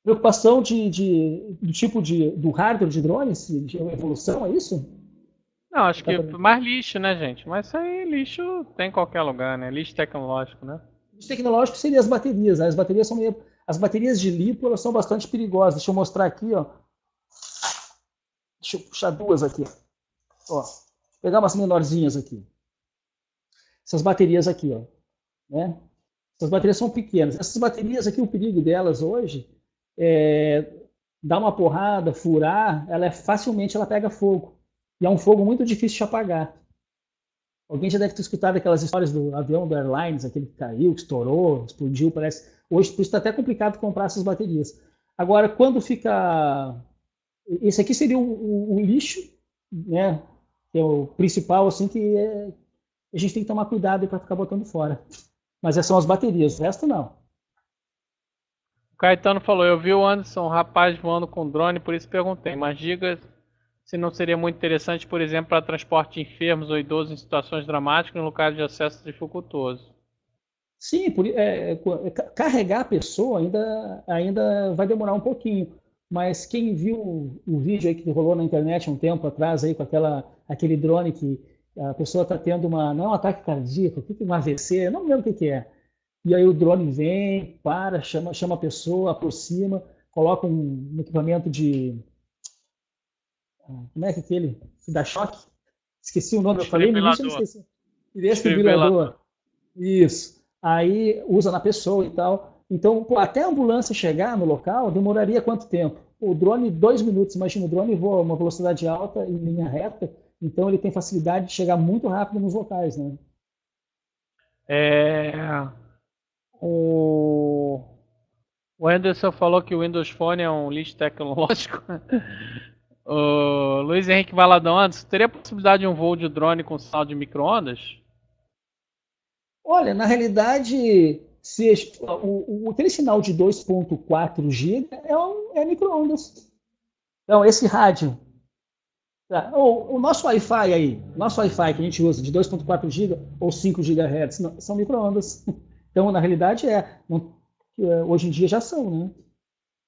preocupação do tipo do hardware de drones, de evolução, é isso? Não, acho que mais lixo, né, gente? Mas isso aí, lixo tem em qualquer lugar, né? Lixo tecnológico, né? Lixo tecnológico seria as baterias, né? As baterias são as baterias de lipo, elas são bastante perigosas. Deixa eu mostrar aqui, ó. Deixa eu puxar duas aqui. Ó, vou pegar umas menorzinhas aqui. Essas baterias aqui, ó, né? Essas baterias são pequenas. Essas baterias aqui, o perigo delas hoje é dar uma porrada, furar, facilmente ela pega fogo. E é um fogo muito difícil de apagar. Alguém já deve ter escutado aquelas histórias do avião do Airlines, aquele que caiu, que estourou, explodiu, parece. Hoje por isso está até complicado comprar essas baterias. Agora, quando fica... Esse aqui seria o lixo, né? Que é o principal, assim, que a gente tem que tomar cuidado para ficar botando fora. Mas essas são as baterias, o resto não. O Caetano falou, eu vi o Anderson, um rapaz voando com drone, por isso perguntei. Mas diga se não seria muito interessante, por exemplo, para transporte de enfermos ou idosos em situações dramáticas em locais de acesso dificultoso. Sim, carregar a pessoa ainda vai demorar um pouquinho. Mas quem viu o vídeo aí que rolou na internet há um tempo atrás aí com aquele drone que a pessoa está tendo não é um ataque cardíaco, um AVC, eu não lembro o que é. E aí o drone vem, chama a pessoa, aproxima, coloca um equipamento de... Como é que é aquele? Que dá choque? Esqueci o nome, eu falei no início, eu esqueci. Desfibrilador. Isso. Aí usa na pessoa e tal. Então, até a ambulância chegar no local, demoraria quanto tempo? O drone, 2 minutos. Imagina, o drone voa a uma velocidade alta em linha reta, então ele tem facilidade de chegar muito rápido nos locais, né? O Anderson falou que o Windows Phone é um lixo tecnológico. O Luiz Henrique Valadão, Anderson, teria possibilidade de um voo de drone com sinal de micro-ondas? Olha, na realidade, aquele sinal de 2.4 GB é micro-ondas. Então, esse rádio, o nosso Wi-Fi aí, nosso Wi-Fi que a gente usa de 2.4 GB ou 5 GHz, são micro-ondas. Então, na realidade, hoje em dia já são, né?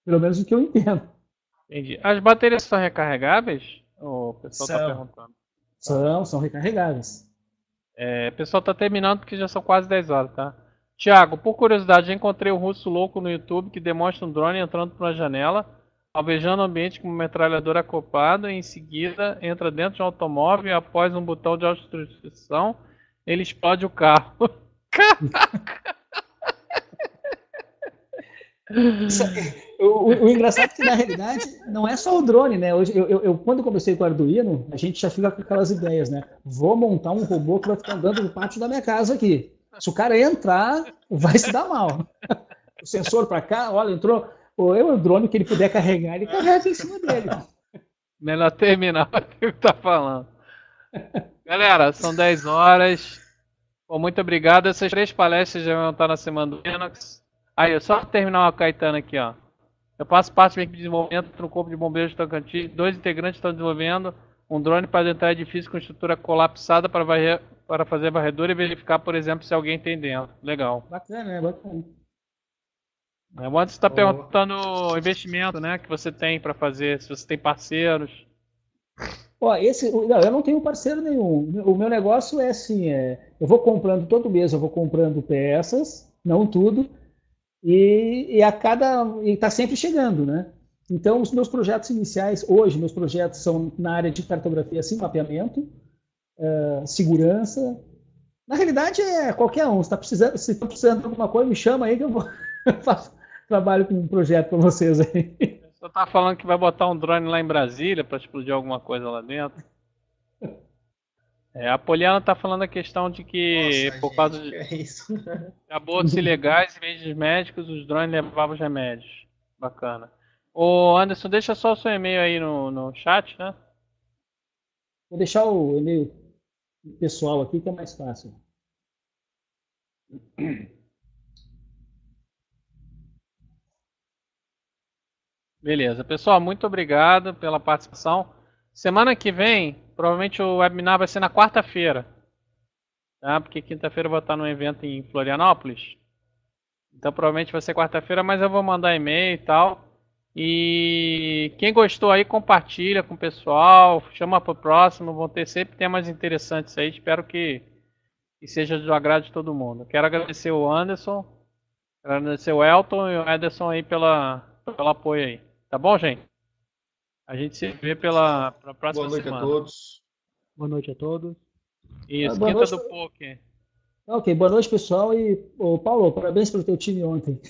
Pelo menos o que eu entendo. Entendi. As baterias são recarregáveis? O pessoal está perguntando. São recarregáveis. O pessoal está terminando porque já são quase 10 horas, tá? Tiago, por curiosidade, já encontrei um russo louco no YouTube que demonstra um drone entrando por uma janela, alvejando o ambiente com uma metralhadora acoplada e em seguida entra dentro de um automóvel e após um botão de autodestruição, ele explode o carro. Caraca! O engraçado é que, na realidade, não é só o drone, né? Hoje, quando comecei com o Arduino, a gente já fica com aquelas ideias, né? Vou montar um robô que vai ficar andando no pátio da minha casa aqui. Se o cara entrar, vai se dar mal. O sensor para cá, olha, entrou o drone que ele puder carregar, ele carrega em cima dele. Melhor terminar o que tá falando. Galera, são 10 horas. Bom, muito obrigado. Essas 3 palestras já vão estar na semana do Linux. Aí, só terminar uma Caetano aqui, ó. Eu faço parte da equipe de desenvolvimento no Corpo de Bombeiros de Tocantins. 2 integrantes estão desenvolvendo um drone para adentrar edifício com estrutura colapsada para fazer varredura e verificar, por exemplo, se alguém tem dentro. Legal. Bacana, né? Bacana. O Anderson está perguntando o investimento, né, que você tem para fazer, se você tem parceiros. Ó, eu não tenho parceiro nenhum. O meu negócio é assim, eu vou comprando todo mês, eu vou comprando peças, não tudo, e está sempre chegando, né? Então, os meus projetos iniciais, hoje, meus projetos são na área de cartografia, assim, mapeamento, segurança. Na realidade, qualquer um. Se está precisando de alguma coisa, me chama aí que eu vou faço trabalho com um projeto para vocês aí. Você está falando que vai botar um drone lá em Brasília para explodir alguma coisa lá dentro? A Poliana está falando a questão de que, Nossa, por causa de abortos ilegais e meios médicos, os drones levavam os remédios. Bacana. Ô Anderson, deixa só o seu e-mail aí no chat, né? Vou deixar o e-mail pessoal aqui que é mais fácil. Beleza. Pessoal, muito obrigado pela participação. Semana que vem, provavelmente o webinar vai ser na quarta-feira, tá? Porque quinta-feira eu vou estar num evento em Florianópolis. Então provavelmente vai ser quarta-feira, mas eu vou mandar e-mail e tal. E quem gostou aí, compartilha com o pessoal, chama pro próximo, vão ter sempre temas interessantes aí. Espero que seja do agrado de todo mundo. Quero agradecer o Anderson, quero agradecer o Elton e o Ederson aí pelo apoio aí. Tá bom, gente? A gente se vê pela próxima Boa noite semana. a todos. Boa noite a todos. Isso, Boa quinta noite. do poker. Ok, boa noite, pessoal. E, Paulo, parabéns pelo teu time ontem.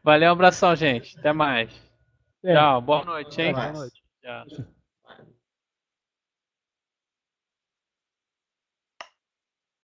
Valeu, um abração, gente. Até mais. É. Tchau, boa noite, hein? Até mais. Boa noite. Tchau.